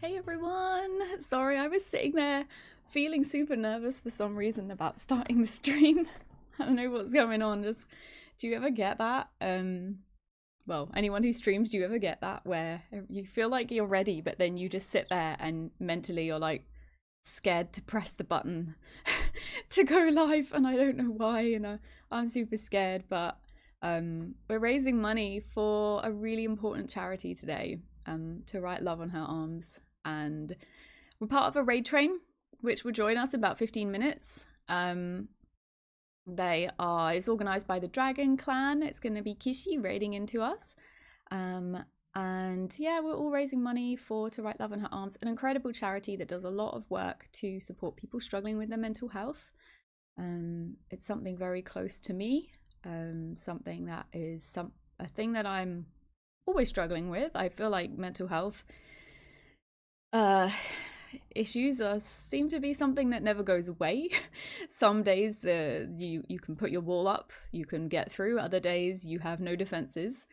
Hey everyone! Sorry, I was sitting there feeling super nervous for some reason about starting the stream. I don't know what's going on. Just, do you ever get that? Well, anyone who streams, do you ever get that where you feel like you're ready, but then you just sit there and mentally you're like scared to press the button to go live, and I don't know why, and I'm super scared, but we're raising money for a really important charity today, to write love on her arms, and we're part of a raid train which will join us in about 15 minutes. It's organized by the Dragon Clan. It's going to be Kishi raiding into us, and yeah, we're all raising money to write love on her arms, an incredible charity that does a lot of work to support people struggling with their mental health. It's something very close to me, something that is a thing that I'm always struggling with. I feel like mental health issues seem to be something that never goes away. Some days you can put your wall up, you can get through. Other days you have no defenses.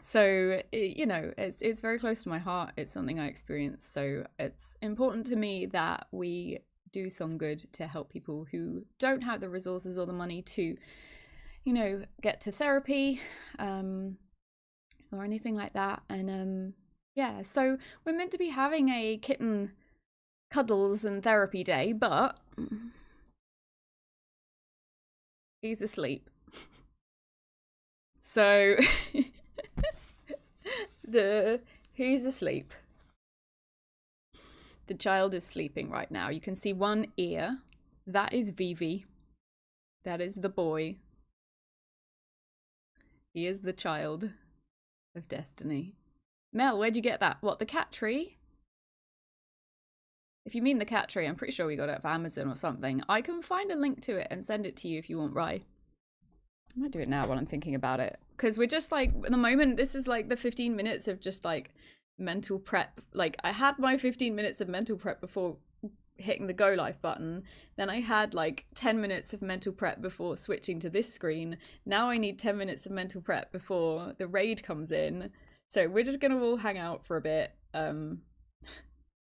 So it's very close to my heart. It's something I experience. So it's important to me that we do some good to help people who don't have the resources or the money to, get to therapy, or anything like that. And yeah, so we're meant to be having a kitten cuddles and therapy day, but he's asleep. So he's asleep. The child is sleeping right now. You can see one ear. That is Vivi. That is the boy. He is the child of destiny. Mel, where'd you get that? What, the cat tree? If you mean the cat tree, I'm pretty sure we got it off Amazon or something. I can find a link to it and send it to you if you want, Rye. I might do it now while I'm thinking about it. Because we're just like, at the moment, this is like the 15 minutes of just like mental prep. Like, I had my 15 minutes of mental prep before hitting the go live button. Then I had like 10 minutes of mental prep before switching to this screen. Now I need 10 minutes of mental prep before the raid comes in. So we're just gonna all hang out for a bit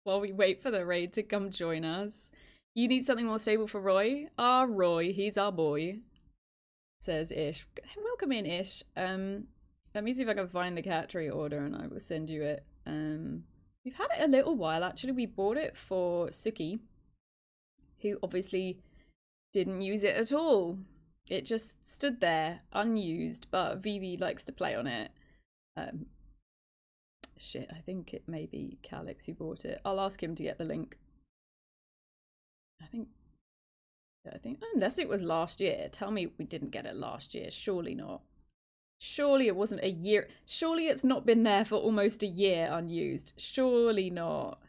while we wait for the raid to come join us. You need something more stable for Roy? Roy, he's our boy, says Ish. Welcome in, Ish. Let me see if I can find the cat tree order and I will send you it. We've had it a little while, actually. We bought it for Suki, who obviously didn't use it at all. It just stood there, unused, but Vivi likes to play on it. Shit, I think it may be Calix who bought it. I'll ask him to get the link. I think, unless it was last year. Tell me we didn't get it last year. Surely not. Surely it wasn't a year. Surely it's not been there for almost a year unused. Surely not.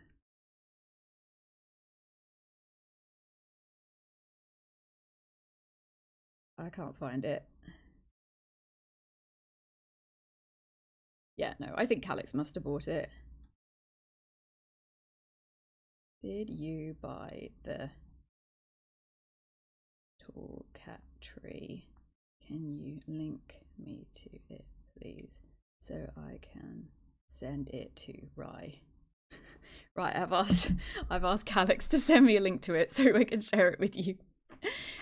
I can't find it. Yeah, no, I think Calix must have bought it. Did you buy the tall cat tree? Can you link me to it, please, so I can send it to Rye? Right, I've asked Calix to send me a link to it so I can share it with you.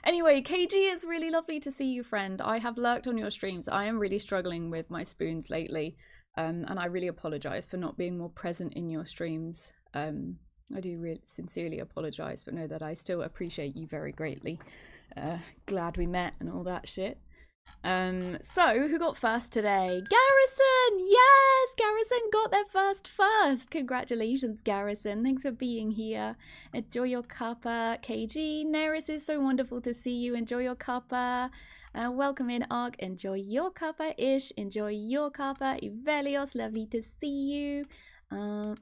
Anyway, KG, it's really lovely to see you, friend. I have lurked on your streams. I am really struggling with my spoons lately, and I really apologize for not being more present in your streams. I do really sincerely apologize, but know that I still appreciate you very greatly. Glad we met and all that shit. So who got first today? Garrison! Yes, Garrison got there first. Congratulations, Garrison. Thanks for being here. Enjoy your cuppa. KG, Neris, is so wonderful to see you. Enjoy your cuppa. Welcome in, Ark. Enjoy your cuppa. Ish, enjoy your cuppa. Ivelios, lovely to see you. I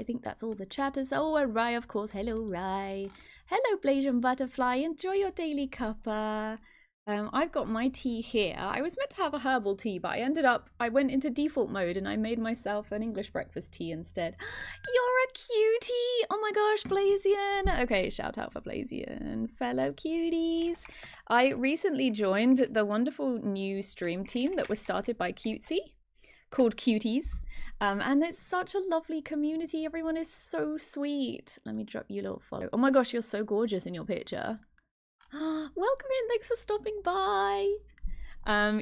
think that's all the chatters. Oh, and Rai, of course. Hello, Rai. Hello, Blasian Butterfly. Enjoy your daily cuppa. I've got my tea here. I was meant to have a herbal tea, but I went into default mode and I made myself an English breakfast tea instead. You're a cutie! Oh my gosh, Blasian! Okay, shout out for Blasian. Fellow cuties. I recently joined the wonderful new stream team that was started by Cutesy, called Cuties. And it's such a lovely community. Everyone is so sweet. Let me drop you a little follow. Oh my gosh, you're so gorgeous in your picture. Welcome in, thanks for stopping by.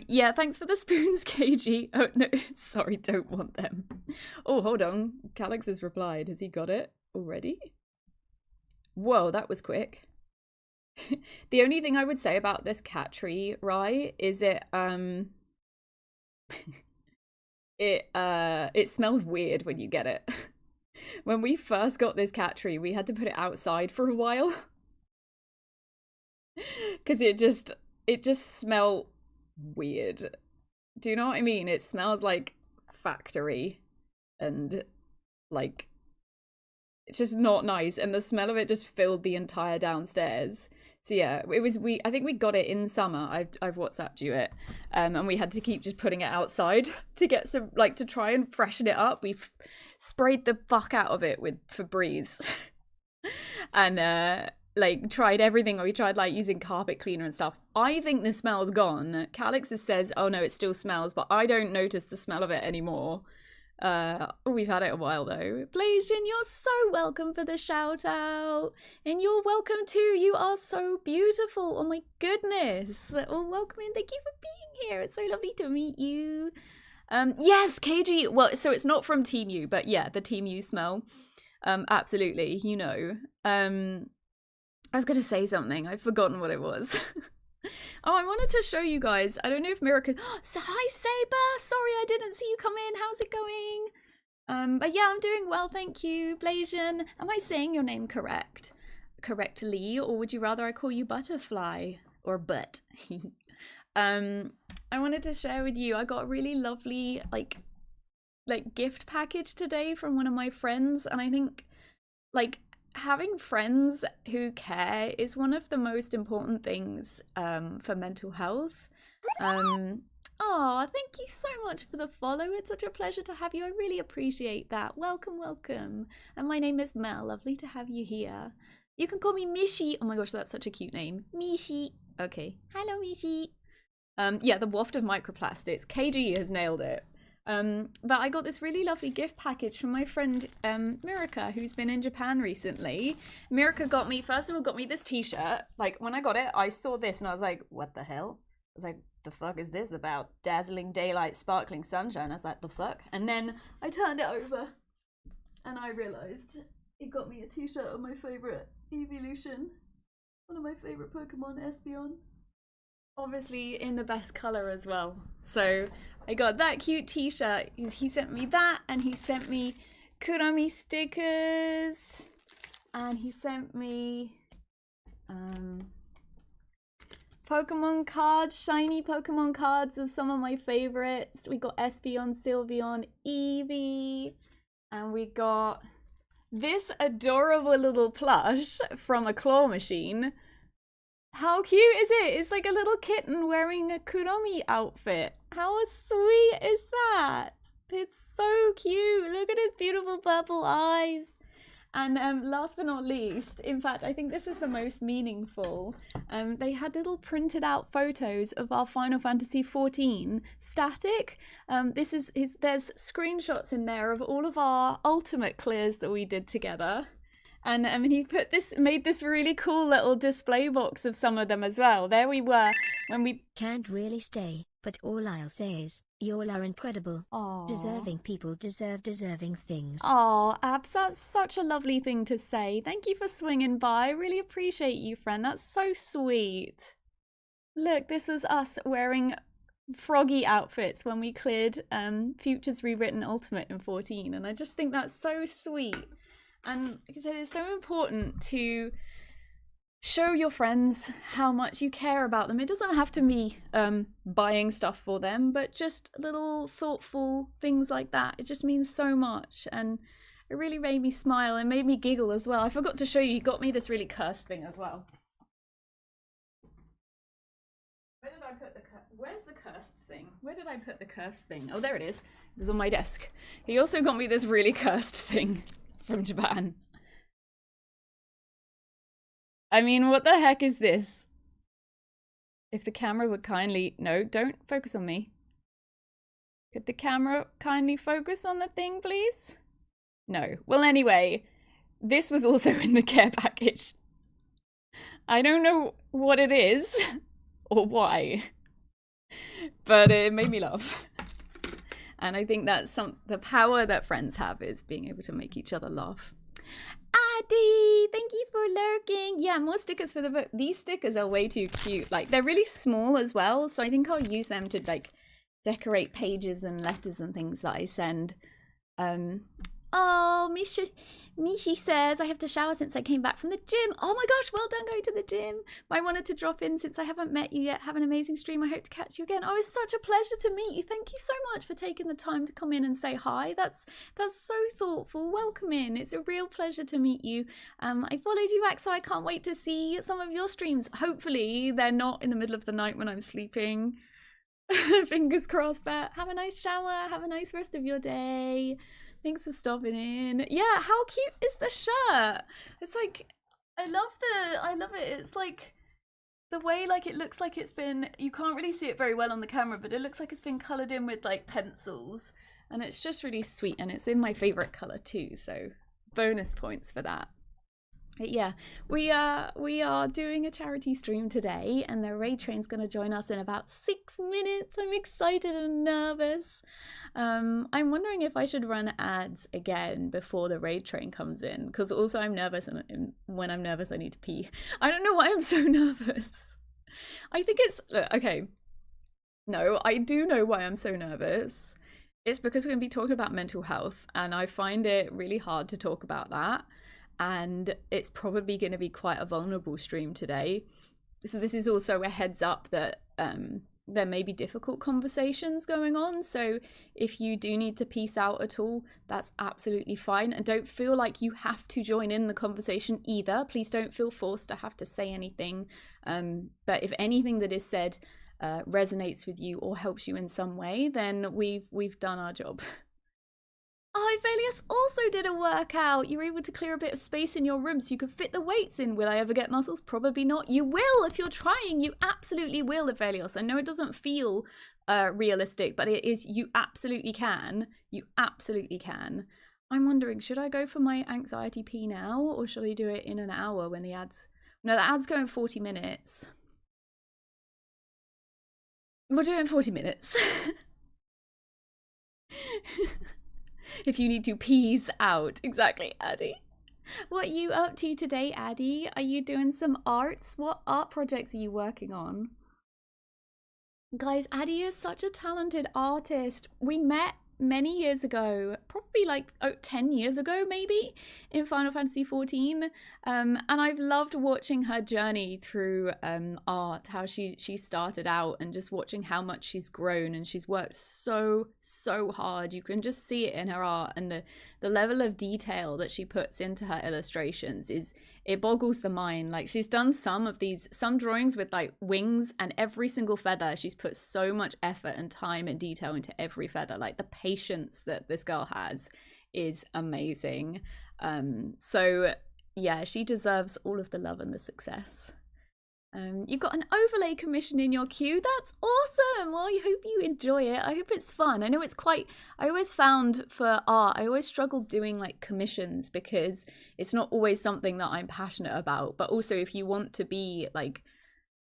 Yeah, thanks for the spoons, KG. Oh no, sorry, don't want them. Oh, hold on. Calix has replied. Has he got it already? Whoa, that was quick. The only thing I would say about this cat tree, right, is it it smells weird when you get it. When we first got this cat tree, we had to put it outside for a while. Cause it just smelled weird. Do you know what I mean? It smells like factory and like it's just not nice, and the smell of it just filled the entire downstairs. So yeah, it was I think we got it in summer. I've WhatsApped you it, and we had to keep just putting it outside to get some to try and freshen it up. We sprayed the fuck out of it with Febreze, and tried everything. We tried using carpet cleaner and stuff. I think the smell's gone. Calix says, "Oh no, it still smells," but I don't notice the smell of it anymore. We've had it a while though. Blasian, you're so welcome for the shout out, and you're welcome too. You are so beautiful. Oh my goodness. Well, welcome in. Thank you for being here. It's so lovely to meet you. Yes, KG. Well, so it's not from Team U, but yeah, the Team U smell. Absolutely. You know. I was gonna say something. I've forgotten what it was. Oh, I wanted to show you guys. I don't know if Mira so, hi, Saber. Sorry, I didn't see you come in. How's it going? But yeah, I'm doing well, thank you. Blasian, am I saying your name correctly, or would you rather I call you Butterfly or Butt? I wanted to share with you. I got a really lovely like gift package today from one of my friends, and I think having friends who care is one of the most important things for mental health. Oh, thank you so much for the follow. It's such a pleasure to have you. I really appreciate that. Welcome, welcome. And my name is Mel. Lovely to have you here. You can call me Mishi. Oh my gosh, that's such a cute name. Mishi. Okay. Hello, Mishi. Yeah, the waft of microplastics. KG has nailed it. But I got this really lovely gift package from my friend Mirika, who's been in Japan recently. Mirika first of all got me this t-shirt. When I got it, I saw this and I was like, what the hell? I was like, the fuck is this about? Dazzling daylight, sparkling sunshine. I was like, the fuck? And then I turned it over and I realized it got me a t-shirt of my favorite evolution, one of my favorite Pokemon, Espeon. Obviously in the best color as well. So I got that cute t-shirt. He sent me that, and he sent me Kurami stickers, and he sent me Pokemon cards, shiny Pokemon cards of some of my favorites. We got Espeon, Sylveon, Eevee, and we got this adorable little plush from a claw machine. How cute is it? It's like a little kitten wearing a Kurami outfit. How sweet is that? It's so cute. Look at his beautiful purple eyes. And last but not least, in fact, I think this is the most meaningful. They had little printed out photos of our Final Fantasy XIV static. There's screenshots in there of all of our ultimate clears that we did together. And he made this really cool little display box of some of them as well. There we were when we can't really stay, but all I'll say is, you all are incredible. Aww. Deserving people deserve deserving things. Oh, Abs, that's such a lovely thing to say. Thank you for swinging by. I really appreciate you, friend. That's so sweet. Look, this was us wearing froggy outfits when we cleared Futures Rewritten Ultimate in 14, and I just think that's so sweet. And like I said, it's so important to show your friends how much you care about them. It doesn't have to be buying stuff for them, but just little thoughtful things like that. It just means so much. And it really made me smile and made me giggle as well. I forgot to show you, he got me this really cursed thing as well. Where did I put where's the cursed thing? Where did I put the cursed thing? Oh, there it is. It was on my desk. He also got me this really cursed thing from Japan. I mean, what the heck is this? If the camera would kindly... No, don't focus on me. Could the camera kindly focus on the thing, please? No. Well, anyway, this was also in the care package. I don't know what it is or why, but it made me laugh. And I think that's the power that friends have, is being able to make each other laugh. Addy, thank you for lurking. Yeah, more stickers for the book. These stickers are way too cute. Like, they're really small as well, so I think I'll use them to like decorate pages and letters and things that I send. Oh, Mishi says, I have to shower since I came back from the gym. Oh my gosh, well done going to the gym. I wanted to drop in since I haven't met you yet. Have an amazing stream. I hope to catch you again. Oh, it's such a pleasure to meet you. Thank you so much for taking the time to come in and say hi. That's so thoughtful. Welcome in. It's a real pleasure to meet you. I followed you back, so I can't wait to see some of your streams. Hopefully they're not in the middle of the night when I'm sleeping. Fingers crossed, but have a nice shower. Have a nice rest of your day. Thanks for stopping in. Yeah, how cute is the shirt? It's like, I love it. It's like the way like it looks like it's been, you can't really see it very well on the camera, but it looks like it's been colored in with like pencils, and it's just really sweet, and it's in my favorite color too, so bonus points for that. But yeah, we are doing a charity stream today, and the raid train's going to join us in about 6 minutes. I'm excited and nervous. I'm wondering if I should run ads again before the raid train comes in, because also I'm nervous, and when I'm nervous I need to pee. I don't know why I'm so nervous. I think it's okay. No, I do know why I'm so nervous. It's because we're going to be talking about mental health, and I find it really hard to talk about that. And it's probably going to be quite a vulnerable stream today. So this is also a heads up that there may be difficult conversations going on. So if you do need to peace out at all, that's absolutely fine. And don't feel like you have to join in the conversation either. Please don't feel forced to have to say anything. But if anything that is said resonates with you or helps you in some way, then we've done our job. Oh, Velius also did a workout. You were able to clear a bit of space in your room so you could fit the weights in. Will I ever get muscles? Probably not. You will if you're trying. You absolutely will, Velius. I know it doesn't feel realistic, but it is. You absolutely can. You absolutely can. I'm wondering, should I go for my anxiety pee now, or should I do it in an hour when the ads... No, the ads go in 40 minutes. We'll do it in 40 minutes. If you need to peace out. Exactly, Addy. What are you up to today, Addy? Are you doing some arts? What art projects are you working on? Guys, Addy is such a talented artist. We met many years ago, probably like 10 years ago maybe, in Final Fantasy XIV, and I've loved watching her journey through art, how she started out, and just watching how much she's grown, and she's worked so hard. You can just see it in her art, and the level of detail that she puts into her illustrations it boggles the mind. Like, she's done some drawings with like wings, and every single feather, she's put so much effort and time and detail into every feather. Like, the patience that this girl has is amazing. So yeah, she deserves all of the love and the success. You've got an overlay commission in your queue. That's awesome. Well, I hope you enjoy it. I hope it's fun. I know it's quite... I always found for art, I always struggled doing like commissions because it's not always something that I'm passionate about. But also, if you want to be like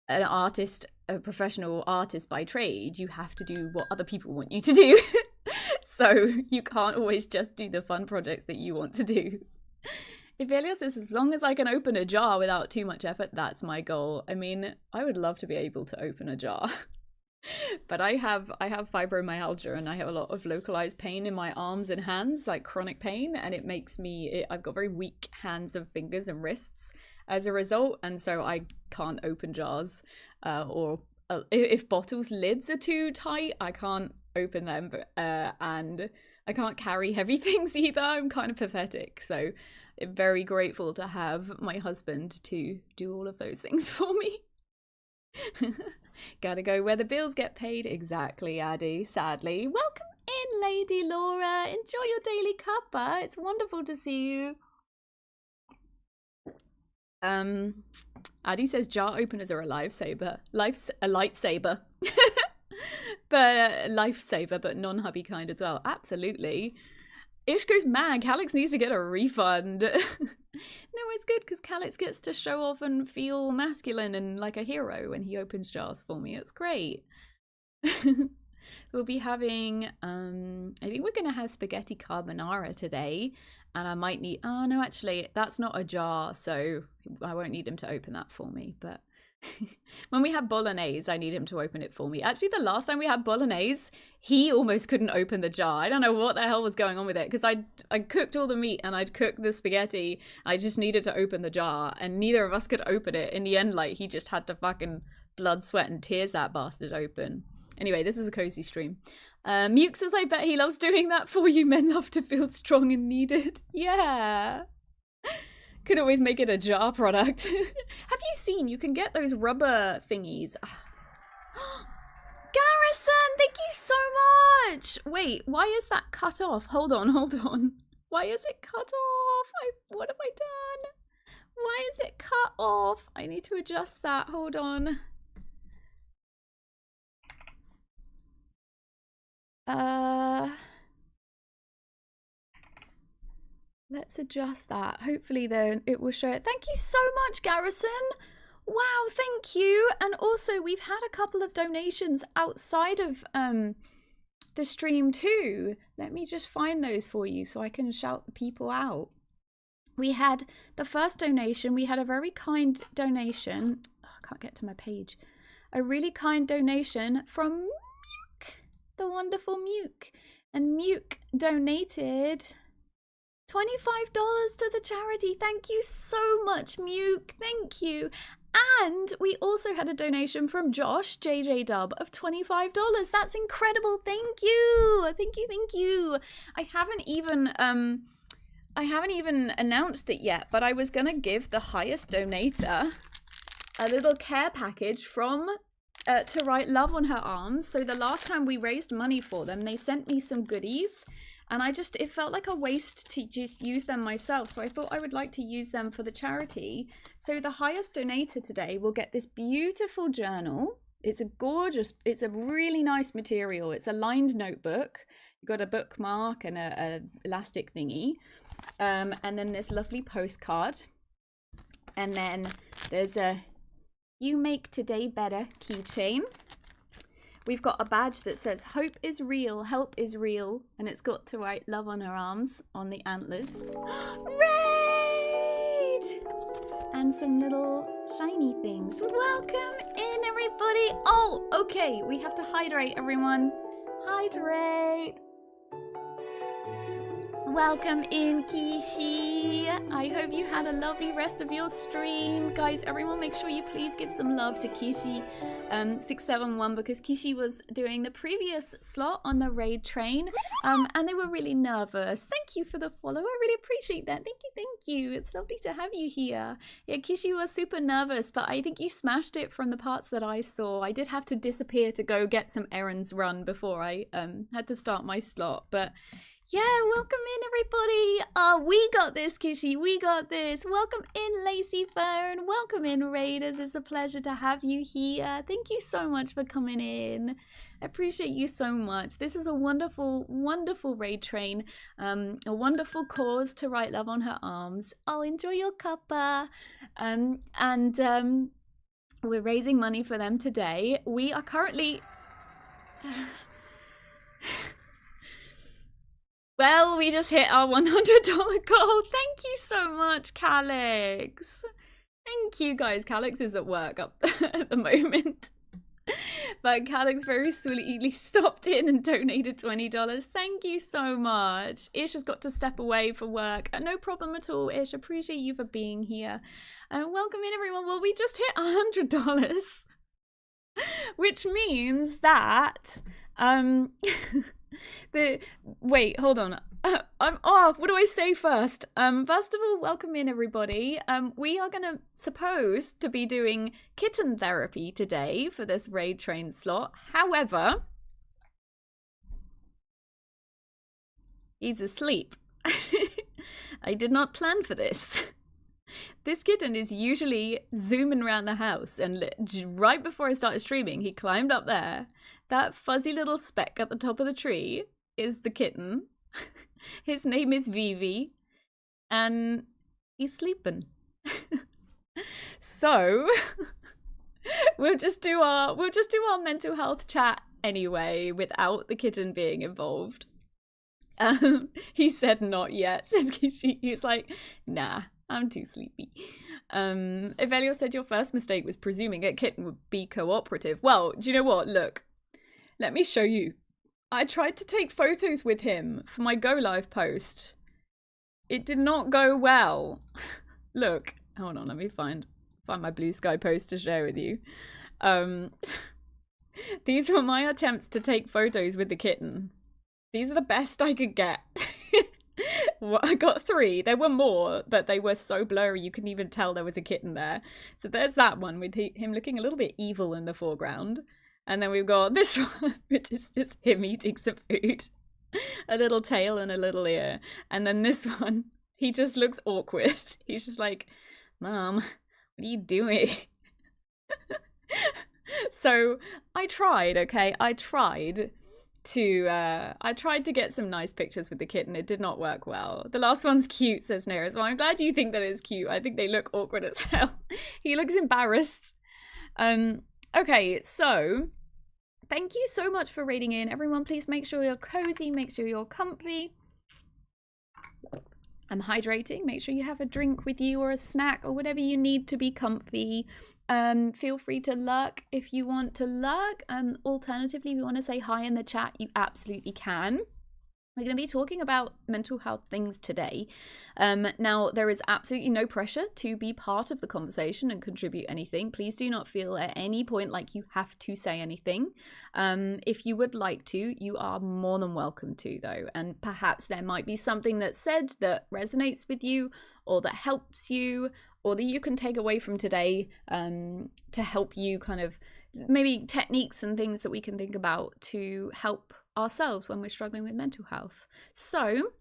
an artist, a professional artist by trade, you have to do what other people want you to do. So you can't always just do the fun projects that you want to do. Ivelios says, as long as I can open a jar without too much effort, that's my goal. I mean, I would love to be able to open a jar. But I have fibromyalgia, and I have a lot of localized pain in my arms and hands, like chronic pain, and it makes me... I've got very weak hands and fingers and wrists as a result, and so I can't open jars. Or if bottles' lids are too tight, I can't open them, and I can't carry heavy things either. I'm kind of pathetic, so... I'm very grateful to have my husband to do all of those things for me. Gotta go where the bills get paid. Exactly, Addy, sadly. Welcome in, Lady Laura. Enjoy your daily cuppa. It's wonderful to see you. Addy says jar openers are a lifesaver. A lightsaber. But lifesaver, but non-hubby kind as well. Absolutely. Ish goes mad. Calix needs to get a refund. No, it's good because Calix gets to show off and feel masculine and like a hero when he opens jars for me. It's great. We'll be having, I think we're going to have spaghetti carbonara today. And I might need, oh no, actually, that's not a jar. So I won't need him to open that for me. But when we had bolognese, I need him to open it for me. Actually, the last time we had bolognese, he almost couldn't open the jar. I don't know what the hell was going on with it because I cooked all the meat and I'd cooked the spaghetti. I just needed to open the jar and neither of us could open it. In the end, like he just had to fucking blood, sweat and tears that bastard open. Anyway, this is a cozy stream. Muke says, I bet he loves doing that for you. Men love to feel strong and needed. Yeah. Could always make it a jar product. Have you seen, you can get those rubber thingies. Garrison, thank you so much. Wait, why is that cut off? Hold on. Why is it cut off? What have I done? Why is it cut off? I need to adjust that. Hold on. Let's adjust that. Hopefully then it will show it. Thank you so much, Garrison. Wow, thank you. And also we've had a couple of donations outside of the stream too. Let me just find those for you so I can shout the people out. We had the first donation. We had a very kind donation. Oh, I can't get to my page. A really kind donation from Muke, the wonderful Muke. And Muke donated $25 to the charity. Thank you so much, Muke. Thank you. And we also had a donation from Josh, JJ Dub, of $25. That's incredible. Thank you. Thank you. I haven't even announced it yet, but I was gonna give the highest donator a little care package from To Write Love on Her Arms. So the last time we raised money for them, they sent me some goodies. And it felt like a waste to just use them myself. So I thought I would like to use them for the charity. So the highest donator today will get this beautiful journal. It's a really nice material. It's a lined notebook. You've got a bookmark and a elastic thingy. And then this lovely postcard. And then there's a You Make Today Better keychain. We've got a badge that says hope is real, help is real, and it's got To Write Love on Her Arms on the antlers. Raid! And some little shiny things. Welcome in, everybody. Oh, okay, we have to hydrate, everyone. Hydrate. Welcome in, Kishi. I hope you had a lovely rest of your stream. Guys, everyone make sure you please give some love to Kishi 671 because Kishi was doing the previous slot on the raid train and they were really nervous. Thank you for the follow. I really appreciate that. Thank you. It's lovely to have you here. Yeah, Kishi was super nervous, but I think you smashed it from the parts that I saw. I did have to disappear to go get some errands run before I had to start my slot, but yeah, welcome in, everybody. We got this, Kishi. We got this. Welcome in, Lacey Phone. Welcome in, Raiders. It's a pleasure to have you here. Thank you so much for coming in. I appreciate you so much. This is a wonderful, wonderful raid train. A wonderful cause To Write Love on Her Arms. I'll enjoy your cuppa. We're raising money for them today. We are currently... Well, we just hit our $100 goal. Thank you so much, Calix. Thank you, guys. Calix is at work up at the moment. But Calix very sweetly stopped in and donated $20. Thank you so much. Ish has got to step away for work. No problem at all, Ish. Appreciate you for being here. Welcome in, everyone. Well, we just hit $100. Which means that... Wait, hold on. What do I say first? First of all, welcome in, everybody. We are supposed to be doing kitten therapy today for this raid train slot. However, he's asleep. I did not plan for this. This kitten is usually zooming around the house, and right before I started streaming, he climbed up there That fuzzy little speck at the top of the tree is the kitten. His name is Vivi, and he's sleeping. So we'll just do our mental health chat anyway, without the kitten being involved. He said not yet. He's like, nah, I'm too sleepy. Evelio said your first mistake was presuming a kitten would be cooperative. Well, do you know what? Look, let me show you. I tried to take photos with him for my Go Live post. It did not go well. Look, hold on, let me find my Blue Sky post to share with you. These were my attempts to take photos with the kitten. These are the best I could get. Well, I got 3. There were more, but they were so blurry you couldn't even tell there was a kitten there. So there's that one with him looking a little bit evil in the foreground. And then we've got this one, which is just him eating some food. A little tail and a little ear. And then this one, he just looks awkward. He's just like, Mom, what are you doing? So I tried, okay? I tried to get some nice pictures with the kitten. It did not work well. The last one's cute, says Neris. Well, I'm glad you think that it's cute. I think they look awkward as hell. He looks embarrassed. Okay, so thank you so much for raiding in. Everyone, please make sure you're cozy, make sure you're comfy. I'm hydrating. Make sure you have a drink with you or a snack or whatever you need to be comfy. Feel free to lurk if you want to lurk. Alternatively, if you want to say hi in the chat, you absolutely can. We're going to be talking about mental health things today. Now, there is absolutely no pressure to be part of the conversation and contribute anything. Please do not feel at any point like you have to say anything. If you would like to, you are more than welcome to, though. And perhaps there might be something that's said that resonates with you or that helps you or that you can take away from today to help you kind of maybe techniques and things that we can think about to help ourselves when we're struggling with mental health. So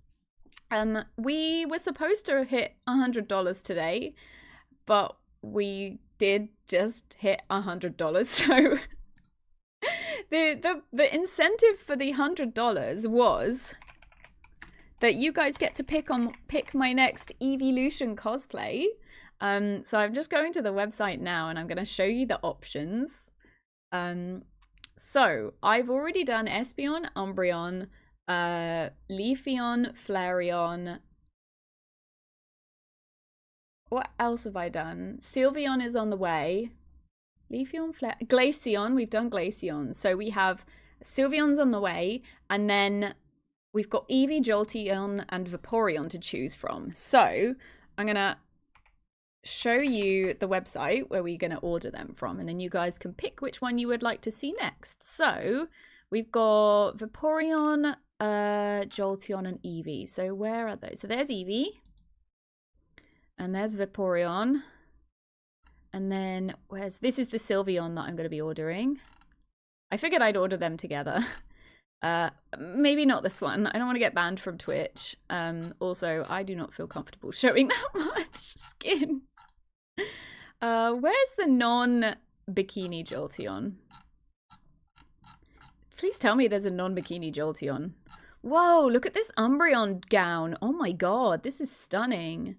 we were supposed to hit $100 today, but we did just hit $100. So the incentive for the $100 was that you guys get to pick my next Evolution cosplay. So I'm just going to the website now and I'm going to show you the options. So I've already done Espeon, Umbreon, Leafeon, Flareon. What else have I done? Sylveon is on the way. Leafeon, Glaceon, we've done Glaceon. So we have Sylveon's on the way, and then we've got Eevee, Jolteon, and Vaporeon to choose from. So I'm going to show you the website where we're going to order them from, and then you guys can pick which one you would like to see next. So we've got Vaporeon, Jolteon, and Eevee. So where are those? So there's Eevee, and there's Vaporeon, and then this is the Sylveon that I'm going to be ordering. I figured I'd order them together. Maybe not this one. I don't want to get banned from Twitch. Also, I do not feel comfortable showing that much skin. Where's the non-bikini Jolteon? Please tell me there's a non-bikini Jolteon. Whoa, look at this Umbreon gown. Oh my god, this is stunning.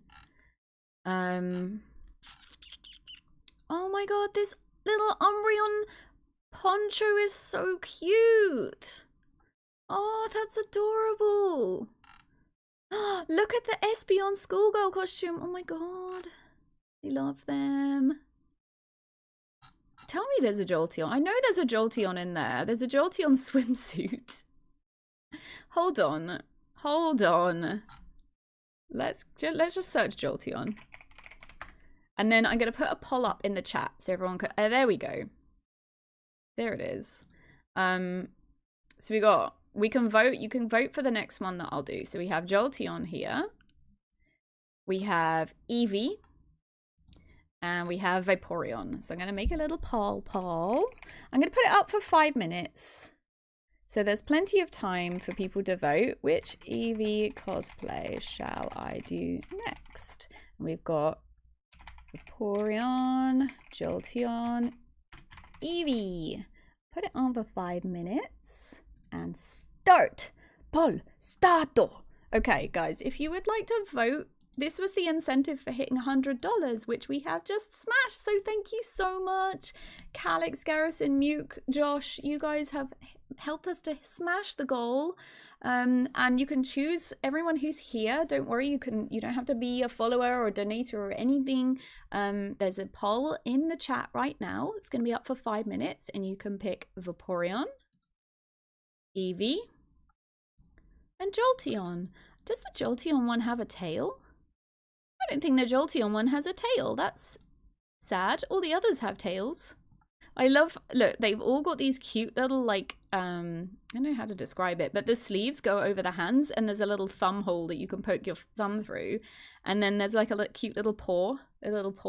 Oh my god, this little Umbreon poncho is so cute. Oh, that's adorable. Look at the Espeon schoolgirl costume. Oh my god. I love them. Tell me there's a Jolteon. I know there's a Jolteon in there. There's a Jolteon swimsuit. Hold on. Hold on. Let's just search Jolteon. And then I'm going to put a poll up in the chat so everyone can... there we go. There it is. So we can vote. You can vote for the next one that I'll do. So we have Jolteon here. We have Eevee. And we have Vaporeon. So I'm going to make a little poll. I'm going to put it up for 5 minutes. So there's plenty of time for people to vote. Which Eevee cosplay shall I do next? And we've got Vaporeon, Jolteon, Eevee. put it on for 5 minutes and start. Poll starto. Okay, guys, if you would like to vote, this was the incentive for hitting $100, which we have just smashed. So thank you so much. Calix, Garrison, Muke, Josh, you guys have helped us to smash the goal. And you can choose everyone who's here. Don't worry, you don't have to be a follower or a donator or anything. There's a poll in the chat right now. It's going to be up for 5 minutes, and you can pick Vaporeon, Eevee, and Jolteon. Does the Jolteon one have a tail? I don't think the Jolteon one has a tail. That's sad. All the others have tails. I love, look, they've all got these cute little, like, I don't know how to describe it, but the sleeves go over the hands, and there's a little thumb hole that you can poke your thumb through. And then there's like a cute little paw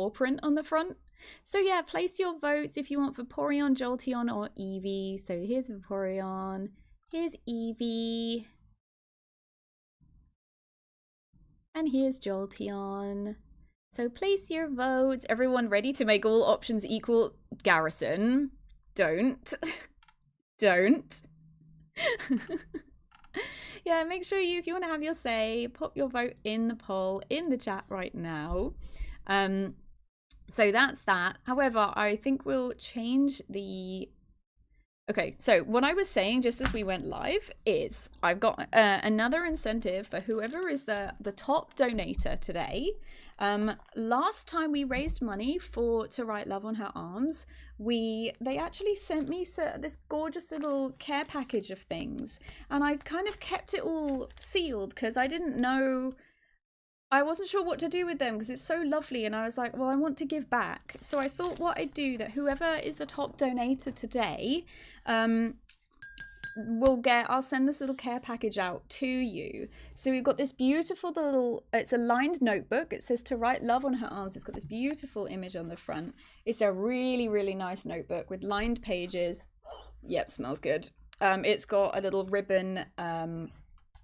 print on the front. So yeah, place your votes if you want Vaporeon, Jolteon, or Eevee. So here's Vaporeon, here's Eevee, and here's Jolteon. So place your votes. Everyone ready to make all options equal? Garrison, don't. Don't. Yeah, make sure if you want to have your say, pop your vote in the poll in the chat right now. So that's that. However, I think we'll change the... Okay, so what I was saying just as we went live is I've got another incentive for whoever is the top donator today. Last time we raised money to write love on her arms, they actually sent me this gorgeous little care package of things, and I kind of kept it all sealed because I wasn't sure what to do with them because it's so lovely, and I was like, well, I want to give back. So I thought what I'd do, that whoever is the top donator today, I'll send this little care package out to you. So we've got this beautiful little, it's a lined notebook. It says to write love on her arms. It's got this beautiful image on the front. It's a really, really nice notebook with lined pages. Yep, smells good. It's got a little ribbon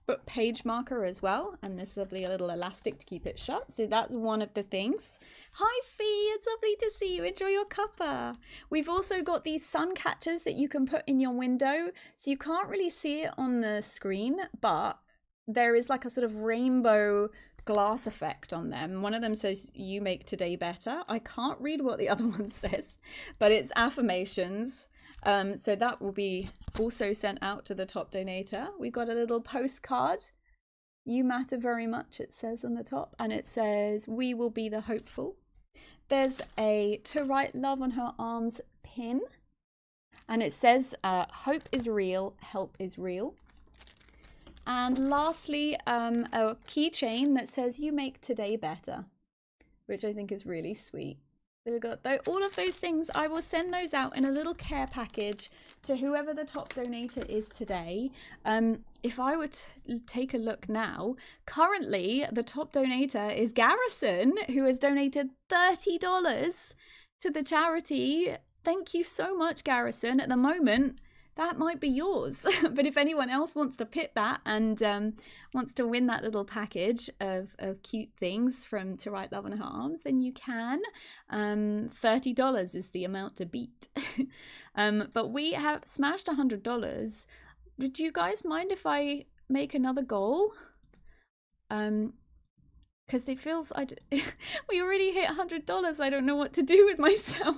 book page marker as well, and this lovely little elastic to keep it shut. So that's one of the things. Hi Fee, it's lovely to see you. Enjoy your cuppa. We've also got these sun catchers that you can put in your window, so you can't really see it on the screen, but there is like a sort of rainbow glass effect on them. One of them says you make today better. I can't read what the other one says, but it's affirmations. So that will be also sent out to the top donator. We got a little postcard. You matter very much, it says on the top, and it says we will be the hopeful. There's a to write love on her arms pin, and it says hope is real, help is real. And lastly, a keychain that says you make today better, which I think is really sweet. So we've got all of those things. I will send those out in a little care package to whoever the top donator is today. If I were to take a look now, currently the top donator is Garrison, who has donated $30 to the charity. Thank you so much, Garrison. At the moment, that might be yours. But if anyone else wants to pit that and wants to win that little package of cute things from To Write Love on Her Arms, then you can. $30 is the amount to beat. But we have smashed $100. Would you guys mind if I make another goal? Because it feels we already hit $100. I don't know what to do with myself.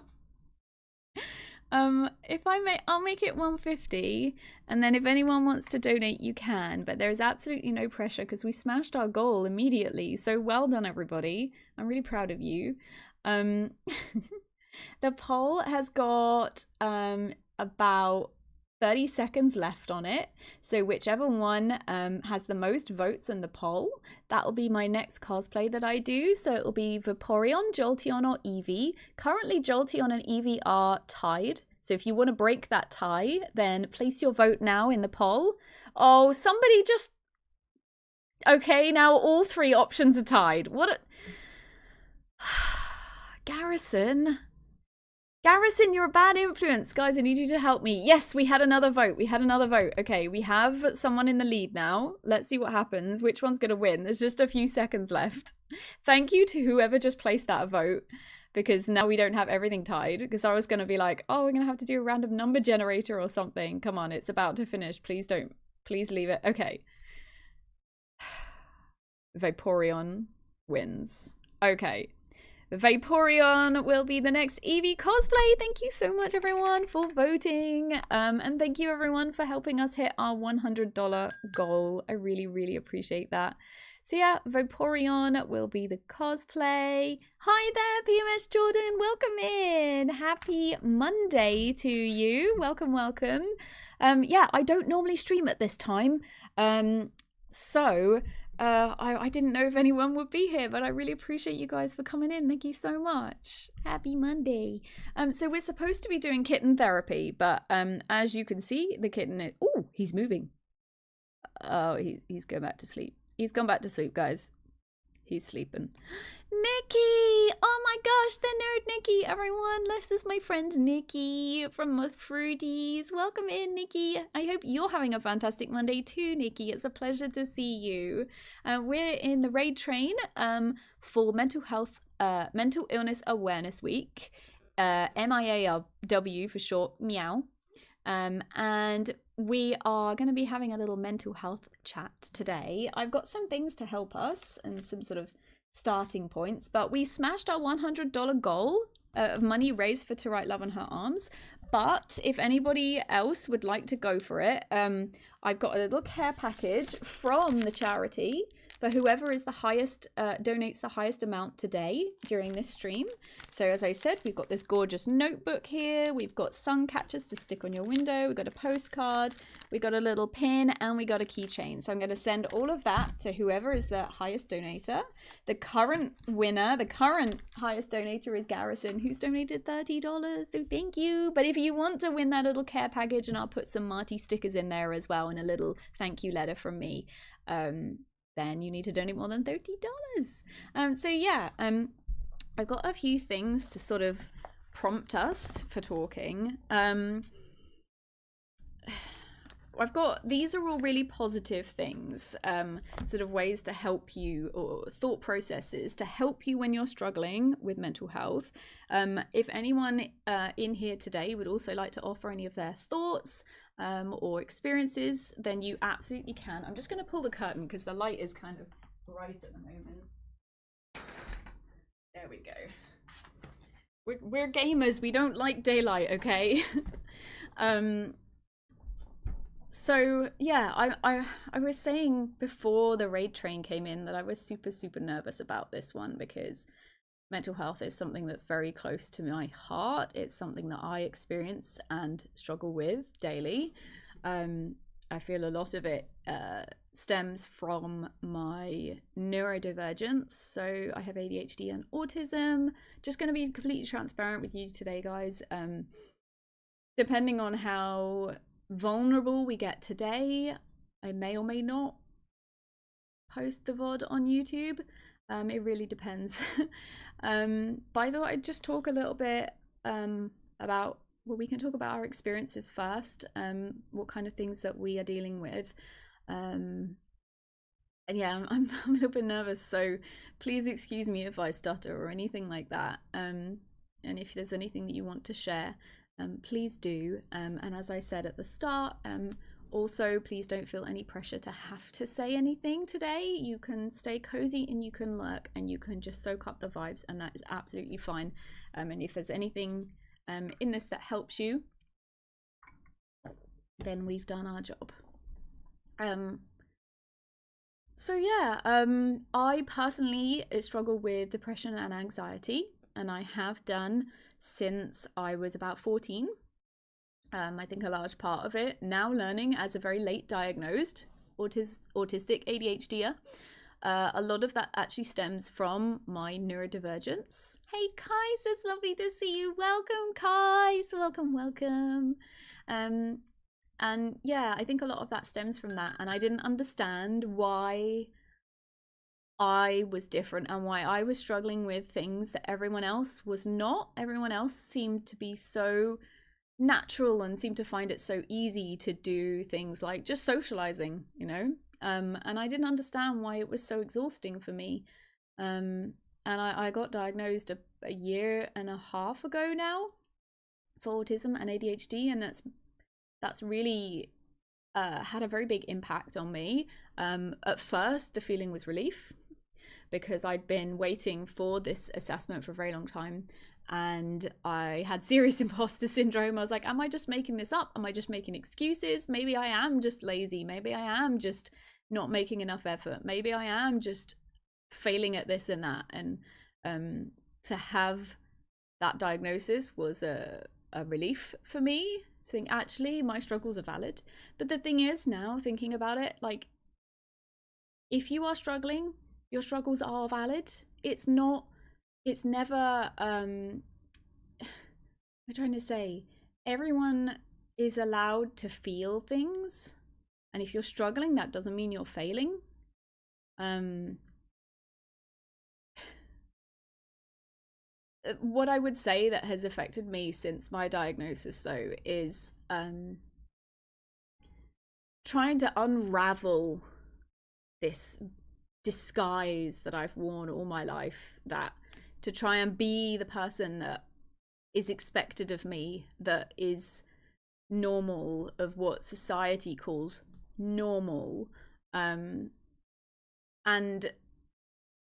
I'll make it 150, and then if anyone wants to donate, you can, but there's absolutely no pressure because we smashed our goal immediately. So well done, everybody. I'm really proud of you. The poll has got about 30 seconds left on it. So whichever one has the most votes in the poll, that will be my next cosplay that I do. So it will be Vaporeon, Jolteon, or Eevee. Currently, Jolteon and Eevee are tied. So if you want to break that tie, then place your vote now in the poll. Oh, somebody just... Okay, now all three options are tied. What a... Garrison... Garrison, you're a bad influence. Guys, I need you to help me. Yes, we had another vote. Okay, we have someone in the lead now. Let's see what happens. Which one's going to win? There's just a few seconds left. Thank you to whoever just placed that vote. because now we don't have everything tied. Because I was going to be like, oh, we're going to have to do a random number generator or something. Come on, it's about to finish. Please don't. Please leave it. Okay. Vaporeon wins. Okay. Vaporeon will be the next Eevee cosplay. Thank you so much, everyone, for voting. And thank you, everyone, for helping us hit our $100 goal. I really, really appreciate that. So yeah, Vaporeon will be the cosplay. Hi there, PMS Jordan. Welcome in. Happy Monday to you. Welcome, welcome. Yeah, I don't normally stream at this time. I didn't know if anyone would be here, but I really appreciate you guys for coming in. Thank you so much. Happy Monday. So we're supposed to be doing kitten therapy, but as you can see, the kitten is... Oh, he's moving. Oh, he's going back to sleep. He's gone back to sleep, guys. He's sleeping. Nikki! Oh my gosh, the nerd Nikki, everyone. This is my friend Nikki from Fruities. Welcome in, Nikki. I hope you're having a fantastic Monday too, Nikki. It's a pleasure to see you. We're in the raid train for Mental Illness Awareness Week. MIAW for short, meow. And we are going to be having a little mental health chat today. I've got some things to help us and some sort of starting points, but we smashed our $100 goal of money raised for To Write Love on Her Arms. But if anybody else would like to go for it, I've got a little care package from the charity for whoever is the highest, donates the highest amount today during this stream. So as I said, we've got this gorgeous notebook here. We've got sun catchers to stick on your window. We've got a postcard. We got a little pin and we got a keychain. So I'm going to send all of that to whoever is the highest donator. The current winner, the current highest donator is Garrison, who's donated $30. So thank you. But if you want to win that little care package, and I'll put some Marty stickers in there as well and a little thank you letter from me, then you need to donate more than $30. So yeah, I've got a few things to sort of prompt us for talking. I've got, these are all really positive things, sort of ways to help you, or thought processes to help you when you're struggling with mental health. If anyone in here today would also like to offer any of their thoughts or experiences, then you absolutely can. I'm just going to pull the curtain because the light is kind of bright at the moment. There we go. We're gamers, we don't like daylight, okay? So yeah, I was saying before the raid train came in that I was super nervous about this one because mental health is something that's very close to my heart. It's something that I experience and struggle with daily. I feel a lot of it stems from my neurodivergence. So I have ADHD and autism. Just going to be completely transparent with you today, guys. Depending on how vulnerable we get today, I may or may not post the VOD on YouTube. It really depends. But I thought I'd just talk a little bit about, well, we can talk about our experiences first, what kind of things that we are dealing with. And yeah, I'm a little bit nervous, so please excuse me if I stutter or anything like that. And if there's anything that you want to share, please do. And as I said at the start, also please don't feel any pressure to have to say anything today. You can stay cozy and you can lurk and you can just soak up the vibes, and that is absolutely fine. And if there's anything in this that helps you, then we've done our job. So yeah, I personally struggle with depression and anxiety, and I have done since I was about 14. I think a large part of it, now learning as a very late diagnosed autistic ADHDer, a lot of that actually stems from my neurodivergence. Hey Kais, it's lovely to see you. Welcome Kais, welcome. And yeah, I think a lot of that stems from that, and I didn't understand why I was different and why I was struggling with things that everyone else was not. Everyone else seemed to be so natural and seemed to find it so easy to do things like just socializing, you know? And I didn't understand why it was so exhausting for me. And and I got diagnosed a year and a half ago now for autism and ADHD, and that's really had a very big impact on me. At first, the feeling was relief because I'd been waiting for this assessment for a very long time, and I had serious imposter syndrome. I was like, am I just making this up? Am I just making excuses? Maybe I am just lazy. Maybe I am just not making enough effort. Maybe I am just failing at this and that. And to have that diagnosis was a relief for me to think, actually, my struggles are valid. But the thing is, now thinking about it, like, if you are struggling, your struggles are valid. It's never, I'm trying to say, everyone is allowed to feel things. And if you're struggling, that doesn't mean you're failing. What I would say that has affected me since my diagnosis, though, is trying to unravel this disguise that I've worn all my life, that to try and be the person that is expected of me, that is normal, of what society calls normal, and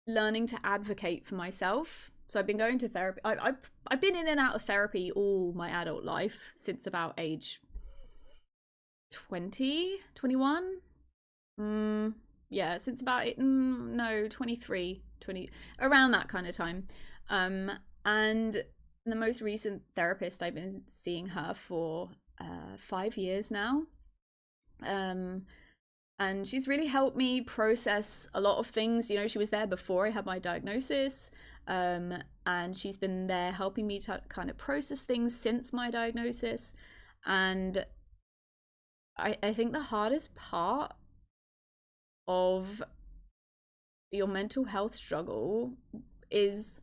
learning to advocate for myself. So I've been going to therapy. I've been in and out of therapy all my adult life since about age 20, 21. Yeah, since about 23, 20, around that kind of time. And the most recent therapist, I've been seeing her for 5 years now. And she's really helped me process a lot of things. You know, she was there before I had my diagnosis. And she's been there helping me to kind of process things since my diagnosis. And I think the hardest part of your mental health struggle is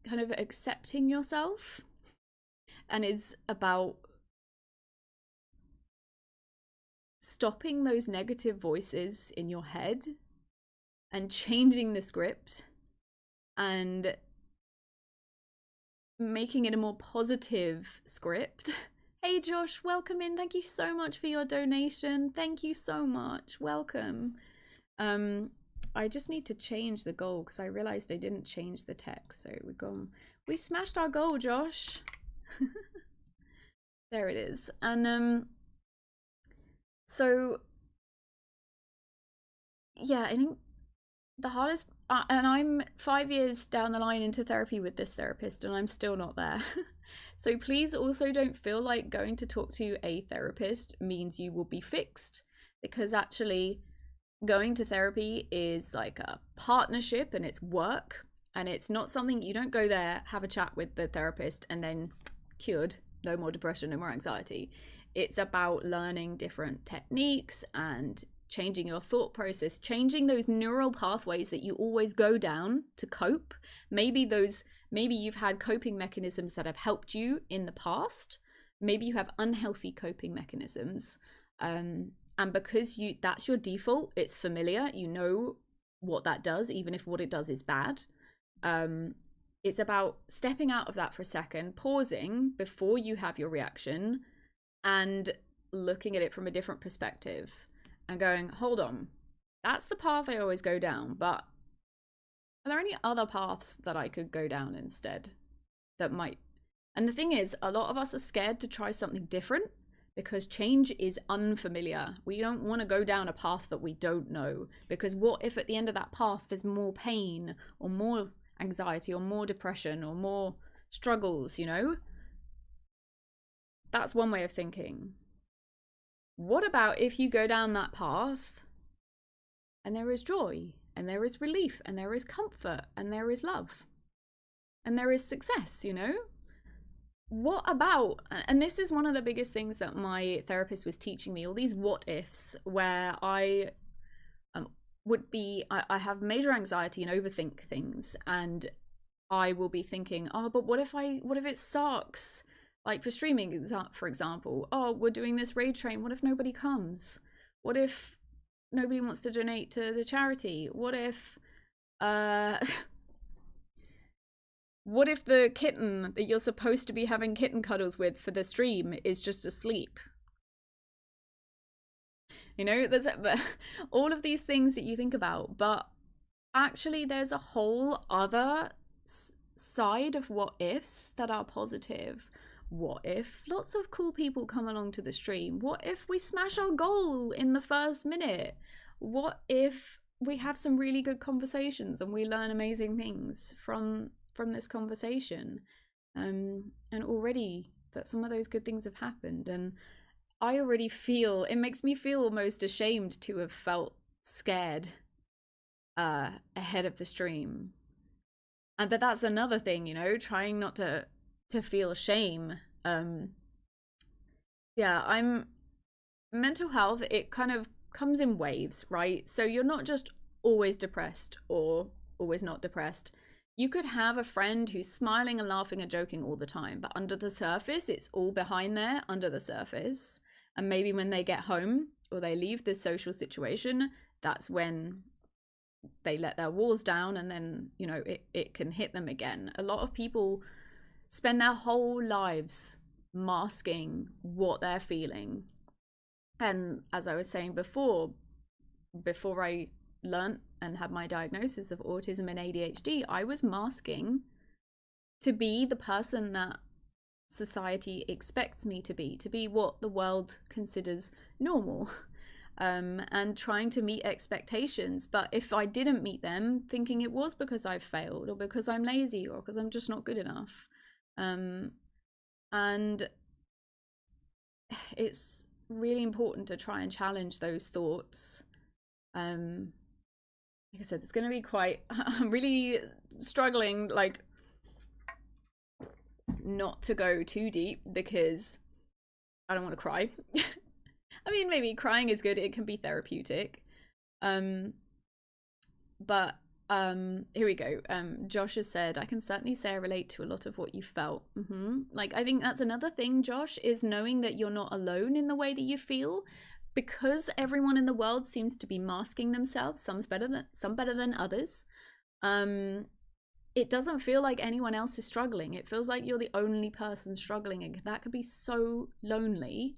kind of accepting yourself, and is about stopping those negative voices in your head and changing the script and making it a more positive script. Hey Josh, welcome in. Thank you so much for your donation. Thank you so much. Welcome. I just need to change the goal because I realized I didn't change the text. So we smashed our goal, Josh. There it is. And so yeah, I think the hardest, and I'm 5 years down the line into therapy with this therapist, and I'm still not there. So please also don't feel like going to talk to a therapist means you will be fixed, because actually going to therapy is like a partnership, and it's work, and it's not something you don't go there, have a chat with the therapist, and then cured, no more depression, no more anxiety. It's about learning different techniques and changing your thought process, changing those neural pathways that you always go down to cope. Maybe you've had coping mechanisms that have helped you in the past. Maybe you have unhealthy coping mechanisms. And because that's your default, it's familiar, you know what that does, even if what it does is bad. It's about stepping out of that for a second, pausing before you have your reaction, and looking at it from a different perspective and going, hold on, that's the path I always go down, but are there any other paths that I could go down instead that might? And the thing is, a lot of us are scared to try something different because change is unfamiliar. We don't want to go down a path that we don't know, because what if at the end of that path there's more pain or more anxiety or more depression or more struggles, you know? That's one way of thinking. What about if you go down that path and there is joy, and there is relief, and there is comfort, and there is love, and there is success, you know? What about, and this is one of the biggest things that my therapist was teaching me, all these what ifs, where I have major anxiety and overthink things, and I will be thinking, oh, but what if it sucks? Like for streaming, for example, oh, we're doing this raid train, what if nobody comes? What if nobody wants to donate to the charity? What if what if the kitten that you're supposed to be having kitten cuddles with for the stream is just asleep? You know, there's all of these things that you think about, but actually there's a whole other side of what ifs that are positive. What if lots of cool people come along to the stream? What if we smash our goal in the first minute? What if we have some really good conversations and we learn amazing things from this conversation? And already that some of those good things have happened, and I already feel, it makes me feel almost ashamed to have felt scared ahead of the stream. And but that's another thing, you know, trying not to feel shame. Yeah, mental health, it kind of comes in waves, right? So you're not just always depressed or always not depressed. You could have a friend who's smiling and laughing and joking all the time, but under the surface, it's all behind there, under the surface. And maybe when they get home or they leave this social situation, that's when they let their walls down, and then, you know, it can hit them again. A lot of people spend their whole lives masking what they're feeling. And as I was saying before I learnt and had my diagnosis of autism and ADHD, I was masking to be the person that society expects me to be what the world considers normal, and trying to meet expectations. But if I didn't meet them, thinking it was because I've failed or because I'm lazy or because I'm just not good enough. And it's really important to try and challenge those thoughts. Like I said, it's going to be quite, I'm really struggling, like, not to go too deep because I don't want to cry. I mean, maybe crying is good. It can be therapeutic. But here we go. Josh has said, I can certainly say I relate to a lot of what you felt. Like, I think that's another thing, Josh, is knowing that you're not alone in the way that you feel, because everyone in the world seems to be masking themselves. Some better than others. It doesn't feel like anyone else is struggling. It feels like you're the only person struggling, and that could be so lonely.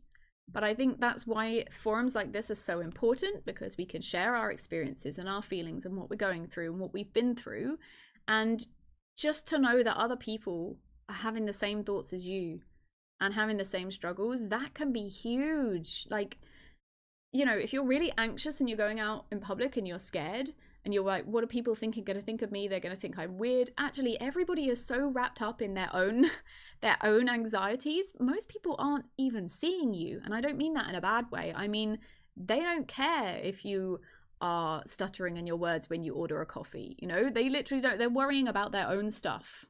But I think that's why forums like this are so important, because we can share our experiences and our feelings and what we're going through and what we've been through. And just to know that other people are having the same thoughts as you and having the same struggles, that can be huge. Like, you know, if you're really anxious and you're going out in public and you're scared and you're like, what are people going to think of me? They're going to think I'm weird. Actually, everybody is so wrapped up in their own anxieties. Most people aren't even seeing you. And I don't mean that in a bad way. I mean, they don't care if you are stuttering in your words when you order a coffee. You know, they literally don't. They're worrying about their own stuff.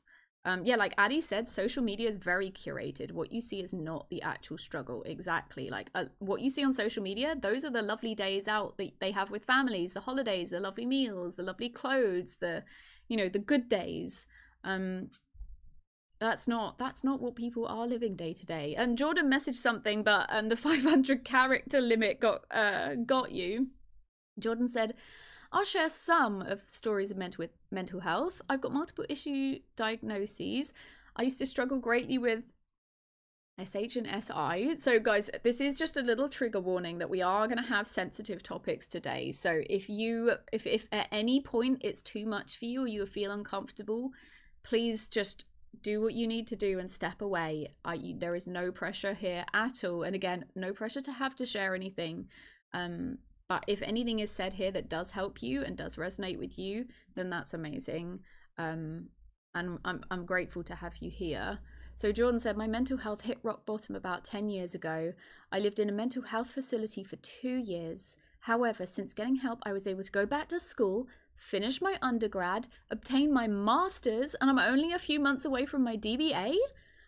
Yeah, like Addie said, social media is very curated. What you see is not the actual struggle. Exactly. Like what you see on social media, those are the lovely days out that they have with families, the holidays, the lovely meals, the lovely clothes, the, you know, the good days. That's not what people are living day to day. And Jordan messaged something, but the 500 character limit got you. Jordan said, I'll share some of stories of mental health. I've got multiple issue diagnoses. I used to struggle greatly with SH and SI. So guys, this is just a little trigger warning that we are going to have sensitive topics today. So if at any point it's too much for you or you feel uncomfortable, please just do what you need to do and step away. There is no pressure here at all. And again, no pressure to have to share anything. But if anything is said here that does help you and does resonate with you, then that's amazing. And I'm grateful to have you here. So Jordan said, my mental health hit rock bottom about 10 years ago. I lived in a mental health facility for 2 years. However, since getting help, I was able to go back to school, finish my undergrad, obtain my master's, and I'm only a few months away from my DBA.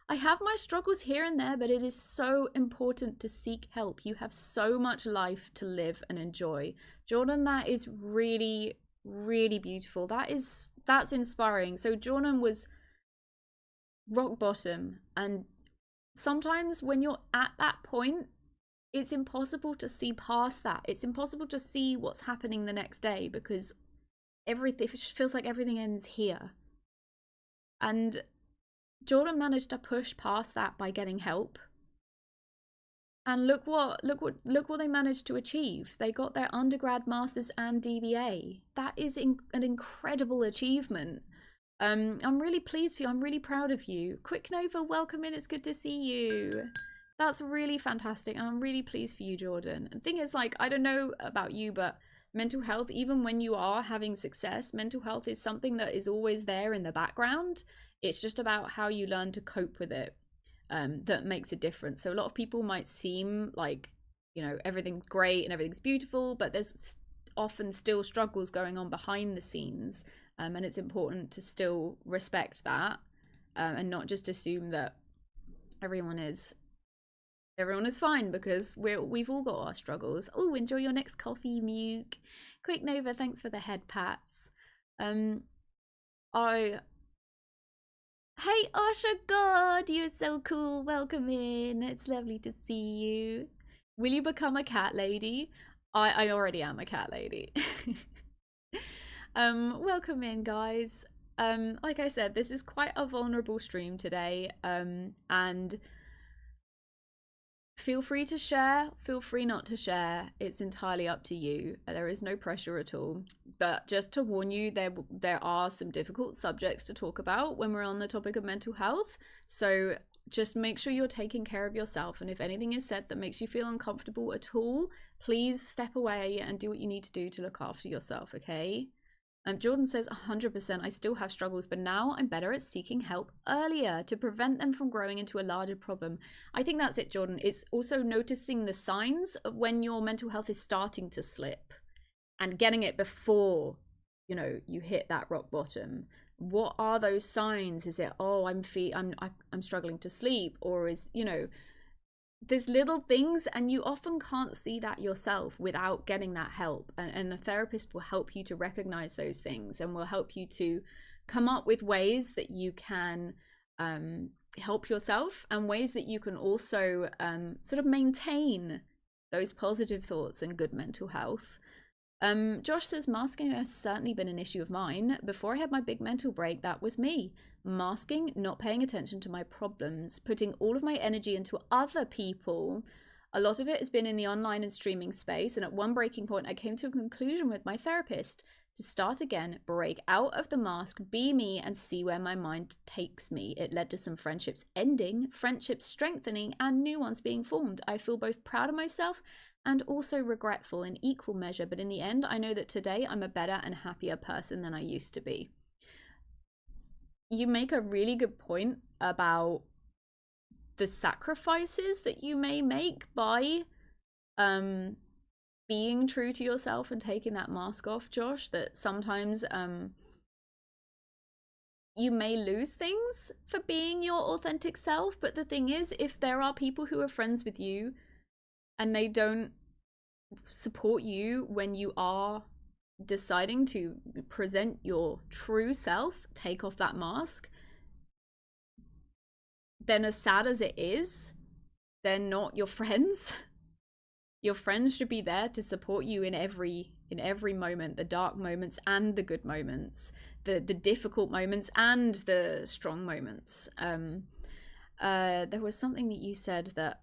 I have my struggles here and there, but it is so important to seek help. You have so much life to live and enjoy. Jordan, that is really, really beautiful. That's inspiring. So Jordan was rock bottom, and sometimes when you're at that point, it's impossible to see past that. It's impossible to see what's happening the next day because everything, it feels like everything ends here. And Jordan managed to push past that by getting help. And look what they managed to achieve. They got their undergrad, masters, and DBA. That is an incredible achievement. I'm really pleased for you. I'm really proud of you. Quick Nova, welcome in. It's good to see you. That's really fantastic. And I'm really pleased for you, Jordan. And the thing is, like, I don't know about you, but mental health, even when you are having success, mental health is something that is always there in the background. It's just about how you learn to cope with it. That makes a difference. So a lot of people might seem like, you know, everything's great and everything's beautiful, but there's often still struggles going on behind the scenes, and it's important to still respect that, and not just assume that everyone is fine, because we've all got our struggles. Oh, enjoy your next coffee, Muke. Quick Nova, thanks for the head pats. Hey, Osha God, you're so cool. Welcome in. It's lovely to see you. Will you become a cat lady? I already am a cat lady. Welcome in, guys. Like I said, this is quite a vulnerable stream today. And feel free to share, feel free not to share. It's entirely up to you. There is no pressure at all. But just to warn you, there are some difficult subjects to talk about when we're on the topic of mental health. So just make sure you're taking care of yourself. And if anything is said that makes you feel uncomfortable at all, please step away and do what you need to do to look after yourself, okay? Jordan says 100%, I still have struggles, but now I'm better at seeking help earlier to prevent them from growing into a larger problem. I think that's it, Jordan. It's also noticing the signs of when your mental health is starting to slip and getting it before, you know, you hit that rock bottom. What are those signs? Is it, oh, I'm struggling to sleep, or is, you know, there's little things, and you often can't see that yourself without getting that help, and a therapist will help you to recognize those things and will help you to come up with ways that you can help yourself, and ways that you can also sort of maintain those positive thoughts and good mental health. Josh says, masking has certainly been an issue of mine. Before I had my big mental break, that was me. Masking, not paying attention to my problems, putting all of my energy into other people. A lot of it has been in the online and streaming space, and at one breaking point, I came to a conclusion with my therapist to start again, break out of the mask, be me, and see where my mind takes me. It led to some friendships ending, friendships strengthening, and new ones being formed. I feel both proud of myself and also regretful in equal measure, but in the end, I know that today I'm a better and happier person than I used to be. You make a really good point about the sacrifices that you may make by being true to yourself and taking that mask off, Josh, that sometimes you may lose things for being your authentic self. But the thing is, if there are people who are friends with you and they don't support you when you are deciding to present your true self, take off that mask, then as sad as it is, they're not your friends. Your friends should be there to support you in every moment, the dark moments and the good moments, the difficult moments and the strong moments. There was something that you said that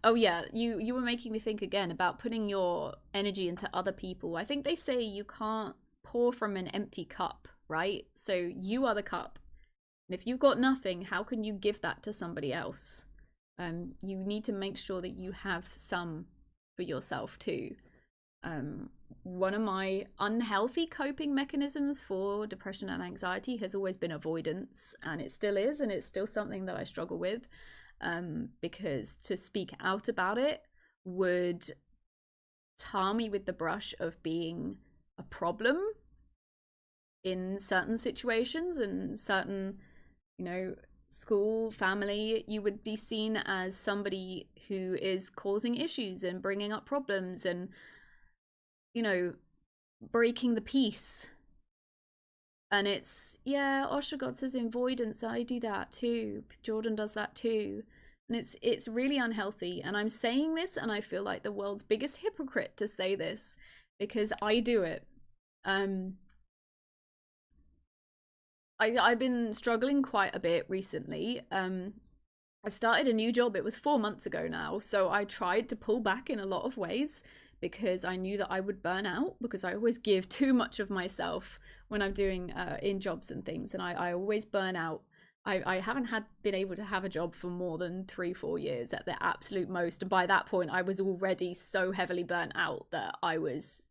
oh yeah, you were making me think again about putting your energy into other people. I think they say you can't pour from an empty cup, right? So you are the cup. And if you've got nothing, how can you give that to somebody else? You need to make sure that you have some for yourself too. One of my unhealthy coping mechanisms for depression and anxiety has always been avoidance, and it still is, and it's still something that I struggle with. Because to speak out about it would tar me with the brush of being a problem in certain situations and certain, you know, school, family. You would be seen as somebody who is causing issues and bringing up problems and, you know, breaking the peace. And it's, yeah, Oshagod says avoidance. I do that too. Jordan does that too. And it's really unhealthy. And I'm saying this, and I feel like the world's biggest hypocrite to say this, because I do it. I've been struggling quite a bit recently. I started a new job. It was 4 months ago now. So I tried to pull back in a lot of ways because I knew that I would burn out, because I always give too much of myself when I'm doing in jobs and things. And I always burn out. I haven't been able to have a job for more than 3-4 years at the absolute most. And by that point, I was already so heavily burnt out that I was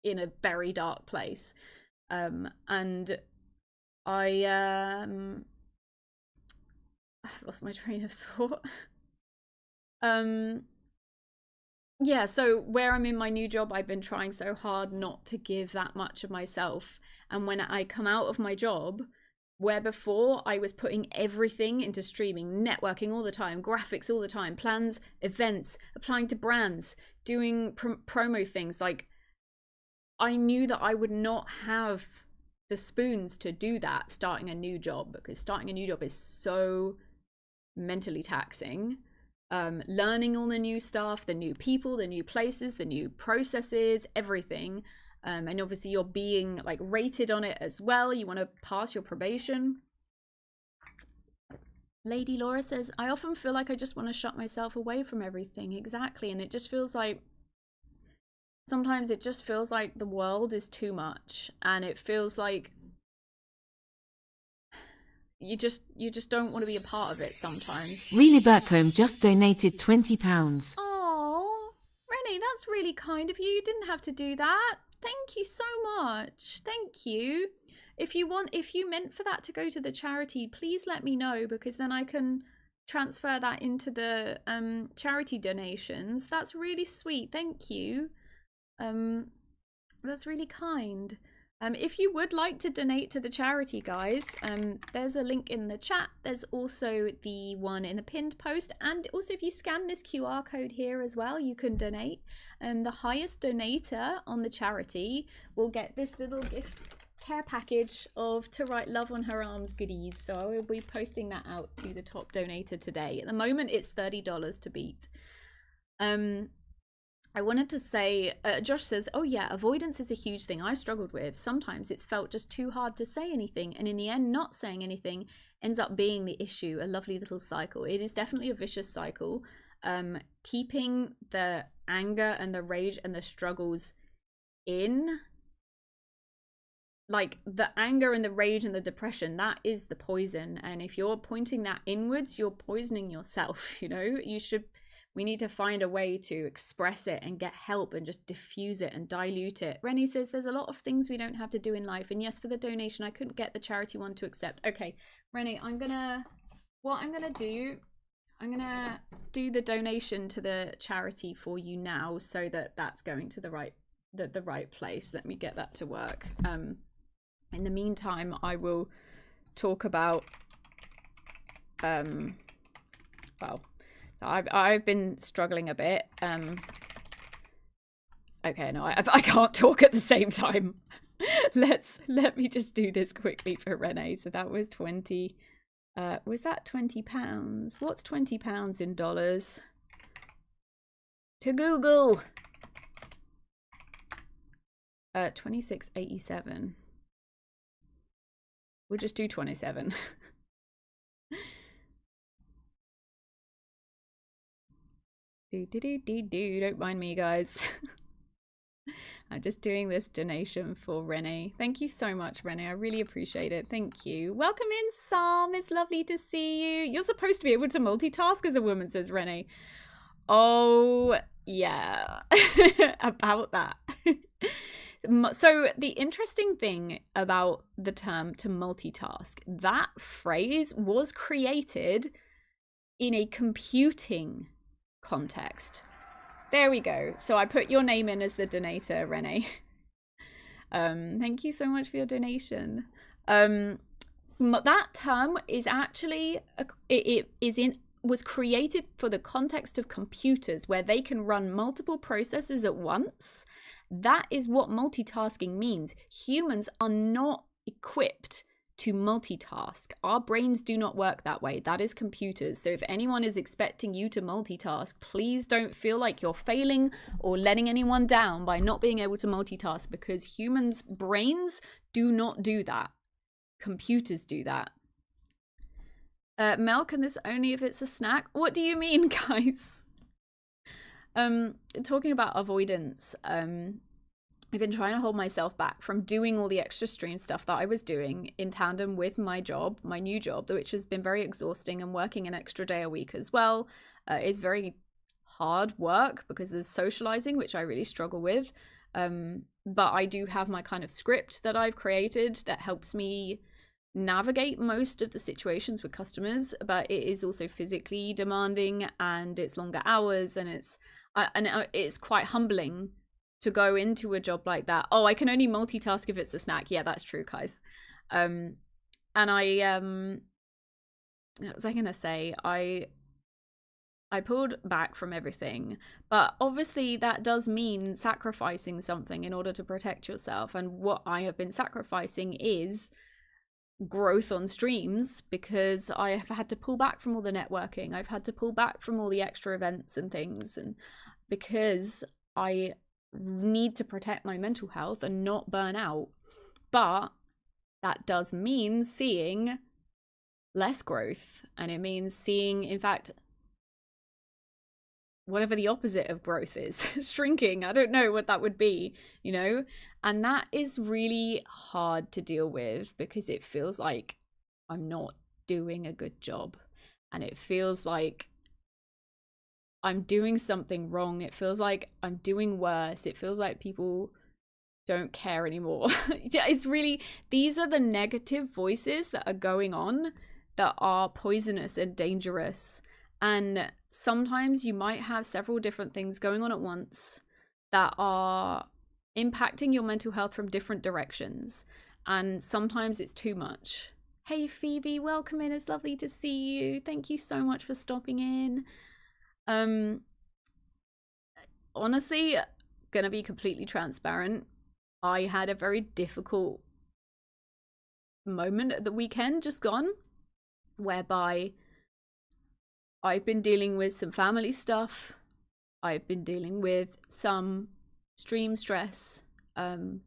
in a very dark place. And I've lost my train of thought. Yeah, so where I'm in my new job, I've been trying so hard not to give that much of myself. And when I come out of my job, where before I was putting everything into streaming, networking all the time, graphics all the time, plans, events, applying to brands, doing promo things, like I knew that I would not have the spoons to do that starting a new job, because starting a new job is so mentally taxing. Learning all the new stuff, the new people, the new places, the new processes, everything. And obviously you're being like rated on it as well. You want to pass your probation. Lady Laura says, I often feel like I just want to shut myself away from everything. Exactly. And it just feels like, sometimes it just feels like the world is too much. And it feels like you just don't want to be a part of it sometimes. Renee Burcombe just donated £20. Oh, Rennie, that's really kind of you. You didn't have to do that. Thank you so much. Thank you. If you meant for that to go to the charity, please let me know, because then I can transfer that into the charity donations. That's really sweet. Thank you. That's really kind. If you would like to donate to the charity, guys, there's a link in the chat. There's also the one in the pinned post. And also, if you scan this QR code here as well, you can donate. The highest donator on the charity will get this little gift care package of To Write Love on Her Arms goodies. So I will be posting that out to the top donator today. At the moment, it's $30 to beat. I wanted to say, Josh says, oh yeah, avoidance is a huge thing I've struggled with. Sometimes it's felt just too hard to say anything. And in the end, not saying anything ends up being the issue. A lovely little cycle. It is definitely a vicious cycle. Keeping the anger and the rage and the struggles in, like the anger and the rage and the depression, that is the poison. And if you're pointing that inwards, you're poisoning yourself, you know? We need to find a way to express it and get help and just diffuse it and dilute it. Rennie says there's a lot of things we don't have to do in life. And yes, for the donation, I couldn't get the charity one to accept. Okay, Rennie, I'm gonna do the donation to the charity for you now, so that that's going to the right place. Let me get that to work. In the meantime, I will talk about well, so I've been struggling a bit. Okay, no, I can't talk at the same time. Let me just do this quickly for Renee. So that was 20. Was that £20? What's £20 in dollars? To Google. 26.87. We'll just do 27. Don't mind me, guys. I'm just doing this donation for Renee. Thank you so much, Renee. I really appreciate it. Thank you. Welcome in, Sam. It's lovely to see you. You're supposed to be able to multitask as a woman, says Renee. Oh, yeah. About that. So the interesting thing about the term to multitask, that phrase was created in a computing context. There we go. So I put your name in as the donator, Renee. Thank you so much for your donation. That term is actually was created for the context of computers, where they can run multiple processes at once. That is what multitasking means. Humans are not equipped to multitask. Our brains do not work that way. That is computers. So if anyone is expecting you to multitask, please don't feel like you're failing or letting anyone down by not being able to multitask, because humans' brains do not do that. Computers do that. Milk, and this only if it's a snack? What do you mean, guys? Talking about avoidance, I've been trying to hold myself back from doing all the extra stream stuff that I was doing in tandem with my job, my new job, which has been very exhausting, and working an extra day a week as well is very hard work because there's socializing, which I really struggle with. But I do have my kind of script that I've created that helps me navigate most of the situations with customers, but it is also physically demanding, and it's longer hours, and it's quite humbling to go into a job like that. Oh, I can only multitask if it's a snack. Yeah, that's true, guys. And what was I gonna say? I pulled back from everything, but obviously that does mean sacrificing something in order to protect yourself. And what I have been sacrificing is growth on streams, because I have had to pull back from all the networking. I've had to pull back from all the extra events and things, and because I need to protect my mental health and not burn out. But that does mean seeing less growth, and it means seeing, in fact, whatever the opposite of growth is, shrinking. I don't know what that would be, you know? And that is really hard to deal with, because it feels like I'm not doing a good job, and it feels like I'm doing something wrong. It feels like I'm doing worse. It feels like people don't care anymore. It's really, these are the negative voices that are going on that are poisonous and dangerous. And sometimes you might have several different things going on at once that are impacting your mental health from different directions. And sometimes it's too much. Hey Phoebe, welcome in. It's lovely to see you. Thank you so much for stopping in. Honestly, gonna be completely transparent, I had a very difficult moment at the weekend just gone, whereby I've been dealing with some family stuff, I've been dealing with some stream stress, and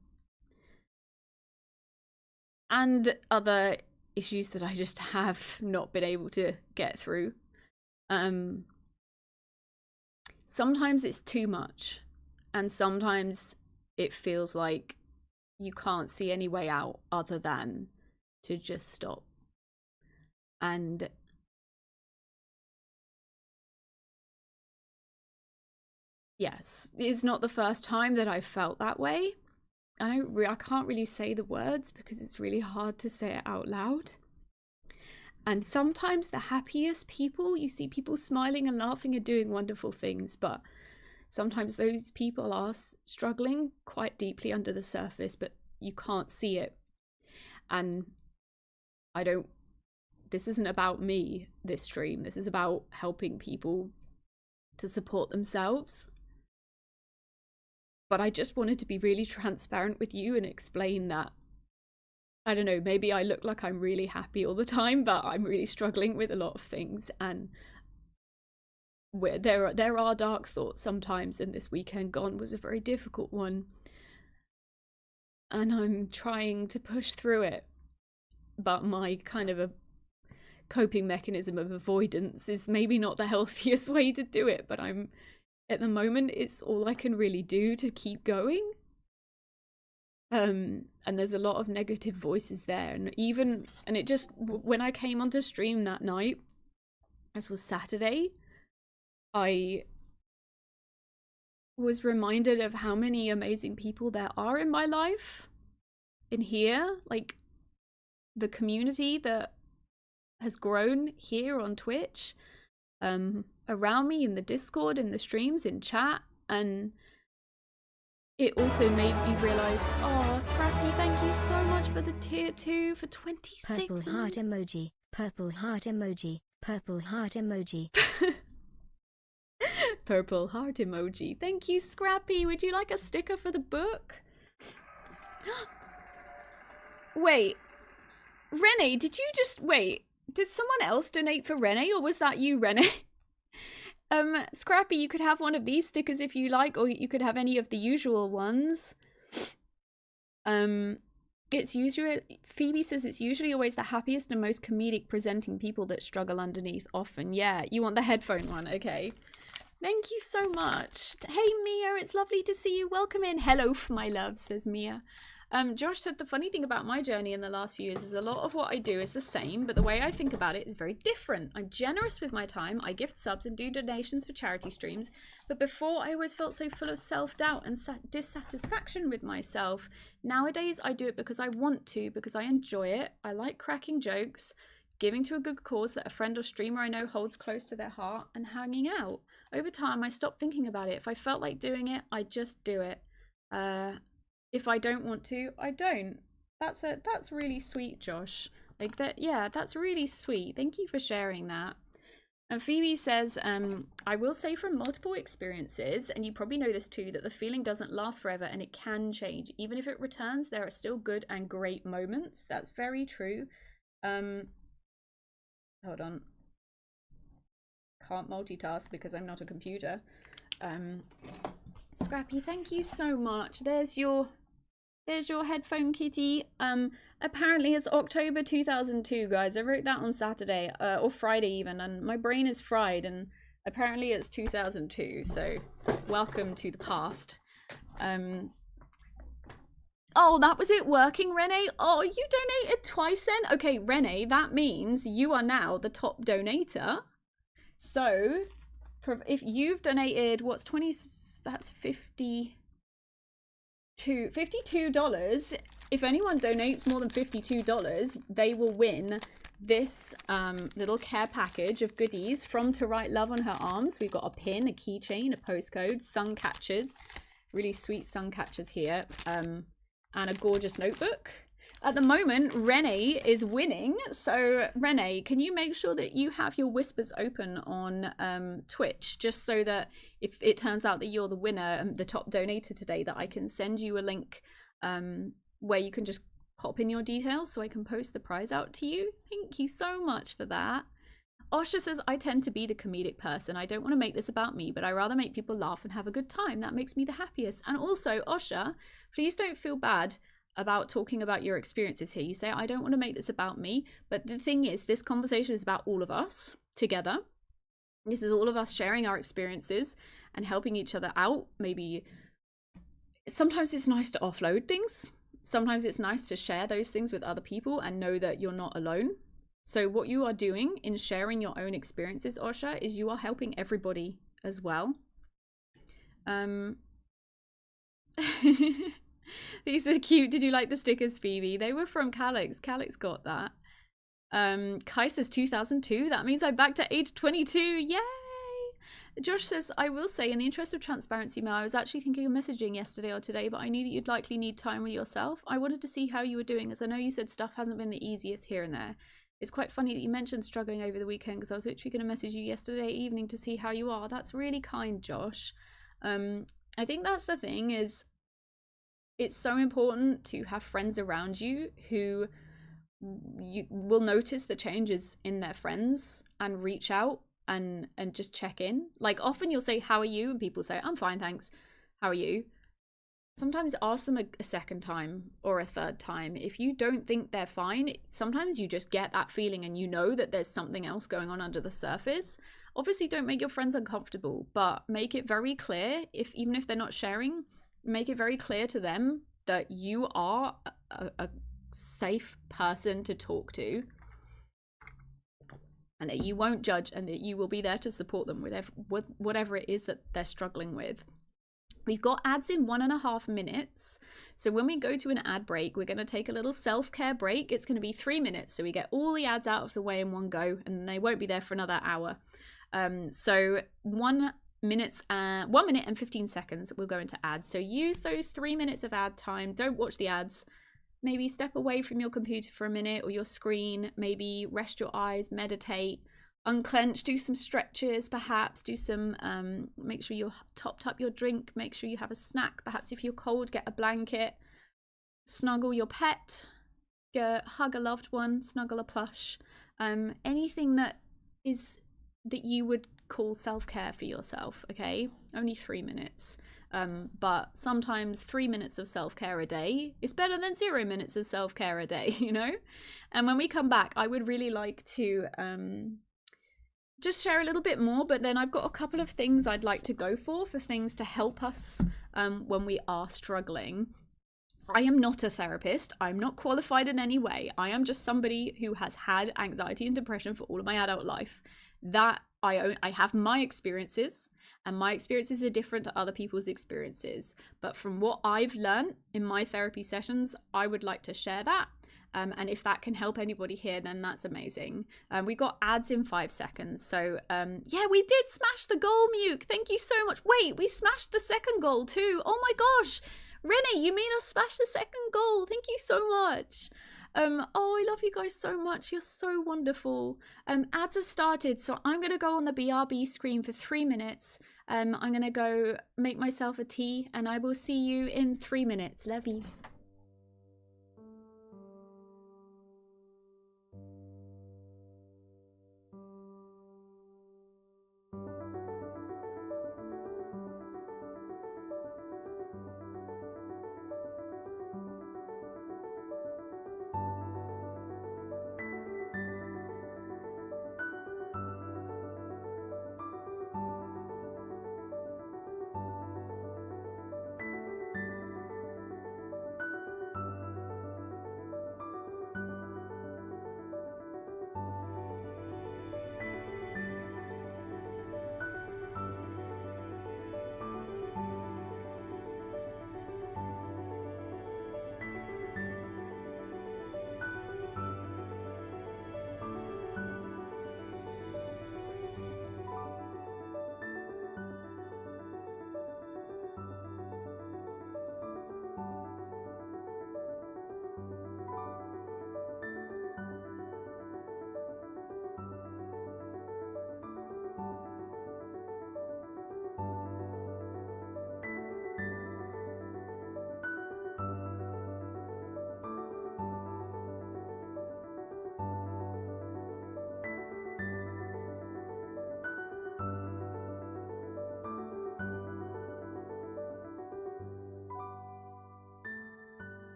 other issues that I just have not been able to get through. Sometimes it's too much, and sometimes it feels like you can't see any way out other than to just stop. And yes, it's not the first time that I felt that way. I can't really say the words because it's really hard to say it out loud. And sometimes the happiest people, you see people smiling and laughing and doing wonderful things, but sometimes those people are struggling quite deeply under the surface, but you can't see it. And this isn't about me, this stream. This is about helping people to support themselves. But I just wanted to be really transparent with you and explain that, I don't know, maybe I look like I'm really happy all the time, but I'm really struggling with a lot of things, and there are dark thoughts sometimes, and this weekend gone was a very difficult one. And I'm trying to push through it, but my kind of a coping mechanism of avoidance is maybe not the healthiest way to do it, but at the moment it's all I can really do to keep going. And there's a lot of negative voices there, and it just, when I came onto stream that night, this was Saturday, I was reminded of how many amazing people there are in my life, in here, like the community that has grown here on Twitch, around me, in the Discord, in the streams, in chat. And it also made me realise, oh, Scrappy, thank you so much for the tier 2 for 26 Purple heart emoji, purple heart emoji, purple heart emoji. Purple heart emoji. Thank you, Scrappy. Would you like a sticker for the book? Wait. Renee, did you just wait? Did someone else donate for Renee, or was that you, Renee? Scrappy, you could have one of these stickers if you like, or you could have any of the usual ones. It's usually, Phoebe says it's usually always the happiest and most comedic presenting people that struggle underneath often. Yeah, you want the headphone one, okay. Thank you so much. Hey Mia, it's lovely to see you. Welcome in. Hello, my love, says Mia. Josh said the funny thing about my journey in the last few years is a lot of what I do is the same, but the way I think about it is very different. I'm generous with my time, I gift subs and do donations for charity streams, but before I always felt so full of self-doubt and dissatisfaction with myself. Nowadays I do it because I want to, because I enjoy it. I like cracking jokes, giving to a good cause that a friend or streamer I know holds close to their heart, and hanging out. Over time I stopped thinking about it. If I felt like doing it, I just do it. If I don't want to, I don't. That's really sweet, Josh. Like that, yeah, that's really sweet. Thank you for sharing that. And Phoebe says, I will say from multiple experiences, and you probably know this too, that the feeling doesn't last forever and it can change. Even if it returns, there are still good and great moments. That's very true. Hold on. Can't multitask because I'm not a computer. Scrappy, thank you so much. There's your headphone kitty. Apparently it's October 2002, guys. I wrote that on Saturday, or Friday even, and my brain is fried, and apparently it's 2002, so welcome to the past. Oh, that was it working, Renee? Oh, you donated twice then? Okay, Renee, that means you are now the top donator. So, if you've donated, what's 20, that's $52. If anyone donates more than $52, they will win this little care package of goodies from To Write Love on Her Arms. We've got a pin, a keychain, a postcode, sun catchers, really sweet sun catchers here, and a gorgeous notebook. At the moment, Renee is winning. So, Renee, can you make sure that you have your whispers open on Twitch, just so that if it turns out that you're the winner, the top donator today, that I can send you a link where you can just pop in your details so I can post the prize out to you. Thank you so much for that. Osha says, I tend to be the comedic person. I don't want to make this about me, but I rather make people laugh and have a good time. That makes me the happiest. And also, Osha, please don't feel bad about talking about your experiences here. You say, I don't want to make this about me, but the thing is, this conversation is about all of us together. This is all of us sharing our experiences and helping each other out. Maybe sometimes it's nice to offload things. Sometimes it's nice to share those things with other people and know that you're not alone. So what you are doing in sharing your own experiences, Osha, is you are helping everybody as well. These are cute. Did you like the stickers, Phoebe? They were from Calix. Calix got that. Kai says 2002. That means I'm back to age 22. Yay! Josh says, I will say, in the interest of transparency, Mel, I was actually thinking of messaging yesterday or today, but I knew that you'd likely need time with yourself. I wanted to see how you were doing, as I know you said stuff hasn't been the easiest here and there. It's quite funny that you mentioned struggling over the weekend, because I was literally going to message you yesterday evening to see how you are. That's really kind, Josh. I think that's the thing, is it's so important to have friends around you who you will notice the changes in their friends and reach out and just check in. Like, often you'll say, how are you? And people say, I'm fine, thanks. How are you? Sometimes ask them a second time or a third time. If you don't think they're fine, sometimes you just get that feeling and you know that there's something else going on under the surface. Obviously, don't make your friends uncomfortable, but make it very clear, even if they're not sharing, make it very clear to them that you are a safe person to talk to, and that you won't judge, and that you will be there to support them with whatever it is that they're struggling with. We've got ads in 1.5 minutes. So when we go to an ad break, we're going to take a little self-care break. It's going to be 3 minutes. So we get all the ads out of the way in one go, and they won't be there for another hour. So 1 minute and 15 seconds we'll go into ads. So use those 3 minutes of ad time. Don't watch the ads. Maybe step away from your computer for a minute or your screen. Maybe rest your eyes, meditate, unclench, do some stretches, perhaps do some, make sure you're topped up your drink, make sure you have a snack. Perhaps if you're cold, get a blanket, snuggle your pet, hug a loved one, snuggle a plush, anything that you would call self-care for yourself. Okay, only 3 minutes, but sometimes 3 minutes of self-care a day is better than 0 minutes of self-care a day, you know. And when we come back, I would really like to just share a little bit more, but then I've got a couple of things I'd like to go for things to help us when we are struggling. I am not a therapist. I'm not qualified in any way. I am just somebody who has had anxiety and depression for all of my adult life. That I have my experiences, and my experiences are different to other people's experiences. But from what I've learned in my therapy sessions, I would like to share that. And if that can help anybody here, then that's amazing. We got ads in 5 seconds. So yeah, we did smash the goal, Muke. Thank you so much. Wait, we smashed the second goal too. Oh my gosh. Renee, you made us smash the second goal. Thank you so much. Oh, I love you guys so much. You're so wonderful. Ads have started, so I'm going to go on the BRB screen for 3 minutes. I'm going to go make myself a tea, and I will see you in 3 minutes. Love you.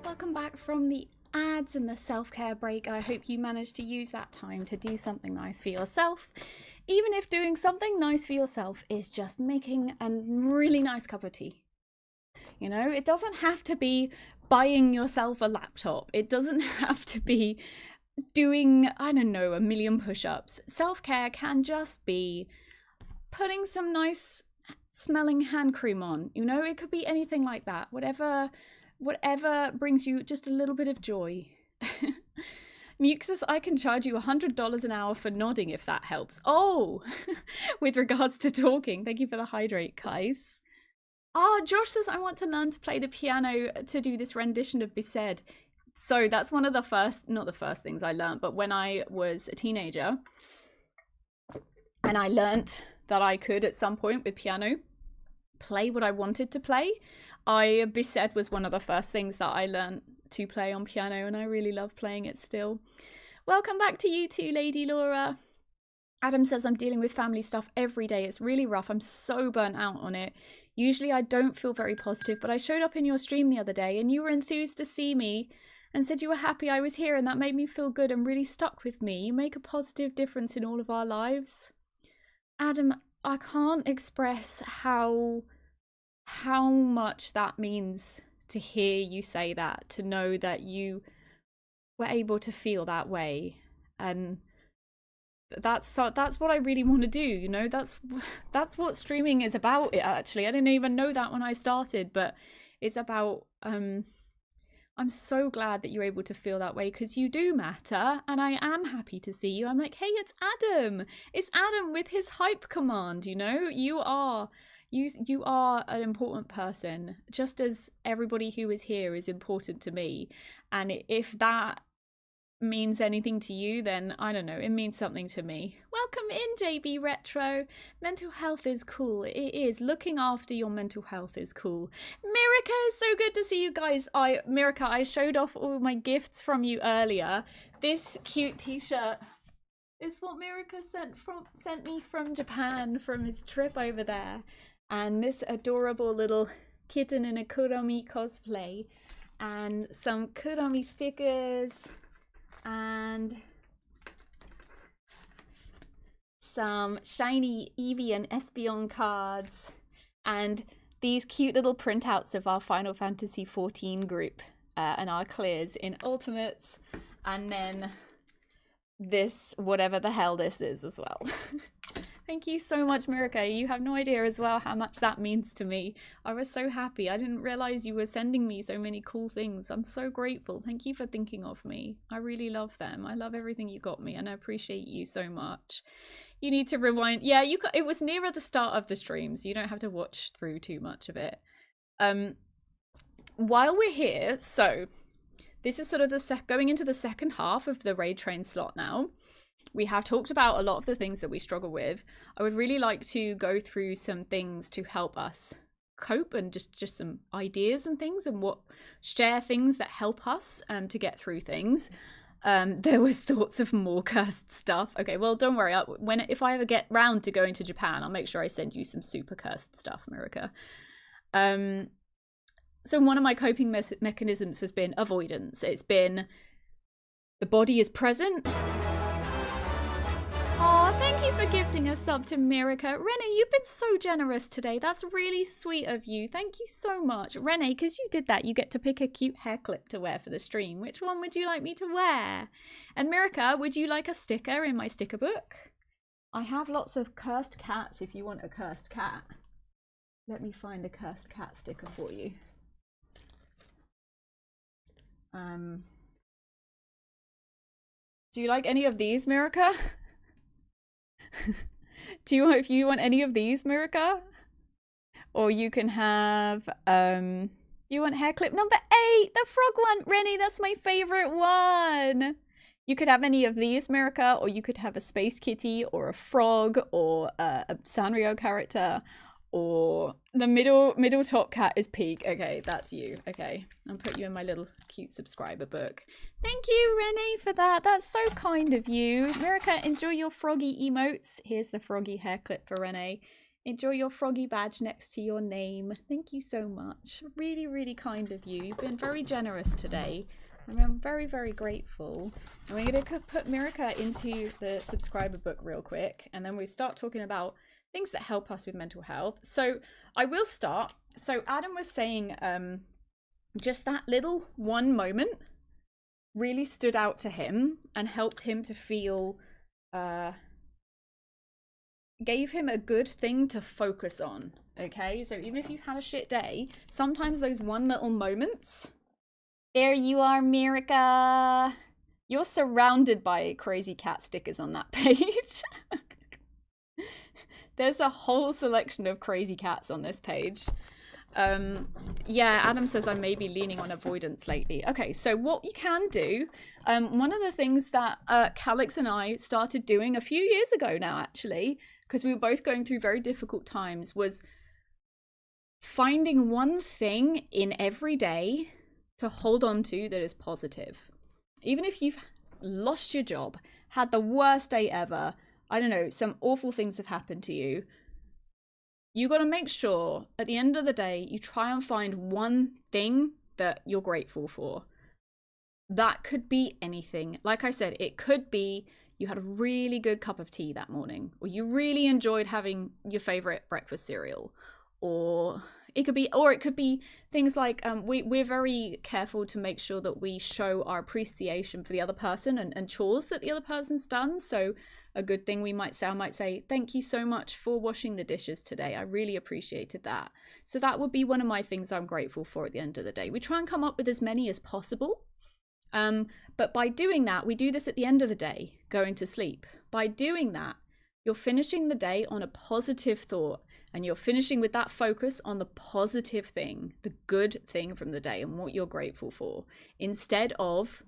Welcome back from the ads and the self-care break. I hope you managed to use that time to do something nice for yourself. Even if doing something nice for yourself is just making a really nice cup of tea. You know, it doesn't have to be buying yourself a laptop. It doesn't have to be doing, I don't know, 1,000,000 push-ups. Self-care can just be putting some nice smelling hand cream on. You know, it could be anything like that. Whatever brings you just a little bit of joy. Muke says, I can charge you $100 an hour for nodding if that helps. Oh, with regards to talking. Thank you for the hydrate, Kais. Josh says, I want to learn to play the piano to do this rendition of Bised. So that's one of the first, not the first things I learned, but when I was a teenager and I learnt that I could at some point with piano play what I wanted to play, Bised was one of the first things that I learnt to play on piano, and I really love playing it still. Welcome back to you too, Lady Laura. Adam says, I'm dealing with family stuff every day. It's really rough. I'm so burnt out on it. Usually I don't feel very positive, but I showed up in your stream the other day and you were enthused to see me and said you were happy I was here, and that made me feel good and really stuck with me. You make a positive difference in all of our lives. Adam, I can't express how much that means to hear you say that, to know that you were able to feel that way. And that's what I really want to do, you know. That's what streaming is about. Actually, I didn't even know that when I started, but it's about I'm so glad that you're able to feel that way, because you do matter, and I am happy to see you. I'm like, hey, it's Adam with his hype command, you know. You are an important person, just as everybody who is here is important to me. And if that means anything to you, then I don't know, it means something to me. Welcome in, JB Retro. Mental health is cool. It is. Looking after your mental health is cool. Mirica, it's so good to see you guys. Mirica, I showed off all my gifts from you earlier. This cute t-shirt is what Mirica sent me from Japan, from his trip over there. And this adorable little kitten in a Kuromi cosplay, and some Kuromi stickers, and some shiny Eevee and Espeon cards, and these cute little printouts of our Final Fantasy XIV group and our clears in Ultimates, and then this, whatever the hell this is as well. Thank you so much, Mirica. You have no idea as well how much that means to me. I was so happy. I didn't realize you were sending me so many cool things. I'm so grateful. Thank you for thinking of me. I really love them. I love everything you got me, and I appreciate you so much. You need to rewind. Yeah, it was nearer the start of the stream, so you don't have to watch through too much of it. While we're here, so this is sort of going into the second half of the raid train slot now. We have talked about a lot of the things that we struggle with. I would really like to go through some things to help us cope, and just some ideas and things, and share things that help us to get through things. There was thoughts of more cursed stuff. Okay, well, don't worry. If I ever get round to going to Japan, I'll make sure I send you some super cursed stuff, Mirica. So one of my coping mechanisms has been avoidance. It's been the body is present. Oh, thank you for gifting a sub to Mirica. Renee, you've been so generous today. That's really sweet of you. Thank you so much. Renee, because you did that, you get to pick a cute hair clip to wear for the stream. Which one would you like me to wear? And Mirica, would you like a sticker in my sticker book? I have lots of cursed cats if you want a cursed cat. Let me find a cursed cat sticker for you. Do you like any of these, Mirica? If you want any of these, Mirica? Or you can have you want hair clip number 8, the frog one. Rennie, that's my favorite one. You could have any of these, Mirica, or you could have a space kitty or a frog or a Sanrio character, or the middle top cat is Peak. Okay, that's you. Okay, I'll put you in my little cute subscriber book. Thank you, Renee, for that. That's so kind of you. Mirica, enjoy your froggy emotes. Here's the froggy hair clip for Renee. Enjoy your froggy badge next to your name. Thank you so much. Really, really kind of you. You've been very generous today. And I'm very, very grateful. And we're going to put Mirika into the subscriber book real quick. And then we start talking about things that help us with mental health. So I will start. So Adam was saying just that little one moment really stood out to him and helped him to feel... gave him a good thing to focus on, okay? So even if you've had a shit day, sometimes those one little moments... There you are, Mirika! You're surrounded by crazy cat stickers on that page. There's a whole selection of crazy cats on this page. Yeah, Adam says I may be leaning on avoidance lately. Okay, so what you can do, one of the things that Calix and I started doing a few years ago now, actually, because we were both going through very difficult times, was finding one thing in every day to hold on to that is positive. Even if you've lost your job, had the worst day ever, I don't know, some awful things have happened to you, you got to make sure at the end of the day you try and find one thing that you're grateful for. That could be anything. Like I said, it could be you had a really good cup of tea that morning, or you really enjoyed having your favorite breakfast cereal, or it could be things like we're very careful to make sure that we show our appreciation for the other person and chores that the other person's done. So a good thing I might say, thank you so much for washing the dishes today. I really appreciated that. So that would be one of my things I'm grateful for at the end of the day. We try and come up with as many as possible. But by doing that, we do this at the end of the day, going to sleep. By doing that, you're finishing the day on a positive thought, and you're finishing with that focus on the positive thing, the good thing from the day and what you're grateful for, instead of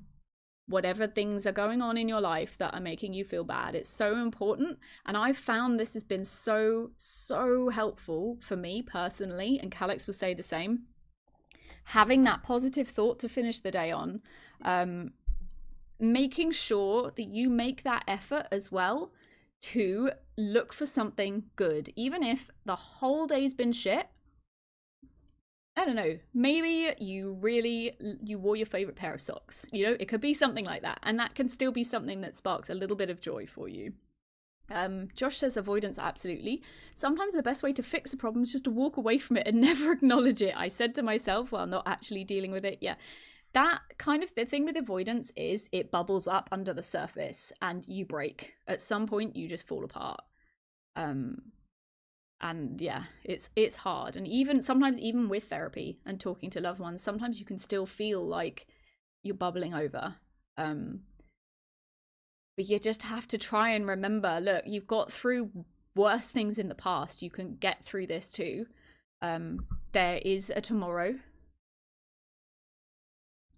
whatever things are going on in your life that are making you feel bad. It's so important. And I've found this has been so helpful for me personally, and Calix will say the same. Having that positive thought to finish the day on, making sure that you make that effort as well to look for something good, even if the whole day's been shit. I don't know, maybe you wore your favorite pair of socks, you know, it could be something like that, and that can still be something that sparks a little bit of joy for you. Josh says avoidance, absolutely. Sometimes the best way to fix a problem is just to walk away from it and never acknowledge it. I said to myself while not actually dealing with it. Yeah, that kind of the thing with avoidance is it bubbles up under the surface and you break. At some point you just fall apart. And yeah, it's hard. And even sometimes, even with therapy and talking to loved ones, sometimes you can still feel like you're bubbling over. But you just have to try and remember, look, you've got through worse things in the past. You can get through this too. There is a tomorrow.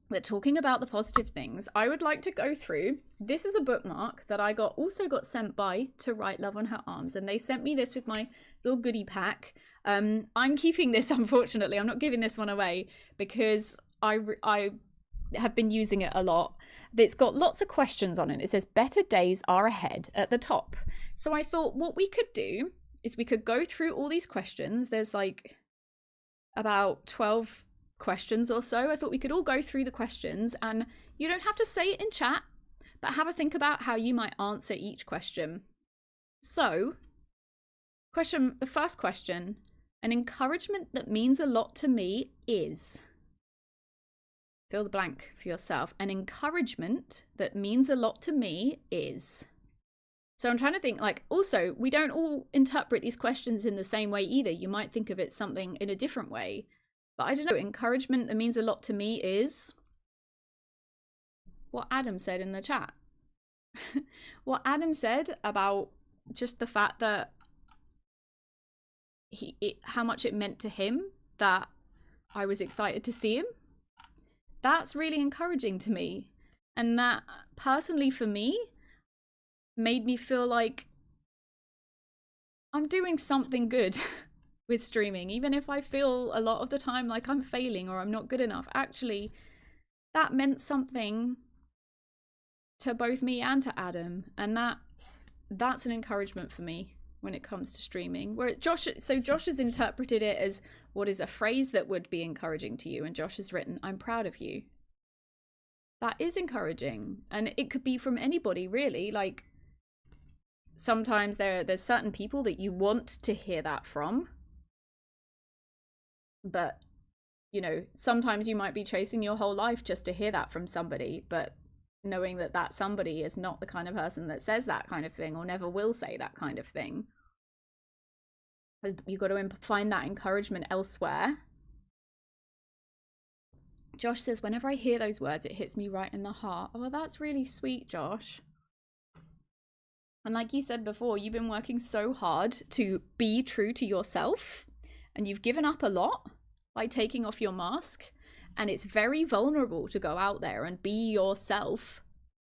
But talking about the positive things, I would like to go through. This is a bookmark that I also got sent by To Write Love on Her Arms. And they sent me this with my little goodie pack. I'm keeping this, unfortunately. I'm not giving this one away because I have been using it a lot. It's got lots of questions on it. It says better days are ahead at the top. So I thought what we could do is we could go through all these questions. There's like about 12 questions or so. I thought we could all go through the questions, and you don't have to say it in chat, but have a think about how you might answer each question. So the first question, an encouragement that means a lot to me is... Fill the blank for yourself. An encouragement that means a lot to me is... So I'm trying to think, like, also, we don't all interpret these questions in the same way either. You might think of it something in a different way. But I don't know, encouragement that means a lot to me is what Adam said in the chat. What Adam said about just the fact that how much it meant to him that I was excited to see him. That's really encouraging to me. And that personally for me made me feel like I'm doing something good with streaming, even if I feel a lot of the time like I'm failing or I'm not good enough. Actually, that meant something to both me and to Adam, and that's an encouragement for me. when it comes to streaming. Where Josh has interpreted it as what is a phrase that would be encouraging to you, and Josh has written, "I'm proud of you." That is encouraging, and it could be from anybody, really. Like, sometimes there's certain people that you want to hear that from, but you know, sometimes you might be chasing your whole life just to hear that from somebody, but knowing that that somebody is not the kind of person that says that kind of thing or never will say that kind of thing. You've got to find that encouragement elsewhere. Josh says, whenever I hear those words, it hits me right in the heart. Oh, that's really sweet, Josh. And like you said before, you've been working so hard to be true to yourself, and you've given up a lot by taking off your mask. And it's very vulnerable to go out there and be yourself,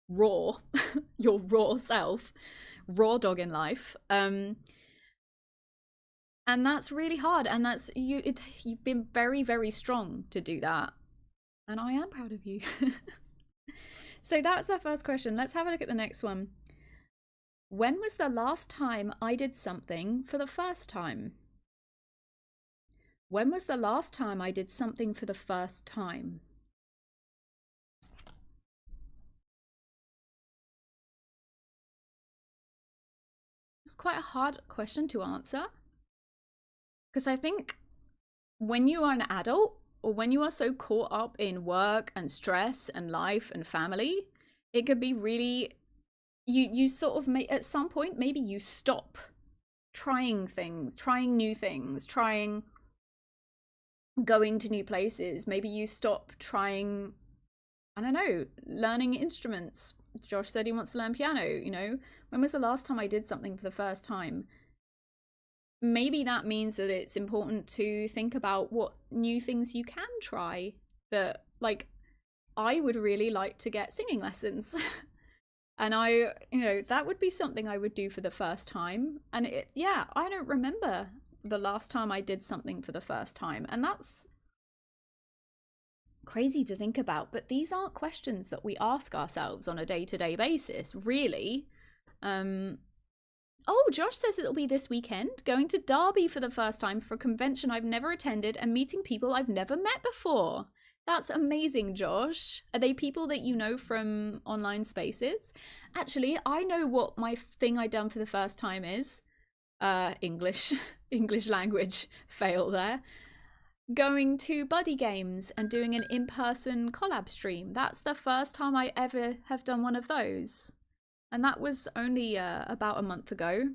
raw, your raw self, raw dog in life. And that's really hard. And that's you've been very, very strong to do that. And I am proud of you. So that's our first question. Let's have a look at the next one. When was the last time I did something for the first time? When was the last time I did something for the first time? It's quite a hard question to answer. Because I think when you are an adult, or when you are so caught up in work and stress and life and family, it could be really, you sort of at some point, maybe you stop trying things, trying new things, going to new places. Maybe you stop trying, I don't know, learning instruments. Josh said he wants to learn piano, you know. When was the last time I did something for the first time? Maybe that means that it's important to think about what new things you can try. That, like, I would really like to get singing lessons. And that would be something I would do for the first time. And I don't remember the last time I did something for the first time. And that's crazy to think about. But these aren't questions that we ask ourselves on a day-to-day basis, really. Oh, Josh says it'll be this weekend. Going to Derby for the first time for a convention I've never attended and meeting people I've never met before. That's amazing, Josh. Are they people that you know from online spaces? Actually, I know what my thing I done for the first time is. English language fail there. Going to Buddy Games and doing an in-person collab stream. That's the first time I ever have done one of those. And that was only about a month ago.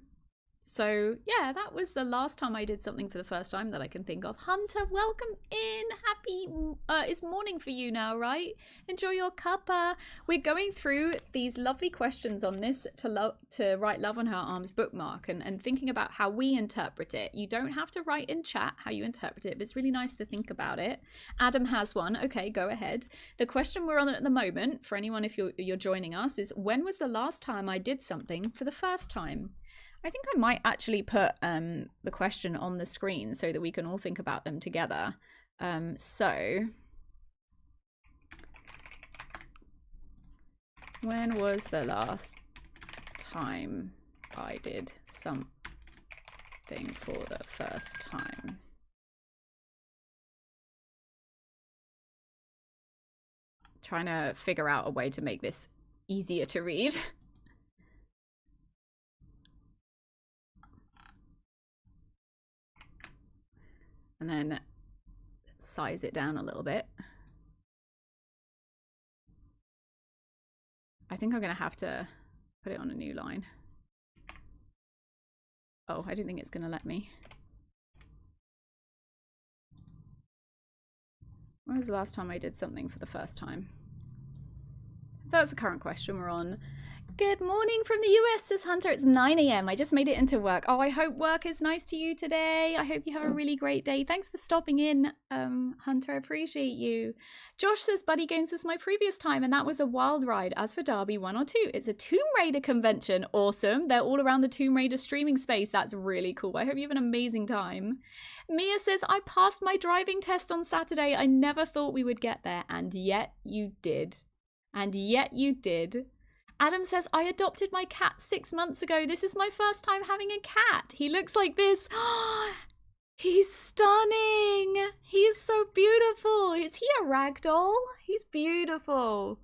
So yeah, that was the last time I did something for the first time that I can think of. Hunter, welcome in. Happy, it's morning for you now, right? Enjoy your cuppa. We're going through these lovely questions on this to write Love on Her Arms bookmark and thinking about how we interpret it. You don't have to write in chat how you interpret it, but it's really nice to think about it. Adam has one. Okay, go ahead. The question we're on at the moment, for anyone if you're joining us, is when was the last time I did something for the first time? I think I might actually put the question on the screen so that we can all think about them together. So, when was the last time I did something for the first time? Trying to figure out a way to make this easier to read. And then size it down a little bit. I think I'm going to have to put it on a new line. Oh, I don't think it's going to let me. When was the last time I did something for the first time? That's the current question we're on. Good morning from the US, says Hunter. It's 9 a.m. I just made it into work. Oh, I hope work is nice to you today. I hope you have a really great day. Thanks for stopping in, Hunter. I appreciate you. Josh says Buddy Games was my previous time, and that was a wild ride. As for Derby, 1 or 2. It's a Tomb Raider convention. Awesome. They're all around the Tomb Raider streaming space. That's really cool. I hope you have an amazing time. Mia says, I passed my driving test on Saturday. I never thought we would get there, and yet you did. And yet you did. Adam says, I adopted my cat 6 months ago. This is my first time having a cat. He looks like this. He's stunning. He's so beautiful. Is he a ragdoll? He's beautiful.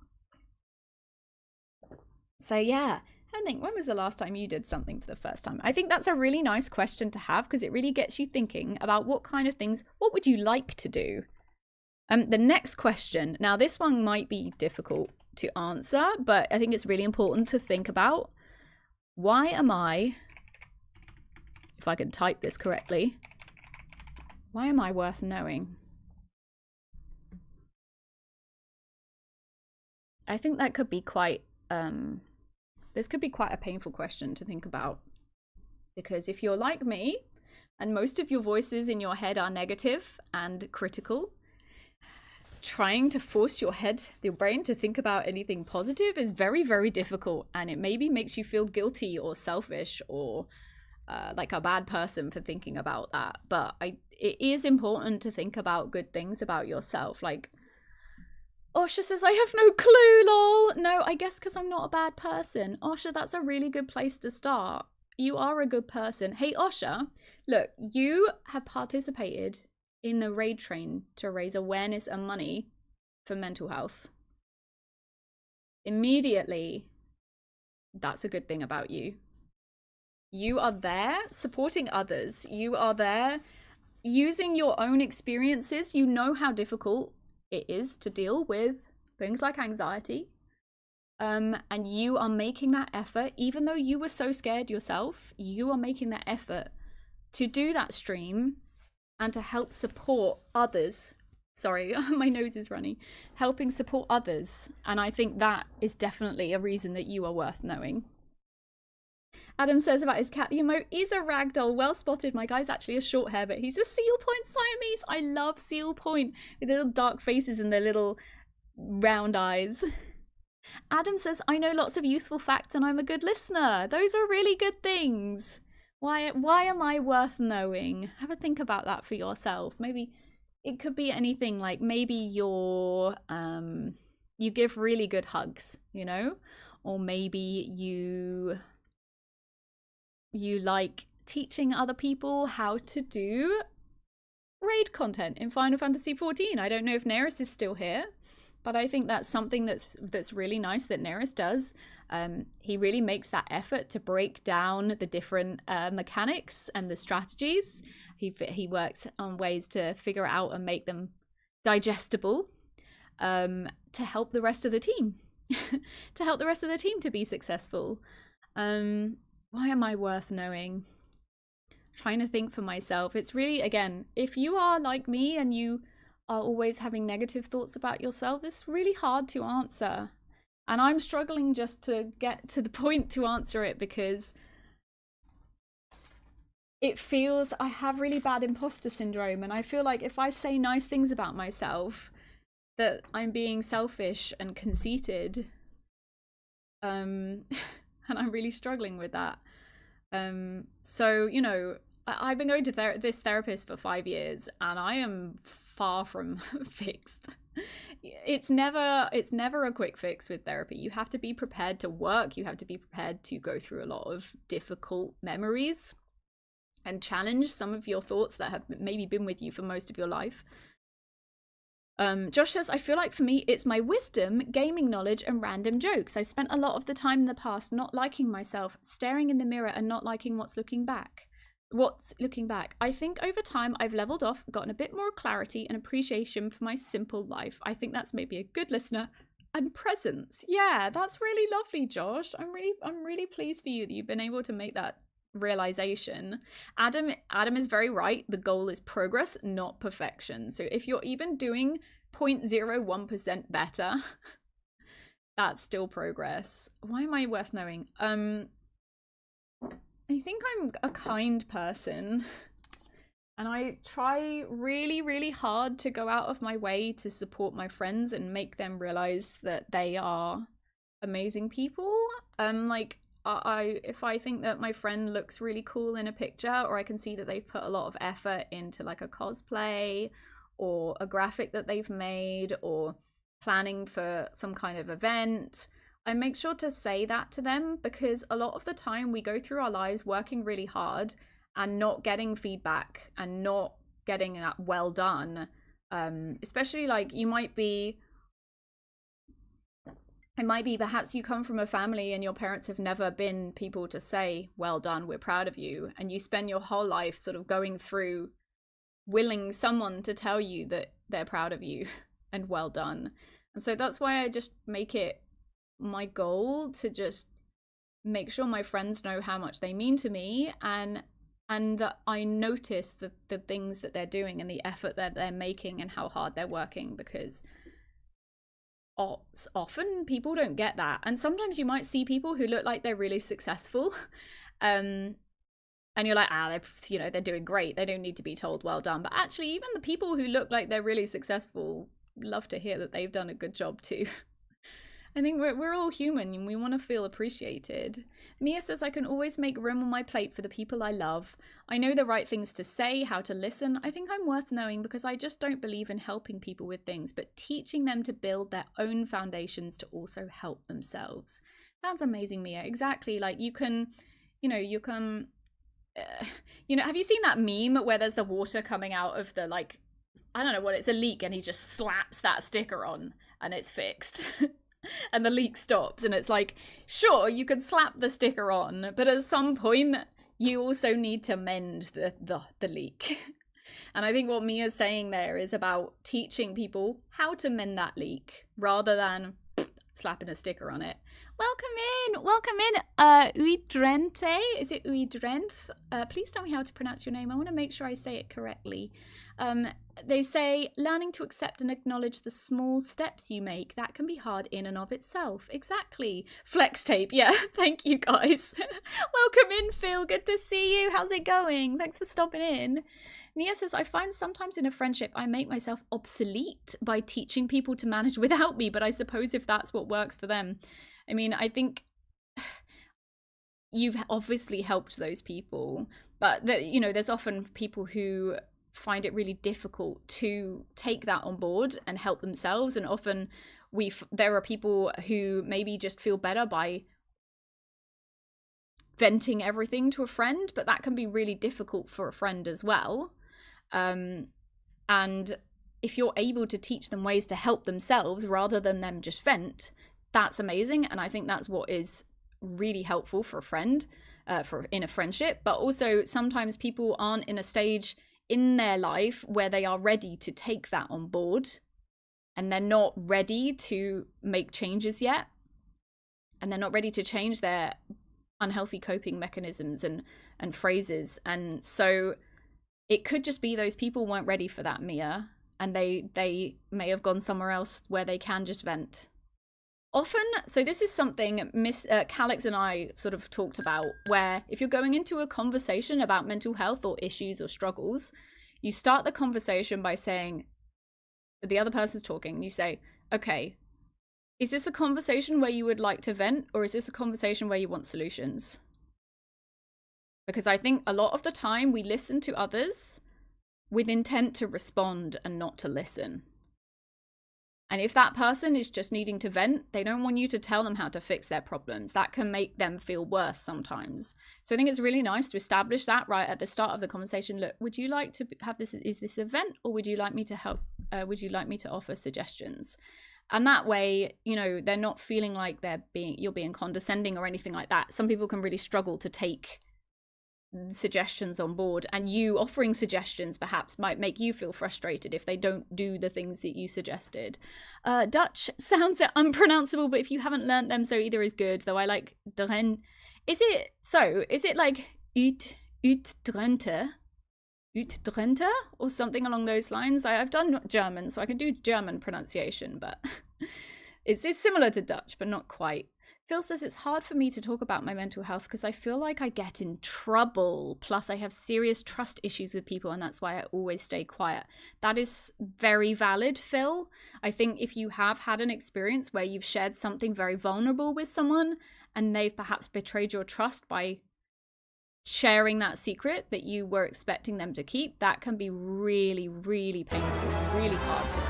So yeah, I think, when was the last time you did something for the first time? I think that's a really nice question to have because it really gets you thinking about what kind of things, what would you like to do? The next question, now this one might be difficult to answer, but I think it's really important to think about. Why am I, if I can type this correctly, why am I worth knowing? I think that could be quite, this could be quite a painful question to think about. Because if you're like me, and most of your voices in your head are negative and critical, trying to force your brain to think about anything positive is very, very difficult. And it maybe makes you feel guilty or selfish or like a bad person for thinking about that. But it is important to think about good things about yourself. Like, Osha says, I have no clue, lol. No, I guess because I'm not a bad person. Osha, that's a really good place to start. You are a good person. Hey, Osha, look, you have participated in the raid train to raise awareness and money for mental health. Immediately, that's a good thing about you. You are there supporting others. You are there using your own experiences. You know how difficult it is to deal with things like anxiety. And you are making that effort, even though you were so scared yourself, you are making that effort to do that stream and to help support others. Sorry, my nose is runny. Helping support others. And I think that is definitely a reason that you are worth knowing. Adam says about his cat, the emote is a ragdoll. Well spotted. My guy's actually a short hair, but he's a seal point Siamese. I love seal point with their little dark faces and their little round eyes. Adam says, I know lots of useful facts and I'm a good listener. Those are really good things. Why am I worth knowing? Have a think about that for yourself. Maybe it could be anything, like maybe you give really good hugs, you know? Or maybe you like teaching other people how to do raid content in Final Fantasy XIV. I don't know if Neris is still here, but I think that's something that's really nice that Neris does. He really makes that effort to break down the different mechanics and the strategies. He works on ways to figure out and make them digestible to help the rest of the team. To help the rest of the team to be successful. Why am I worth knowing? Trying to think for myself. It's really, again, if you are like me and you are always having negative thoughts about yourself, it's really hard to answer. And I'm struggling just to get to the point to answer it because it feels, I have really bad imposter syndrome, and I feel like if I say nice things about myself, that I'm being selfish and conceited. And I'm really struggling with that. So, you know, I've been going to this therapist for 5 years and I am far from fixed. It's never a quick fix with therapy. You have to be prepared to work. You have to be prepared to go through a lot of difficult memories and challenge some of your thoughts that have maybe been with you for most of your life. Josh says, I feel like for me, it's my wisdom, gaming knowledge, and random jokes. I spent a lot of the time in the past not liking myself, staring in the mirror and not liking what's looking back. I think over time I've leveled off, gotten a bit more clarity and appreciation for my simple life. I think that's maybe a good listener and presence. Yeah, that's really lovely, Josh. I'm really pleased for you that you've been able to make that realization. Adam is very right. The goal is progress, not perfection. So if you're even doing 0.01% better, that's still progress. Why am I worth knowing? I think I'm a kind person and I try really, really hard to go out of my way to support my friends and make them realize that they are amazing people. If I think that my friend looks really cool in a picture, or I can see that they've put a lot of effort into like a cosplay or a graphic that they've made or planning for some kind of event, I make sure to say that to them, because a lot of the time we go through our lives working really hard and not getting feedback and not getting that well done. Especially like it might be perhaps you come from a family and your parents have never been people to say, well done, we're proud of you. And you spend your whole life sort of going through willing someone to tell you that they're proud of you and well done. And so that's why I just make it my goal to just make sure my friends know how much they mean to me, and that I notice the things that they're doing and the effort that they're making and how hard they're working, because often people don't get that. And sometimes you might see people who look like they're really successful, and you're like, they're doing great, they don't need to be told well done. But actually, even the people who look like they're really successful love to hear that they've done a good job too. I think we're all human and we want to feel appreciated. Mia says, I can always make room on my plate for the people I love. I know the right things to say, how to listen. I think I'm worth knowing because I just don't believe in helping people with things, but teaching them to build their own foundations to also help themselves. That's amazing, Mia. Exactly. Like you can, have you seen that meme where there's the water coming out of the, like, I don't know what, it's a leak, and he just slaps that sticker on and it's fixed. And the leak stops, and it's like, sure, you can slap the sticker on, but at some point you also need to mend the leak. And I think what Mia's saying there is about teaching people how to mend that leak rather than slapping a sticker on it. Welcome in, Uidrente. Is it Uidrenth? Please tell me how to pronounce your name. I want to make sure I say it correctly. They say, learning to accept and acknowledge the small steps you make, that can be hard in and of itself. Exactly. Flex tape, yeah. Thank you, guys. Welcome in, Phil. Good to see you. How's it going? Thanks for stopping in. Nia says, I find sometimes in a friendship I make myself obsolete by teaching people to manage without me, but I suppose if that's what works for them. I mean, I think you've obviously helped those people, but there's often people who find it really difficult to take that on board and help themselves, and often there are people who maybe just feel better by venting everything to a friend, but that can be really difficult for a friend as well. And if you're able to teach them ways to help themselves rather than them just vent, that's amazing. And I think that's what is really helpful for a friend, in a friendship. But also sometimes people aren't in a stage in their life where they are ready to take that on board, and they're not ready to make changes yet, and they're not ready to change their unhealthy coping mechanisms and phrases. And so it could just be those people weren't ready for that, Mia, and they may have gone somewhere else where they can just vent. Often, so this is something Miss Calix and I sort of talked about, where if you're going into a conversation about mental health or issues or struggles, you start the conversation by saying, the other person's talking, and you say, okay, is this a conversation where you would like to vent, or is this a conversation where you want solutions? Because I think a lot of the time we listen to others with intent to respond and not to listen. And if that person is just needing to vent, they don't want you to tell them how to fix their problems. That can make them feel worse sometimes. So I think it's really nice to establish that right at the start of the conversation. Look, would you like to have this? Is this a vent, or would you like me to help? Would you like me to offer suggestions? And that way, they're not feeling like you're being condescending or anything like that. Some people can really struggle to take suggestions on board, and you offering suggestions perhaps might make you feel frustrated if they don't do the things that you suggested. Dutch sounds unpronounceable, but if you haven't learnt them, so either is good, though I like dren. Is it like Drenthe or something along those lines? I've done German, so I can do German pronunciation, but it's similar to Dutch, but not quite. Phil says, it's hard for me to talk about my mental health because I feel like I get in trouble. Plus, I have serious trust issues with people, and that's why I always stay quiet. That is very valid, Phil. I think if you have had an experience where you've shared something very vulnerable with someone and they've perhaps betrayed your trust by sharing that secret that you were expecting them to keep, that can be really, really painful, really hard to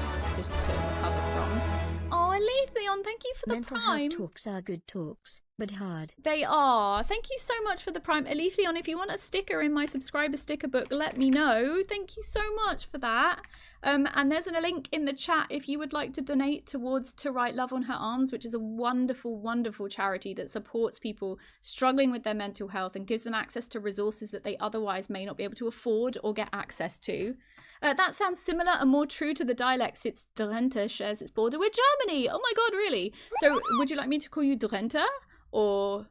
recover from. Oh, Letheon, thank thank you for the Mental prime. health talks are good talks, but hard. They are. Thank you so much for the prime. Aletheon, if you want a sticker in my subscriber sticker book, let me know. Thank you so much for that. And there's a link in the chat if you would like to donate towards To Write Love on Her Arms, which is a wonderful, wonderful charity that supports people struggling with their mental health and gives them access to resources that they otherwise may not be able to afford or get access to. That sounds similar and more true to the dialects. It's Drenthe shares its border with Germany. Oh my god, really? So would you like me to call you Drenthe or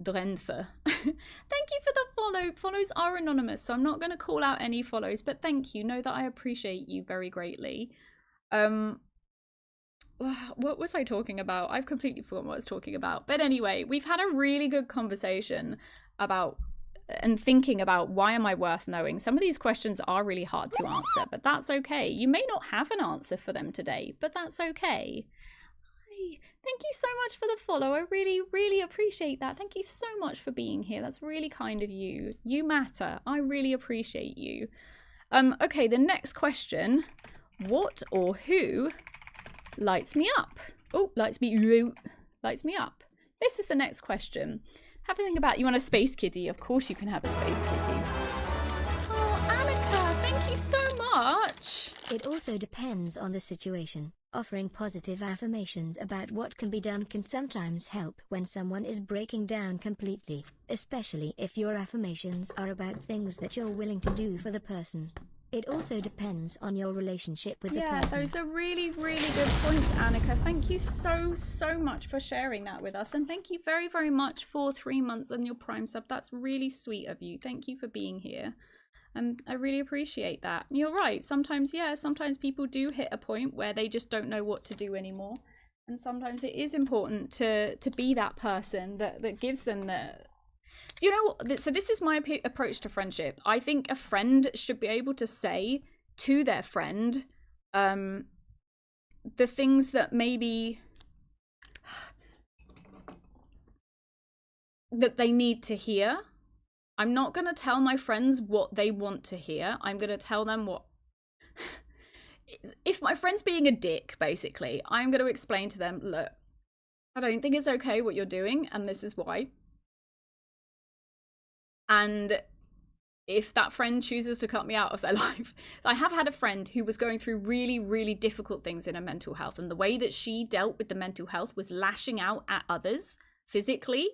Drenthe? Thank you for the follow. Follows are anonymous, so I'm not going to call out any follows, but thank you. Know that I appreciate you very greatly. What was I talking about? I've completely forgotten what I was talking about. But anyway, we've had a really good conversation about and thinking about why am I worth knowing. Some of these questions are really hard to answer, but that's okay. You may not have an answer for them today, but that's okay. Thank you so much for the follow. I really, really appreciate that. Thank you so much for being here. That's really kind of you. You matter. I really appreciate you. Okay, the next question. What or who lights me up? Oh, lights me up. This is the next question. Have a think about, you want a space kitty? Of course you can have a space kitty. Oh, Annika, thank you so much. It also depends on the situation. Offering positive affirmations about what can be done can sometimes help when someone is breaking down completely, especially if your affirmations are about things that you're willing to do for the person. It also depends on your relationship with the person. Yeah, those are really, really good points, Annika. Thank you so, so much for sharing that with us. And thank you very, very much for 3 months on your Prime sub. That's really sweet of you. Thank you for being here. I really appreciate that. You're right. Sometimes, yeah, sometimes people do hit a point where they just don't know what to do anymore. And sometimes it is important to be that person that gives them the... You know, so this is my approach to friendship. I think a friend should be able to say to their friend the things that maybe that they need to hear. I'm not going to tell my friends what they want to hear. I'm going to tell them what... If my friend's being a dick, basically, I'm going to explain to them, look, I don't think it's okay what you're doing, and this is why. And if that friend chooses to cut me out of their life, I have had a friend who was going through really, really difficult things in her mental health. And the way that she dealt with the mental health was lashing out at others physically,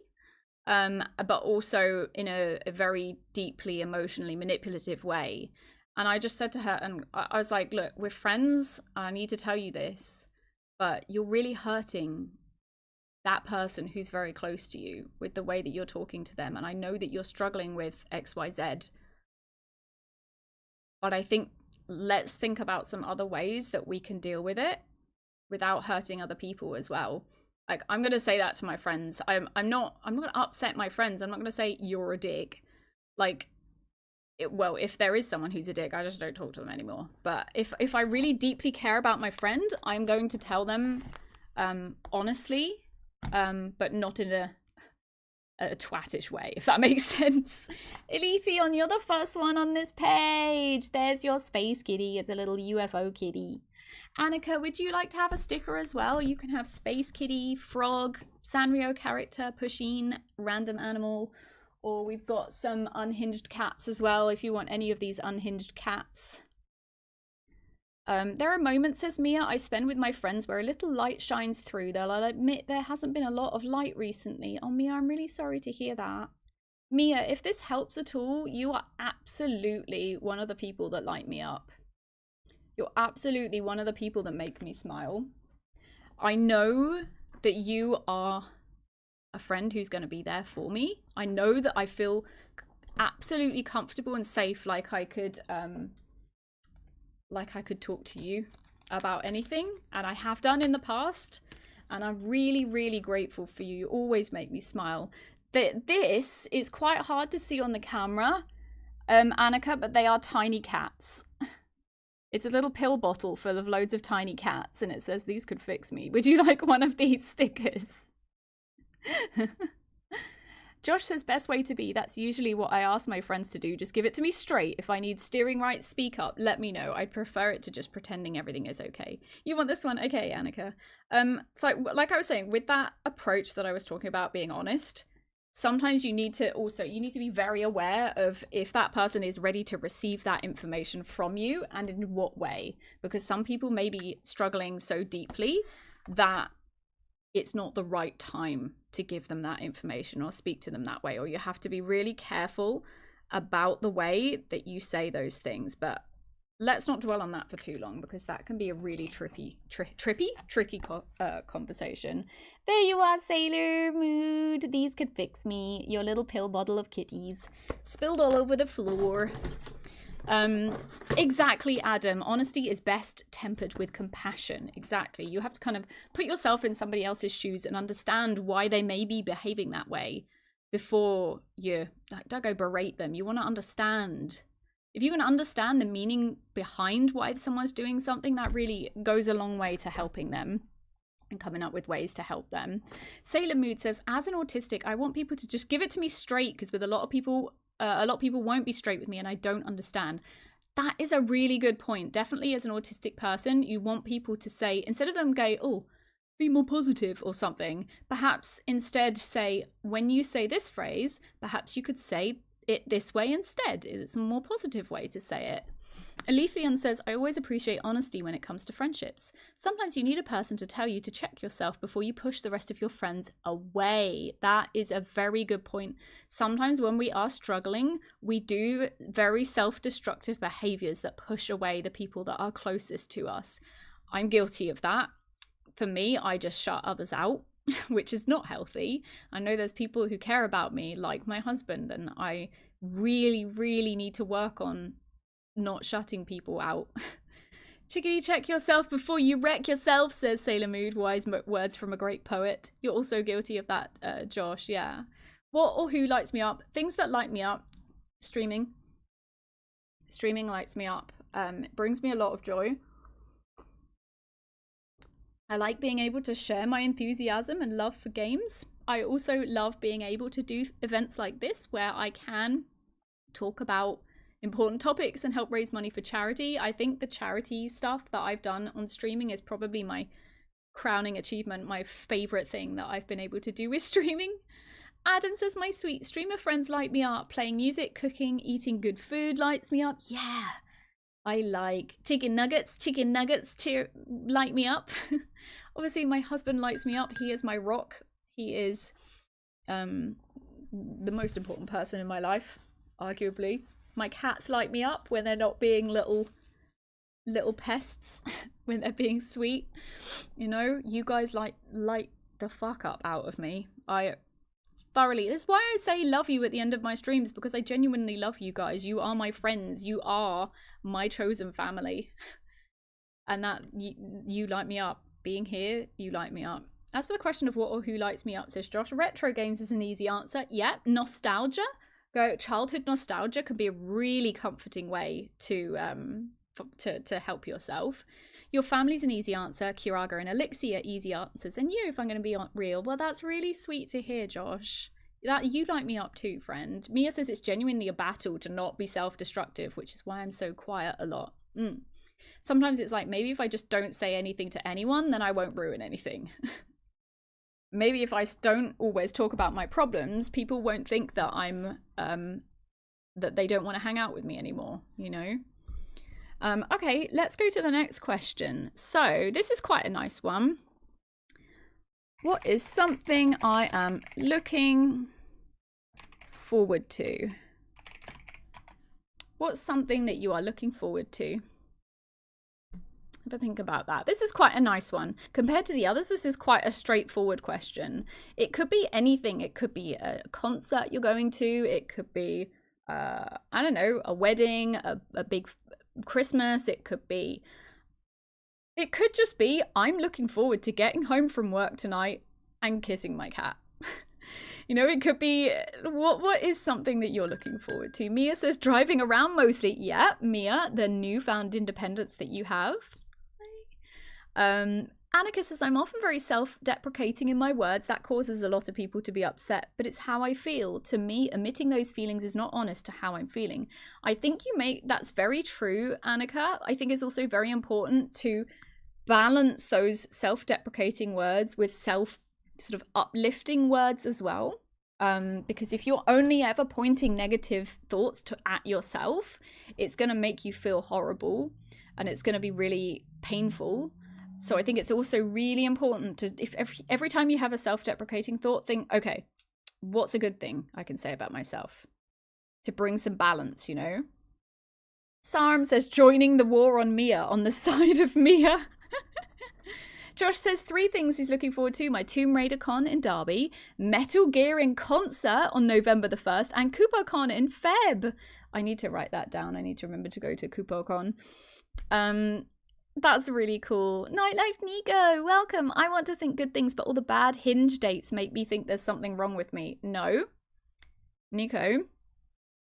but also in a very deeply emotionally manipulative way. And I just said to her, and I was like, look, we're friends. And I need to tell you this, but you're really hurting that person who's very close to you with the way that you're talking to them. And I know that you're struggling with XYZ, but I think let's think about some other ways that we can deal with it without hurting other people as well. Like, I'm going to say that to my friends. I'm not going to upset my friends. I'm not going to say you're a dick. Like, well, if there is someone who's a dick, I just don't talk to them anymore. But if I really deeply care about my friend, I'm going to tell them honestly, but not in a twattish way, if that makes sense. Aletheon, you're the first one on this page. There's your space kitty. It's a little UFO kitty. Annika, would you like to have a sticker as well? You can have space kitty, frog, Sanrio character, Pusheen, random animal, or we've got some unhinged cats as well, if you want any of these unhinged cats. There are moments, says Mia, I spend with my friends where a little light shines through. They'll admit there hasn't been a lot of light recently. Oh, Mia, I'm really sorry to hear that. Mia, if this helps at all, you are absolutely one of the people that light me up. You're absolutely one of the people that make me smile. I know that you are a friend who's going to be there for me. I know that I feel absolutely comfortable and safe, like I could talk to you about anything, and I have done in the past, and I'm really, really grateful for you. You always make me smile. This is quite hard to see on the camera, Annika, but they are tiny cats. It's a little pill bottle full of loads of tiny cats, and it says, these could fix me. Would you like one of these stickers? Josh says best way to be. That's usually what I ask my friends to do. Just give it to me straight. If I need steering right, speak up. Let me know. I'd prefer it to just pretending everything is okay. You want this one? Okay, Annika. So like I was saying, with that approach that I was talking about, being honest, sometimes you need to be very aware of if that person is ready to receive that information from you and in what way. Because some people may be struggling so deeply that it's not the right time to give them that information or speak to them that way, or you have to be really careful about the way that you say those things. But let's not dwell on that for too long, because that can be a really tricky conversation. There you are, Sailor Mood. These could fix me. Your little pill bottle of kitties spilled all over the floor. Exactly, Adam. Honesty is best tempered with compassion. Exactly. You have to kind of put yourself in somebody else's shoes and understand why they may be behaving that way before you don't go berate them. You want to understand. If you can understand the meaning behind why someone's doing something, that really goes a long way to helping them and coming up with ways to help them. Sailor Mood says, as an autistic, I want people to just give it to me straight, because with a lot of people won't be straight with me and I don't understand. That is a really good point. Definitely as an autistic person, you want people to say, instead of them go, oh, be more positive or something, perhaps instead say, when you say this phrase, perhaps you could say it this way instead. It's a more positive way to say it. Alethian says, I always appreciate honesty when it comes to friendships. Sometimes you need a person to tell you to check yourself before you push the rest of your friends away. That is a very good point. Sometimes when we are struggling, we do very self-destructive behaviors that push away the people that are closest to us. I'm guilty of that. For me, I just shut others out, which is not healthy. I know there's people who care about me, like my husband, and I really, really need to work on not shutting people out. Chickadee, check yourself before you wreck yourself, says Sailor Mood. Wise words from a great poet. You're also guilty of that, Josh. Yeah. What or who lights me up? Things that light me up. Streaming. Streaming lights me up. It brings me a lot of joy. I like being able to share my enthusiasm and love for games. I also love being able to do events like this where I can talk about important topics and help raise money for charity. I think the charity stuff that I've done on streaming is probably my crowning achievement, my favorite thing that I've been able to do with streaming. Adam says, my sweet streamer friends light me up. Playing music, cooking, eating good food lights me up. Yeah, I like chicken nuggets light me up. Obviously my husband lights me up. He is my rock. He is the most important person in my life, arguably. My cats light me up when they're not being little pests, when they're being sweet. You know, you guys light the fuck up out of me. I thoroughly. That's why I say love you at the end of my streams, because I genuinely love you guys. You are my friends. You are my chosen family. And that you light me up. Being here, you light me up. As for the question of what or who lights me up, says Josh, retro games is an easy answer. Yep, nostalgia. Childhood nostalgia can be a really comforting way to help yourself. Your family's an easy answer. Kiraga and Elixir are easy answers. And you, if I'm going to be real, well, that's really sweet to hear, Josh. That you light me up too, friend. Mia says it's genuinely a battle to not be self-destructive, which is why I'm so quiet a lot. Sometimes it's like, maybe if I just don't say anything to anyone, then I won't ruin anything. Maybe if I don't always talk about my problems, people won't think that I'm that they don't want to hang out with me anymore, you know? Okay, let's go to the next question. So this is quite a nice one. What is something I am looking forward to? What's something that you are looking forward to? Have a think about that. This is quite a nice one. Compared to the others, this is quite a straightforward question. It could be anything. It could be a concert you're going to. It could be, I don't know, a wedding, a big Christmas. It could just be, I'm looking forward to getting home from work tonight and kissing my cat. You know, it could be, what is something that you're looking forward to? Mia says driving around mostly. Yeah, Mia, the newfound independence that you have. Adam Annika says, I'm often very self-deprecating in my words. That causes a lot of people to be upset, but it's how I feel. To me, admitting those feelings is not honest to how I'm feeling. I think that's very true, Annika. I think it's also very important to balance those self-deprecating words with sort of uplifting words as well. Because if you're only ever pointing negative thoughts at yourself, it's going to make you feel horrible and it's going to be really painful. So I think it's also really important to, if every time you have a self-deprecating thought, think, okay, what's a good thing I can say about myself to bring some balance, you know? Sarm says, joining the war on Mia, on the side of Mia. Josh says 3 things he's looking forward to: my Tomb Raider con in Derby, Metal Gear in concert on November the 1st, and KupoCon in Feb. I need to write that down. I need to remember to go to KupoCon. That's really cool. Nightlife Nico, welcome. I want to think good things, but all the bad Hinge dates make me think there's something wrong with me. No. Nico,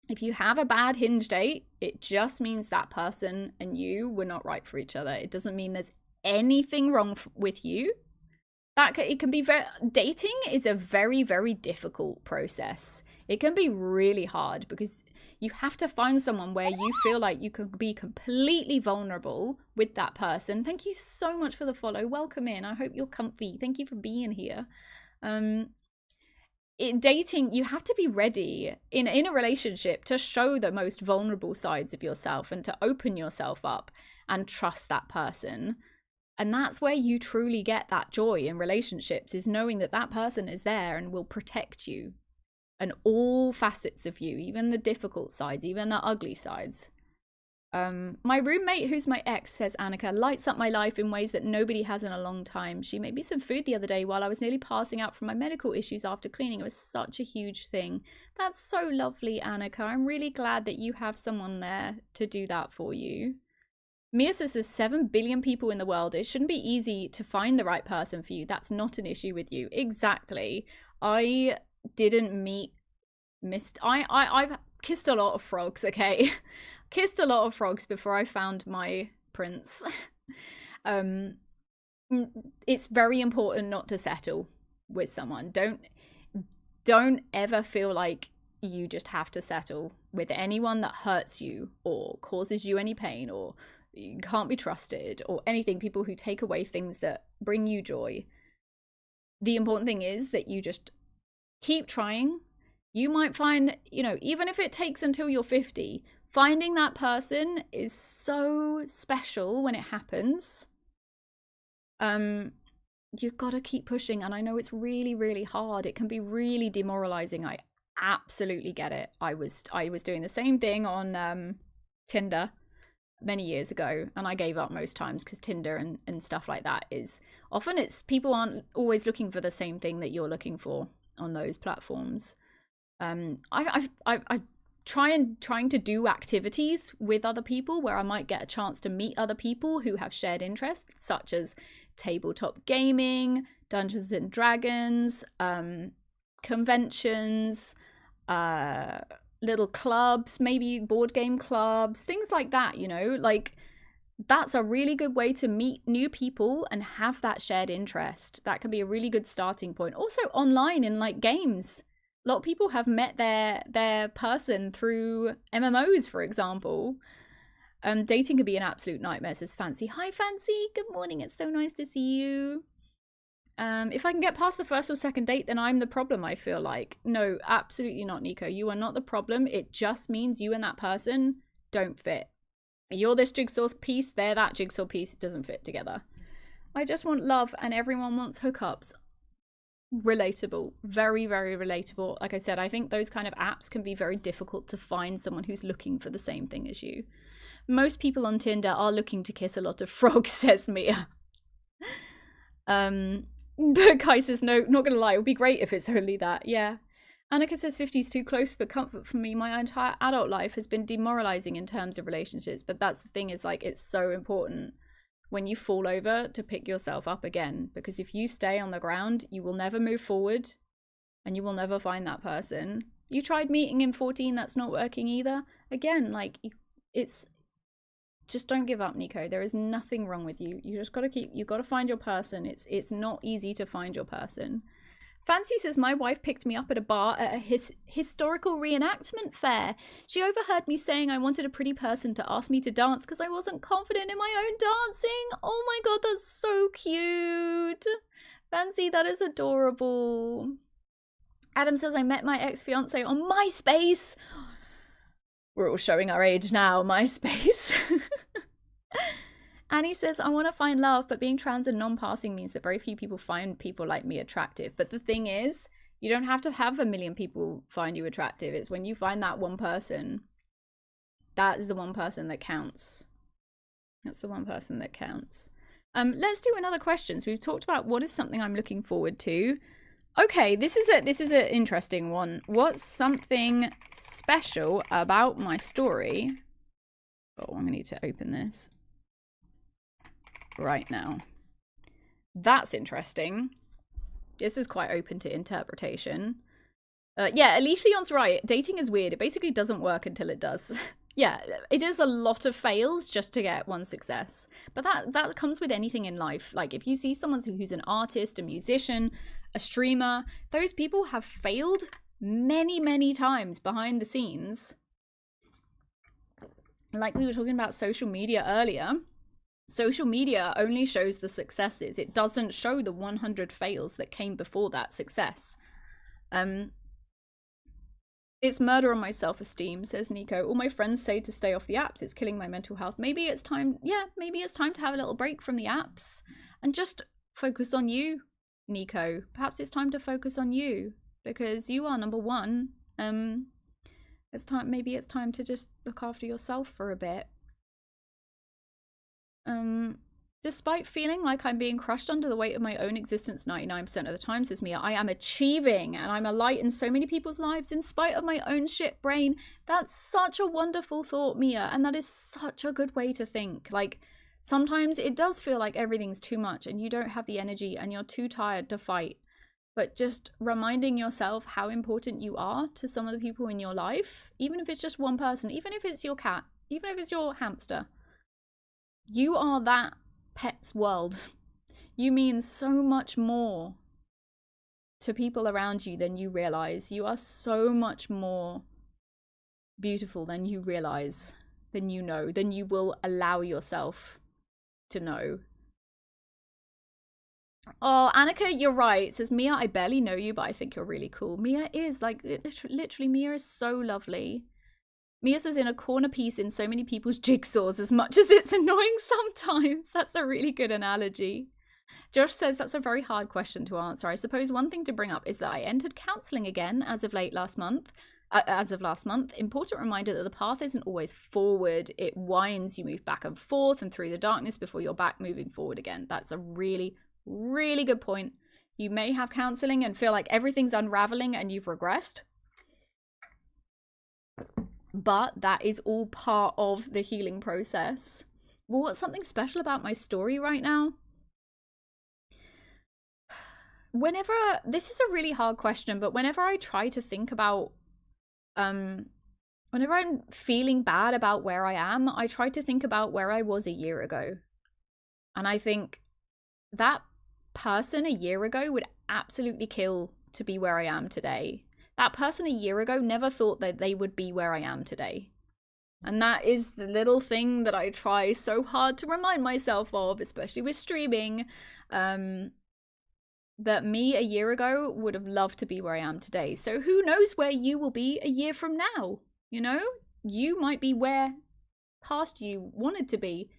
if you have a bad Hinge date, it just means that person and you were not right for each other. It doesn't mean there's anything wrong with you. It can be dating is a very, very difficult process. It can be really hard because you have to find someone where you feel like you can be completely vulnerable with that person. Thank you so much for the follow. Welcome in. I hope you're comfy. Thank you for being here. Dating, you have to be ready in a relationship to show the most vulnerable sides of yourself and to open yourself up and trust that person. And that's where you truly get that joy in relationships, is knowing that that person is there and will protect you and all facets of you, even the difficult sides, even the ugly sides. My roommate, who's my ex, says Annika, lights up my life in ways that nobody has in a long time. She made me some food the other day while I was nearly passing out from my medical issues after cleaning. It was such a huge thing. That's so lovely, Annika. I'm really glad that you have someone there to do that for you. Mia says there's 7 billion people in the world. It shouldn't be easy to find the right person for you. That's not an issue with you. Exactly. I didn't I've kissed a lot of frogs, okay? Kissed a lot of frogs before I found my prince. It's very important not to settle with someone. Don't ever feel like you just have to settle with anyone that hurts you or causes you any pain or you can't be trusted or anything. People who take away things that bring you joy. The important thing is that you just keep trying. You might find, you know, even if it takes until you're 50, finding that person is so special when it happens. You've got to keep pushing. And I know it's really, really hard. It can be really demoralizing. I absolutely get it. I was doing the same thing on Tinder many years ago, and I gave up most times because Tinder and stuff like that is often people aren't always looking for the same thing that you're looking for on those platforms. I trying to do activities with other people where I might get a chance to meet other people who have shared interests, such as tabletop gaming, Dungeons and Dragons, conventions, little clubs, maybe board game clubs, things like that, you know, like that's a really good way to meet new people and have that shared interest. That can be a really good starting point. Also online in like games. A lot of people have met their person through MMOs, for example. Dating can be an absolute nightmare, says Fancy. Hi, Fancy. Good morning. It's so nice to see you. If I can get past the first or second date, then I'm the problem, I feel like. No, absolutely not, Nico. You are not the problem. It just means you and that person don't fit. You're this jigsaw piece, they're that jigsaw piece. It doesn't fit together. I just want love and everyone wants hookups. Relatable. Very, very relatable. Like I said, I think those kind of apps can be very difficult to find someone who's looking for the same thing as you. Most people on Tinder are looking to kiss a lot of frogs, says Mia. But Kai says, no, not gonna lie, it would be great if it's only that. Yeah. Annika says 50 is too close for comfort for me. My entire adult life has been demoralizing in terms of relationships. But that's the thing, is like, it's so important when you fall over to pick yourself up again. Because if you stay on the ground, you will never move forward and you will never find that person. You tried meeting in 14, that's not working either. Again, like, it's just don't give up, Nico. There is nothing wrong with you. You just got to you got to find your person. It's not easy to find your person. Fancy says, my wife picked me up at a bar at a historical reenactment fair. She overheard me saying I wanted a pretty person to ask me to dance because I wasn't confident in my own dancing. Oh my god, that's so cute. Fancy, that is adorable. Adam says, I met my ex-fiance on MySpace. We're all showing our age now, MySpace. Annie says, I want to find love, but being trans and non-passing means that very few people find people like me attractive. But the thing is, you don't have to have 1 million people find you attractive. It's when you find that one person, that is the one person that counts. That's the one person that counts. Let's do another question. So we've talked about what is something I'm looking forward to. Okay, this is an interesting one. What's something special about my story? Oh, I'm gonna need to open this right now. That's interesting. This is quite open to interpretation. Yeah, Alethion's right. Dating is weird. It basically doesn't work until it does. Yeah, it is a lot of fails just to get one success. But that comes with anything in life. Like, if you see someone who's an artist, a musician, a streamer, those people have failed many, many times behind the scenes. Like we were talking about social media earlier. Social media only shows the successes. It doesn't show the 100 fails that came before that success. It's murder on my self-esteem, says Nico. All my friends say to stay off the apps. It's killing my mental health. Maybe it's time, yeah, maybe it's time to have a little break from the apps and just focus on you, Nico. Perhaps it's time to focus on you because you are number one. Maybe it's time to just look after yourself for a bit. Despite feeling like I'm being crushed under the weight of my own existence 99% of the time, says Mia, I am achieving and I'm a light in so many people's lives in spite of my own shit brain. That's such a wonderful thought, Mia, and that is such a good way to think. Like, sometimes it does feel like everything's too much and you don't have the energy and you're too tired to fight. But just reminding yourself how important you are to some of the people in your life, even if it's just one person, even if it's your cat, even if it's your hamster, you are that pet's world. You mean so much more to people around you than you realize. You are so much more beautiful than you realize, than you know, than you will allow yourself to know. Oh, Annika, you're right. It says, Mia, I barely know you, but I think you're really cool. Mia is, like, literally, Mia is so lovely. Mia says, in a corner piece in so many people's jigsaws, as much as it's annoying sometimes. That's a really good analogy. Josh says, that's a very hard question to answer. I suppose one thing to bring up is that I entered counselling again as of last month. Important reminder that the path isn't always forward. It winds, you move back and forth and through the darkness before you're back moving forward again. That's a really, really good point. You may have counselling and feel like everything's unraveling and you've regressed. But that is all part of the healing process. Well, what's something special about my story right now? This is a really hard question, but whenever I try to think about, whenever I'm feeling bad about where I am, I try to think about where I was a year ago. And I think that person a year ago would absolutely kill to be where I am today. That person a year ago never thought that they would be where I am today. And that is the little thing that I try so hard to remind myself of, especially with streaming, that me a year ago would have loved to be where I am today. So who knows where you will be a year from now, you know? You might be where past you wanted to be.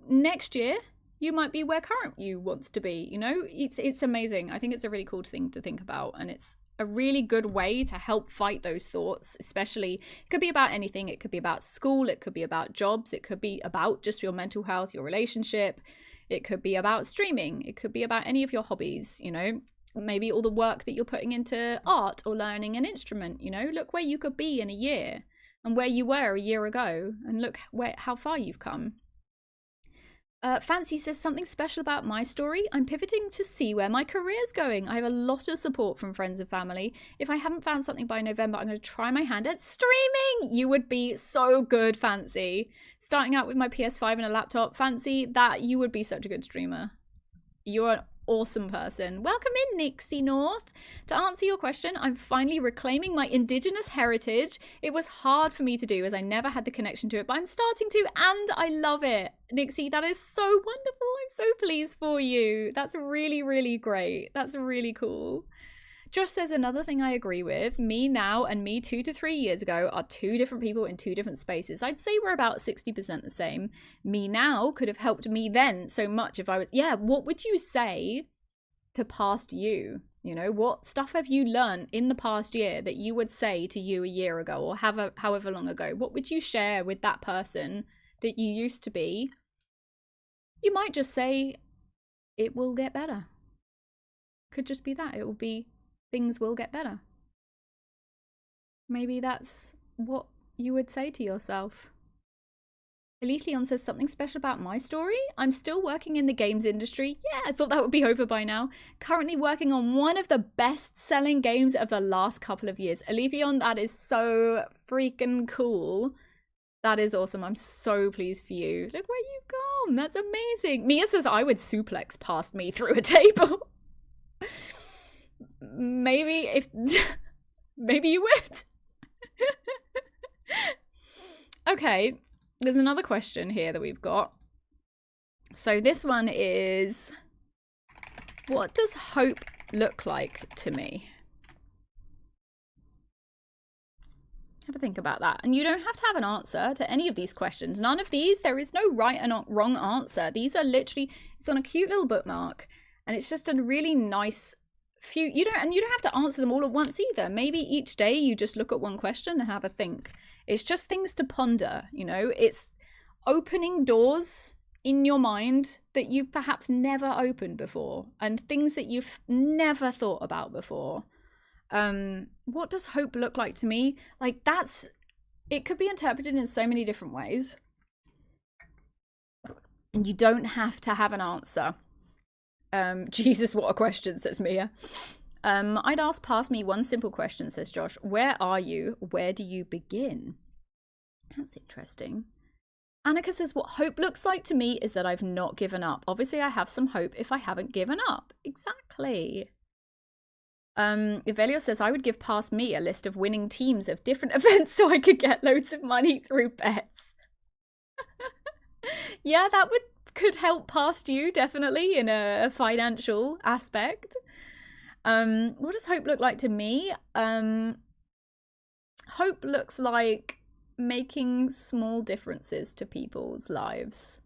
Next year, you might be where current you wants to be, you know? It's amazing. I think it's a really cool thing to think about, and it's a really good way to help fight those thoughts, especially, it could be about anything. It could be about school, it could be about jobs, it could be about just your mental health, your relationship, it could be about streaming, it could be about any of your hobbies, you know, maybe all the work that you're putting into art or learning an instrument, you know, look where you could be in a year and where you were a year ago and look how far you've come. Fancy says something special about my story. I'm pivoting to see where my career's going. I have a lot of support from friends and family. If I haven't found something by November, I'm going to try my hand at streaming. You would be so good, Fancy. Starting out with my PS5 and a laptop, Fancy, that you would be such a good streamer. You're an awesome person. Welcome in, Nixie North. To answer your question, I'm finally reclaiming my indigenous heritage. It was hard for me to do as I never had the connection to it, but I'm starting to, and I love it. Nixie, that is so wonderful. I'm so pleased for you. That's really, really great. That's really cool. Josh says another thing I agree with. Me now and me 2 to 3 years ago are two different people in two different spaces. I'd say we're about 60% the same. Me now could have helped me then so much if I was... Yeah, what would you say to past you? You know, what stuff have you learned in the past year that you would say to you a year ago or however long ago? What would you share with that person that you used to be? You might just say, it will get better. Could just be that. It will be... things will get better. Maybe that's what you would say to yourself. Elithion says something special about my story. I'm still working in the games industry. Yeah, I thought that would be over by now. Currently working on one of the best-selling games of the last couple of years. Elithion, that is so freaking cool. That is awesome. I'm so pleased for you. Look where you've gone. That's amazing. Mia says I would suplex past me through a table. Maybe if maybe you would. Okay, there's another question here that we've got. So this one is, what does hope look like to me? Have a think about that. And you don't have to have an answer to any of these questions. None of these, there is no right and wrong answer. These are literally, it's on a cute little bookmark and it's just a really nice few, you don't have to answer them all at once either. Maybe each day you just look at one question and have a think. It's just things to ponder, you know. It's opening doors in your mind that you've perhaps never opened before and things that you've never thought about before. What does hope look like to me? Like, that's, it could be interpreted in so many different ways. And you don't have to have an answer. Jesus, what a question, says Mia. I'd ask past me one simple question, says Josh. Where are you? Where do you begin? That's interesting. Annika says, what hope looks like to me is that I've not given up. Obviously, I have some hope if I haven't given up. Exactly. Evelio says, I would give past me a list of winning teams of different events so I could get loads of money through bets. Yeah, that could help past you, definitely, in a financial aspect. What does hope look like to me? Hope looks like making small differences to people's lives.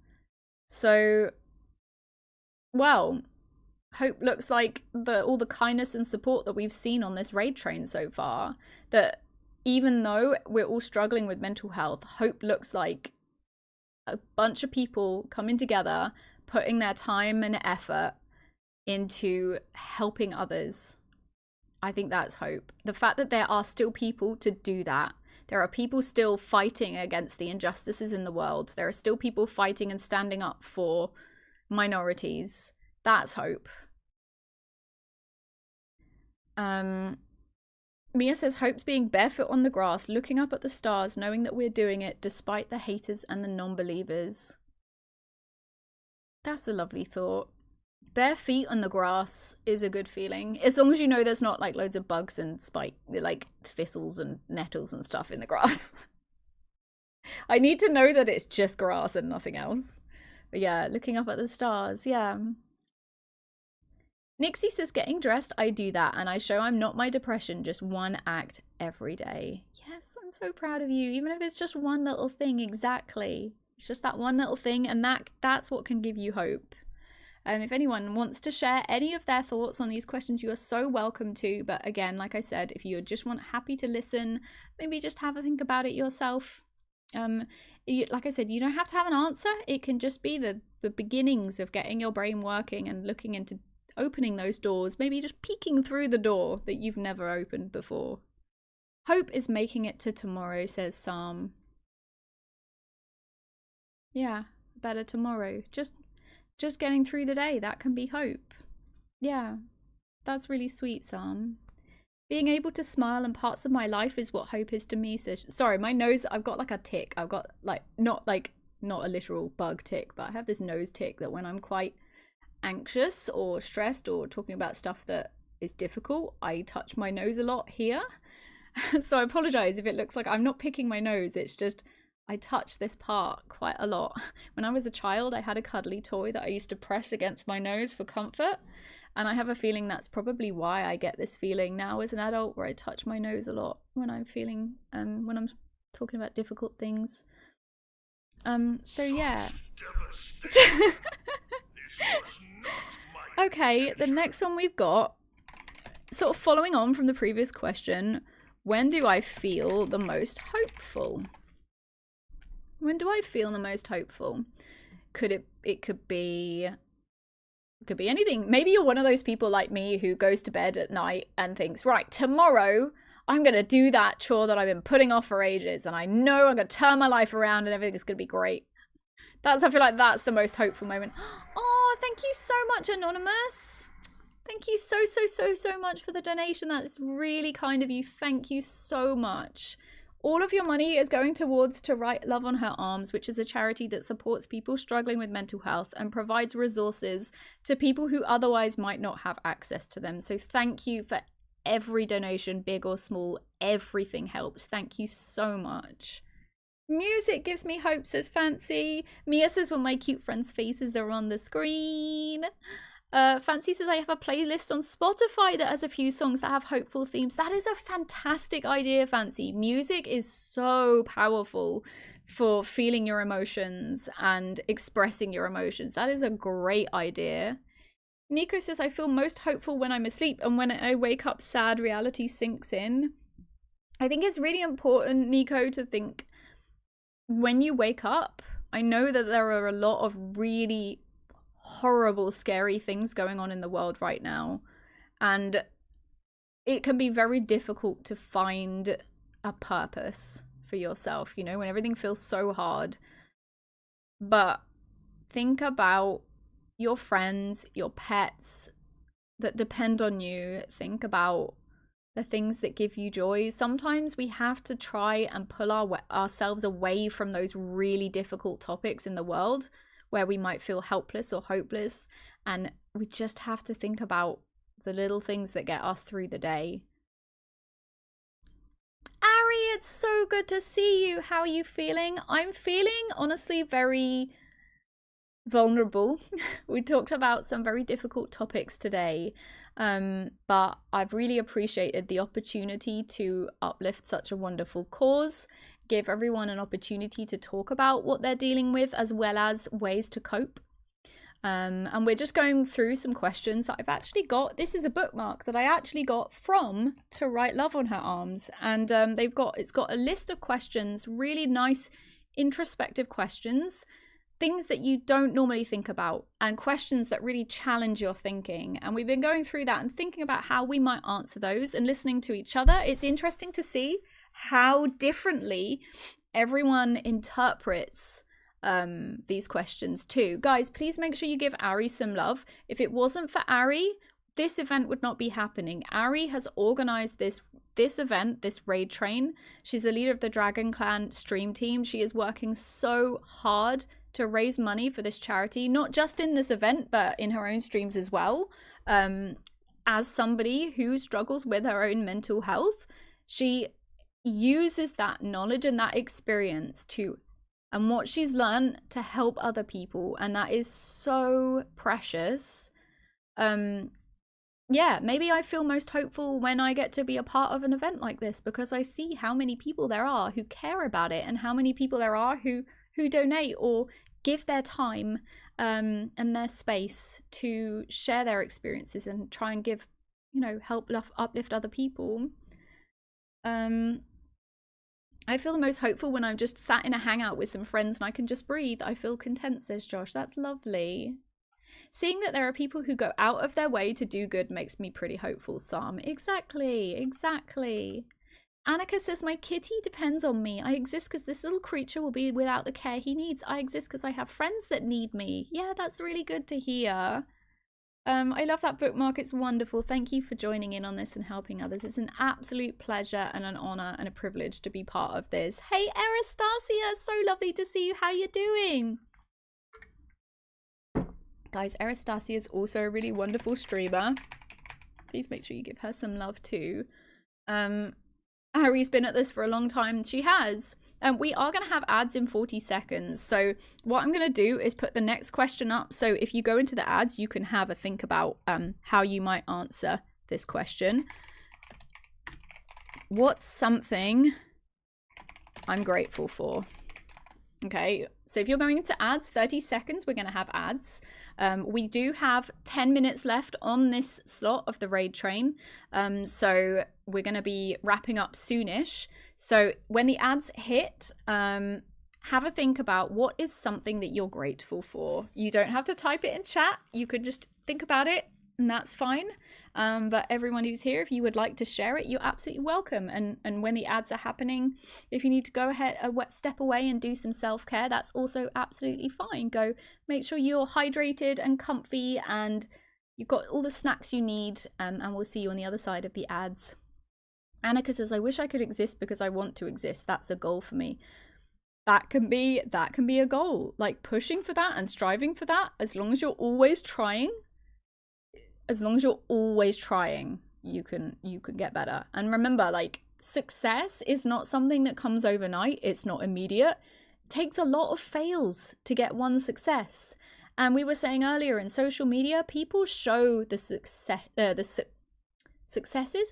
So, well, hope looks like all the kindness and support that we've seen on this raid train so far. That even though we're all struggling with mental health, hope looks like a bunch of people coming together, putting their time and effort into helping others. I think that's hope. The fact that there are still people to do that. There are people still fighting against the injustices in the world. There are still people fighting and standing up for minorities. That's hope. Mia says, hope's being barefoot on the grass, looking up at the stars, knowing that we're doing it despite the haters and the non-believers. That's a lovely thought. Bare feet on the grass is a good feeling. As long as you know there's not like loads of bugs and like thistles and nettles and stuff in the grass. I need to know that it's just grass and nothing else. But yeah, looking up at the stars, yeah. Nixie says, getting dressed, I do that, and I show I'm not my depression, just one act every day. Yes, I'm so proud of you, even if it's just one little thing, exactly. It's just that one little thing, and that's what can give you hope. If anyone wants to share any of their thoughts on these questions, you are so welcome to. But again, like I said, if you just want happy to listen, maybe just have a think about it yourself. Like I said, you don't have to have an answer. It can just be the beginnings of getting your brain working and looking into opening those doors, maybe just peeking through the door that you've never opened before. Hope is making it to tomorrow, says Psalm. Yeah, better tomorrow. Just just getting through the day, that can be hope. Yeah, that's really sweet, Sam. Being able to smile in parts of my life is what hope is to me. Sorry, my nose, I've got like a tick. I've got not a literal bug tick, but I have this nose tick that when I'm quite anxious or stressed or talking about stuff that is difficult, I touch my nose a lot here. So I apologize if it looks like I'm not picking my nose. It's just I touch this part quite a lot. When I was a child, I had a cuddly toy that I used to press against my nose for comfort. And I have a feeling that's probably why I get this feeling now as an adult where I touch my nose a lot when I'm feeling, when I'm talking about difficult things. So yeah. Okay, the next one we've got, sort of following on from the previous question, when do I feel the most hopeful? When do I feel the most hopeful? It could be anything. Maybe you're one of those people like me who goes to bed at night and thinks, right, tomorrow I'm going to do that chore that I've been putting off for ages, and I know I'm going to turn my life around and everything is going to be great. I feel like that's the most hopeful moment. Oh, thank you so much, Anonymous. Thank you so much for the donation. That's really kind of you. Thank you so much. All of your money is going towards To Write Love on Her Arms, which is a charity that supports people struggling with mental health and provides resources to people who otherwise might not have access to them. So thank you for every donation, big or small. Everything helps. Thank you so much. Music gives me hope, says Fancy. Mia says, when my cute friends' faces are on the screen. Fancy says, I have a playlist on Spotify that has a few songs that have hopeful themes. That is a fantastic idea, Fancy. Music is so powerful for feeling your emotions and expressing your emotions. That is a great idea. Nico says, I feel most hopeful when I'm asleep, and when I wake up, sad reality sinks in. I think it's really important, Nico, to think when you wake up, I know that there are a lot of really horrible, scary things going on in the world right now, and it can be very difficult to find a purpose for yourself, you know, when everything feels so hard. But think about your friends, your pets that depend on you. Think about the things that give you joy. Sometimes we have to try and pull ourselves away from those really difficult topics in the world where we might feel helpless or hopeless, and we just have to think about the little things that get us through the day. Ari, it's so good to see you. How are you feeling? I'm feeling honestly very vulnerable. We talked about some very difficult topics today, but I've really appreciated the opportunity to uplift such a wonderful cause, give everyone an opportunity to talk about what they're dealing with as well as ways to cope. And we're just going through some questions that I've actually got. This is a bookmark that I actually got from To Write Love on Her Arms, and it's got a list of questions, really nice introspective questions, things that you don't normally think about, and questions that really challenge your thinking. And we've been going through that and thinking about how we might answer those and listening to each other. It's interesting to see how differently everyone interprets these questions too. Guys, please make sure you give Ari some love. If it wasn't for Ari, this event would not be happening. Ari has organized this event, this raid train. She's the leader of the Dragon Clan stream team. She is working so hard to raise money for this charity, not just in this event, but in her own streams as well. As somebody who struggles with her own mental health, she uses that knowledge and that experience and what she's learned to help other people, and that is so precious. Yeah, maybe I feel most hopeful when I get to be a part of an event like this, because I see how many people there are who care about it, and how many people there are who donate or give their time and their space to share their experiences and try and give, you know, help uplift other people. I feel the most hopeful when I'm just sat in a hangout with some friends and I can just breathe. I feel content, says Josh. That's lovely. Seeing that there are people who go out of their way to do good makes me pretty hopeful, Sam. Exactly. Annika says, my kitty depends on me. I exist because this little creature will be without the care he needs. I exist because I have friends that need me. Yeah, that's really good to hear. I love that bookmark. It's wonderful. Thank you for joining in on this and helping others. It's an absolute pleasure and an honor and a privilege to be part of this. Hey, Aristasia, so lovely to see you. How you doing? Guys, Aristasia is also a really wonderful streamer. Please make sure you give her some love too. Harry's been at this for a long time. She has. We are going to have ads in 40 seconds. So what I'm going to do is put the next question up. So if you go into the ads, you can have a think about how you might answer this question. What's something I'm grateful for? Okay, so if you're going into ads, 30 seconds, we're going to have ads. We do have 10 minutes left on this slot of the raid train. So we're going to be wrapping up soonish. So when the ads hit, have a think about what is something that you're grateful for. You don't have to type it in chat. You could just think about it and that's fine. But everyone who's here, if you would like to share it, you're absolutely welcome. And when the ads are happening, if you need to go ahead, step away and do some self-care, that's also absolutely fine. Go make sure you're hydrated and comfy and you've got all the snacks you need. And we'll see you on the other side of the ads. Annika says, I wish I could exist because I want to exist. That's a goal for me. That can be a goal. Like pushing for that and striving for that, as long as you're always trying. As long as you're always trying, you can get better. And remember, like, success is not something that comes overnight. It's not immediate. It takes a lot of fails to get one success. And we were saying earlier, in social media, people show the successes.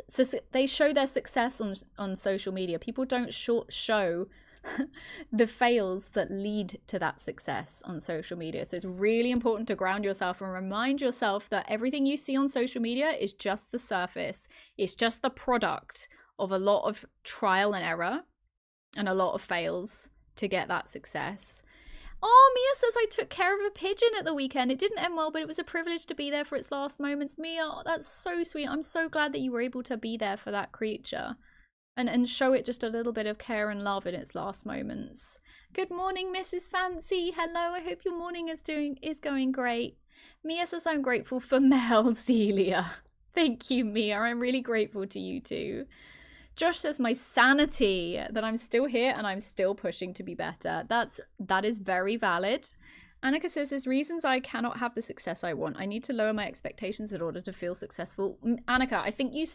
So they show their success on social media. People don't show the fails that lead to that success on social media. So it's really important to ground yourself and remind yourself that everything you see on social media is just the surface. It's just the product of a lot of trial and error and a lot of fails to get that success. Oh, Mia says, I took care of a pigeon at the weekend. It didn't end well, but it was a privilege to be there for its last moments. Mia, oh, that's so sweet. I'm so glad that you were able to be there for that creature. And show it just a little bit of care and love in its last moments. Good morning, Mrs. Fancy. Hello, I hope your morning is going great. Mia says, I'm grateful for Mel, Celia. Thank you, Mia. I'm really grateful to you too. Josh says, my sanity, that I'm still here and I'm still pushing to be better. That is very valid. Annika says, there's reasons I cannot have the success I want. I need to lower my expectations in order to feel successful. Annika, I think you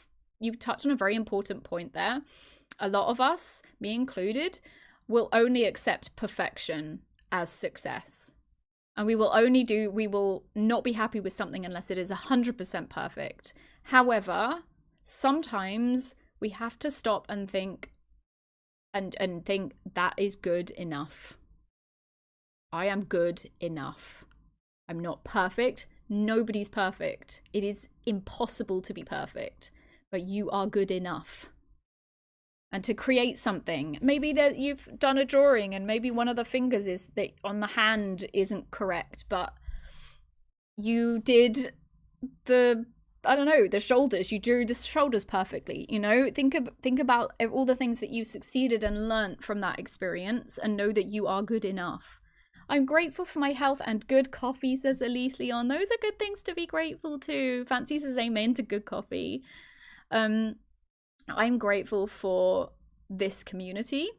touched on a very important point there. A lot of us, me included, will only accept perfection as success. And we will not be happy with something unless it is 100% perfect. However, sometimes we have to stop and think and think that is good enough. I am good enough. I'm not perfect. Nobody's perfect. It is impossible to be perfect. But you are good enough. And to create something, maybe that you've done a drawing and maybe one of the fingers is that on the hand isn't correct, but you did the shoulders. You drew the shoulders perfectly. You know, think about all the things that you succeeded and learnt from that experience, and know that you are good enough. I'm grateful for my health and good coffee, says Elise Leon. Those are good things to be grateful to. Fancy says amen to good coffee. I'm grateful for this community.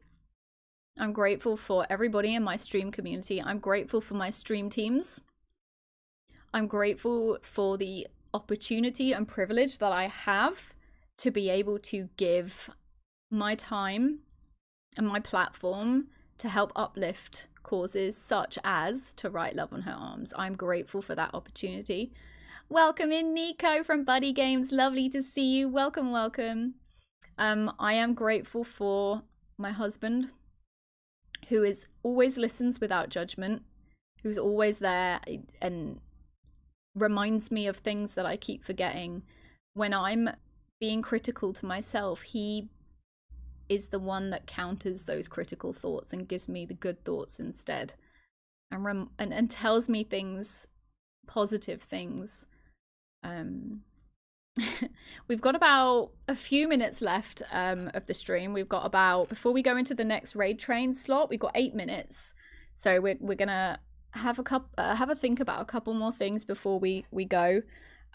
I'm grateful for everybody in my stream community. I'm grateful for my stream teams. I'm grateful for the opportunity and privilege that I have to be able to give my time and my platform to help uplift causes such as To Write Love on Her Arms. I'm grateful for that opportunity. Welcome in, Nico from Buddy Games. Lovely to see you. Welcome, welcome. I am grateful for my husband, who always listens without judgment, who's always there and reminds me of things that I keep forgetting. When I'm being critical to myself, he is the one that counters those critical thoughts and gives me the good thoughts instead, and tells me things, positive things. we've got about a few minutes left of the stream. We've got about, before we go into the next raid train slot, we've got 8 minutes. So we're gonna have a think about a couple more things before we go.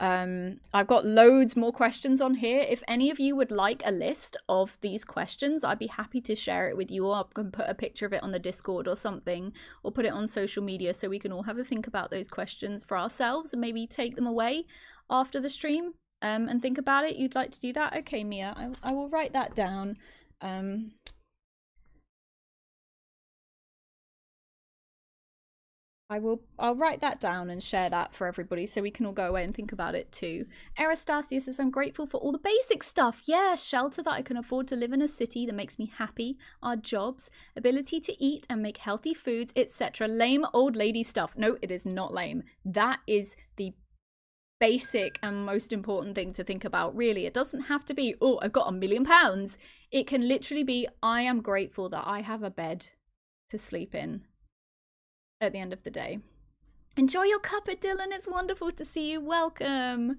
I've got loads more questions on here. If any of you would like a list of these questions, I'd be happy to share it with you, or I can put a picture of it on the Discord or something, or put it on social media so we can all have a think about those questions for ourselves and maybe take them away after the stream and think about it. You'd like to do that? Okay, Mia, I will write that down. I'll write that down and share that for everybody so we can all go away and think about it too. Erastasia says, I'm grateful for all the basic stuff. Yeah, shelter that I can afford to live in a city that makes me happy, our jobs, ability to eat and make healthy foods, etc. Lame old lady stuff. No, it is not lame. That is the basic and most important thing to think about, really. It doesn't have to be, oh, I've got £1 million. It can literally be, I am grateful that I have a bed to sleep in at the end of the day. Enjoy your cuppa, Dylan. It's wonderful to see you. Welcome.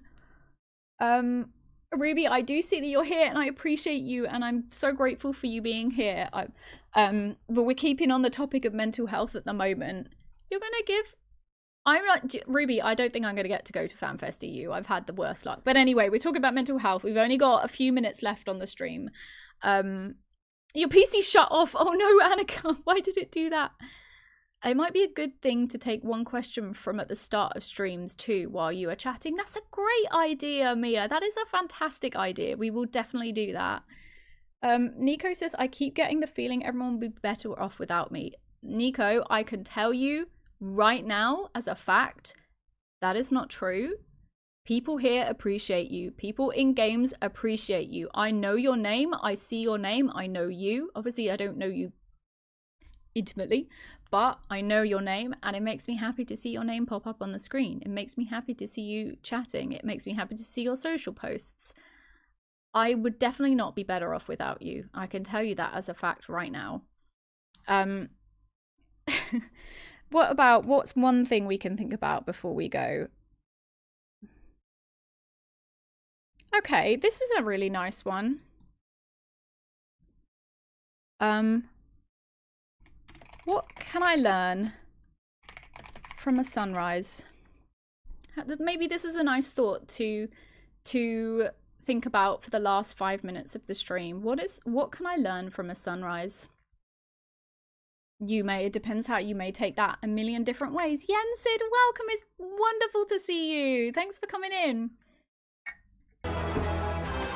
Ruby, I do see that you're here and I appreciate you and I'm so grateful for you being here. But we're keeping on the topic of mental health at the moment. You're gonna give... I'm not... Ruby, I don't think I'm gonna get to go to FanFest EU. I've had the worst luck. But anyway, we're talking about mental health. We've only got a few minutes left on the stream. Your PC shut off. Oh no, Annika. Why did it do that? It might be a good thing to take one question from at the start of streams too while you are chatting. That's a great idea, Mia. That is a fantastic idea. We will definitely do that. Nico says, I keep getting the feeling everyone will be better off without me. Nico, I can tell you right now as a fact, that is not true. People here appreciate you. People in games appreciate you. I know your name. I see your name. I know you. Obviously, I don't know you intimately, but I know your name and it makes me happy to see your name pop up on the screen. It makes me happy to see you chatting. It makes me happy to see your social posts. I would definitely not be better off without you. I can tell you that as a fact right now. What's one thing we can think about before we go? Okay, this is a really nice one. What can I learn from a sunrise? Maybe this is a nice thought to think about for the last 5 minutes of the stream. What can I learn from a sunrise? It depends how you may take that a million different ways. Yensid, welcome. It's wonderful to see you. Thanks for coming in.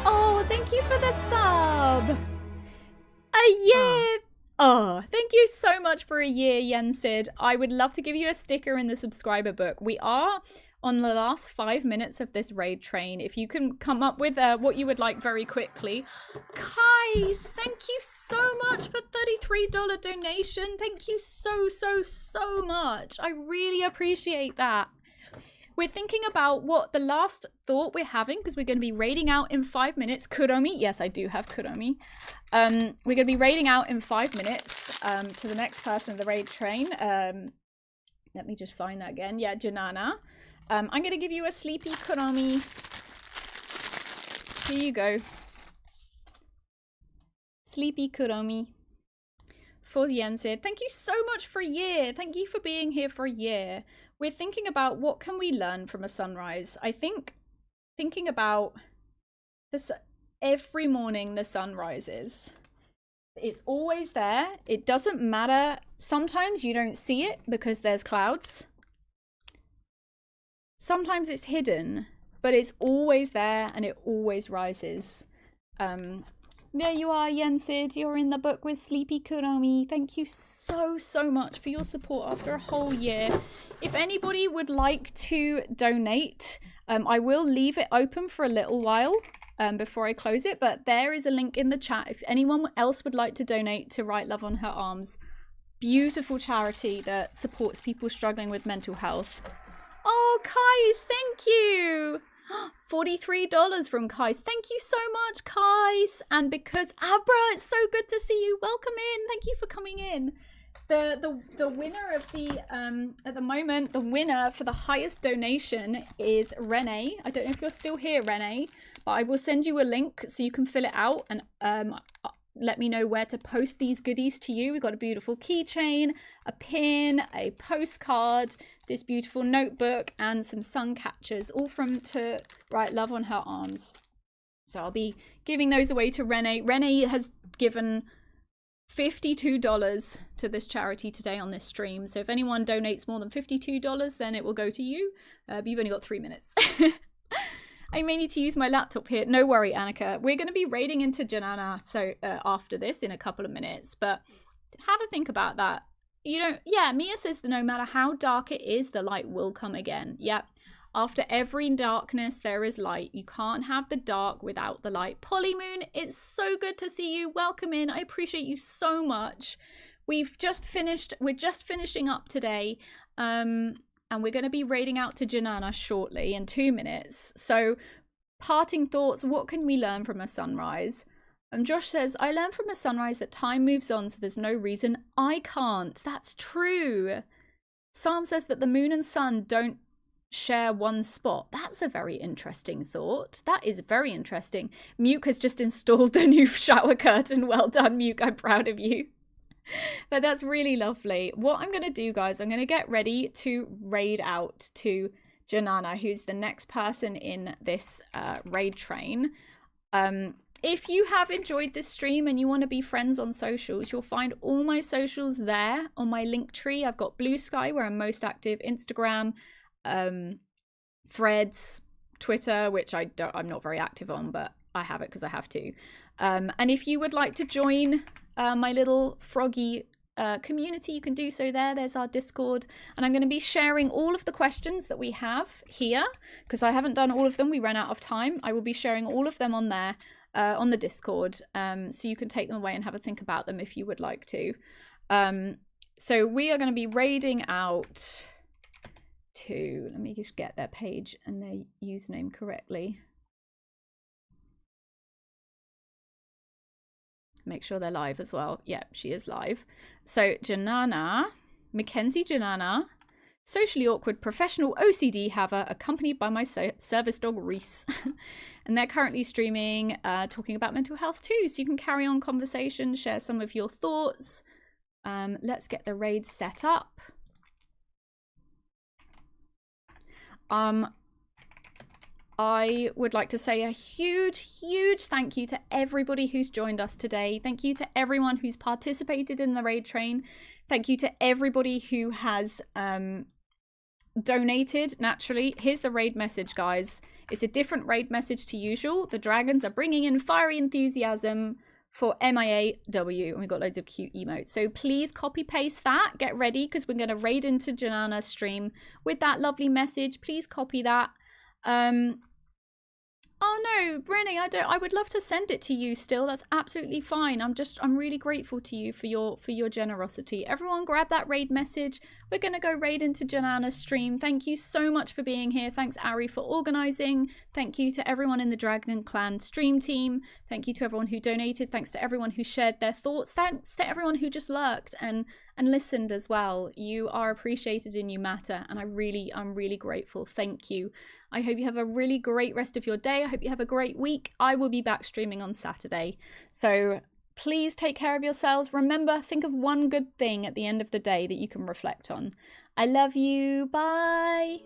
Oh, thank you for the sub. A year. Oh, thank you so much for a year, Yensid. I would love to give you a sticker in the subscriber book. We are on the last 5 minutes of this raid train. If you can come up with what you would like very quickly. Kais, thank you so much for $33 donation. Thank you so much. I really appreciate that. We're thinking about what the last thought we're having, because we're going to be raiding out in 5 minutes. Kuromi, yes, I do have Kuromi. We're going to be raiding out in 5 minutes to the next person of the raid train. Let me just find that again. Yeah, Janana. I'm going to give you a sleepy Kuromi. Here you go. Sleepy Kuromi. For the Yensid. Thank you so much for a year. Thank you for being here for a year. We're thinking about what can we learn from a sunrise. I think thinking about this, every morning the sun rises. It's always there. It doesn't matter. Sometimes you don't see it because there's clouds. Sometimes it's hidden, but it's always there and it always rises. There you are, Yensid. You're in the book with Sleepy Kuromi. Thank you so much for your support after a whole year. If anybody would like to donate, I will leave it open for a little while before I close it, but there is a link in the chat if anyone else would like to donate to Write Love on Her Arms. Beautiful charity that supports people struggling with mental health. Oh, Kais, thank you. $43 from Kais. Thank you so much, Kais. And because Abra, it's so good to see you. Welcome in. Thank you for coming in. The winner of the at the moment, the winner for the highest donation is Renee. I don't know if you're still here, Renee, but I will send you a link so you can fill it out and let me know where to post these goodies to you. We've got a beautiful keychain, a pin, a postcard, this beautiful notebook, and some sun catchers, all from To Write Love on Her Arms. So I'll be giving those away to Renee. Renee has given $52 to this charity today on this stream. So if anyone donates more than $52, then it will go to you. But you've only got 3 minutes. I may need to use my laptop here. No worry, Annika. We're going to be raiding into Janana so after this in a couple of minutes. But have a think about that. You know, yeah, Mia says that no matter how dark it is, the light will come again. Yep. After every darkness, there is light. You can't have the dark without the light. Polymoon, it's so good to see you. Welcome in. I appreciate you so much. We're just finishing up today. And we're going to be raiding out to Janana shortly in 2 minutes. So, parting thoughts, what can we learn from a sunrise? Josh says, I learned from a sunrise that time moves on, so there's no reason I can't. That's true. Sam says that the moon and sun don't share one spot. That's a very interesting thought. That is very interesting. Muke has just installed the new shower curtain. Well done, Muke. I'm proud of you. But that's really lovely. What I'm going to do, guys, I'm going to get ready to raid out to Janana, who's the next person in this raid train. If you have enjoyed this stream and you want to be friends on socials, you'll find all my socials there on my link tree. I've got Blue Sky, where I'm most active, Instagram, Threads, Twitter, which I'm not very active on, but I have it because I have to. And if you would like to join my little froggy community, you can do so there. There's our Discord, and I'm going to be sharing all of the questions that we have here because I haven't done all of them. We ran out of time. I will be sharing all of them on there on the Discord, so you can take them away and have a think about them if you would like to. So we are going to be raiding out to, let me just get their page and their username correctly. Make sure they're live as well. Yeah, she is live. So Janana, Mackenzie Janana, socially awkward professional OCD haver, accompanied by my service dog Reese. And they're currently streaming, talking about mental health too. So you can carry on conversation, share some of your thoughts. Let's get the raid set up. I would like to say a huge thank you to everybody who's joined us today. Thank you to everyone who's participated in the raid train. Thank you to everybody who has donated, naturally. Here's the raid message, guys. It's a different raid message to usual. The dragons are bringing in fiery enthusiasm for MIAW, and we've got loads of cute emotes. So please copy paste that. Get ready, because we're going to raid into Janana's stream with that lovely message. Please copy that. Oh no, Rennie, I would love to send it to you still. That's absolutely fine. I'm really grateful to you for your generosity. Everyone grab that raid message. We're going to go raid into Janana's stream. Thank you so much for being here. Thanks, Ari, for organizing. Thank you to everyone in the Dragon Clan stream team. Thank you to everyone who donated. Thanks to everyone who shared their thoughts. Thanks to everyone who just lurked and listened as well. You are appreciated and you matter, and I'm really grateful. Thank you. I hope you have a really great rest of your day. I hope you have a great week. I will be back streaming on Saturday. So please take care of yourselves. Remember, think of one good thing at the end of the day that you can reflect on. I love you. Bye.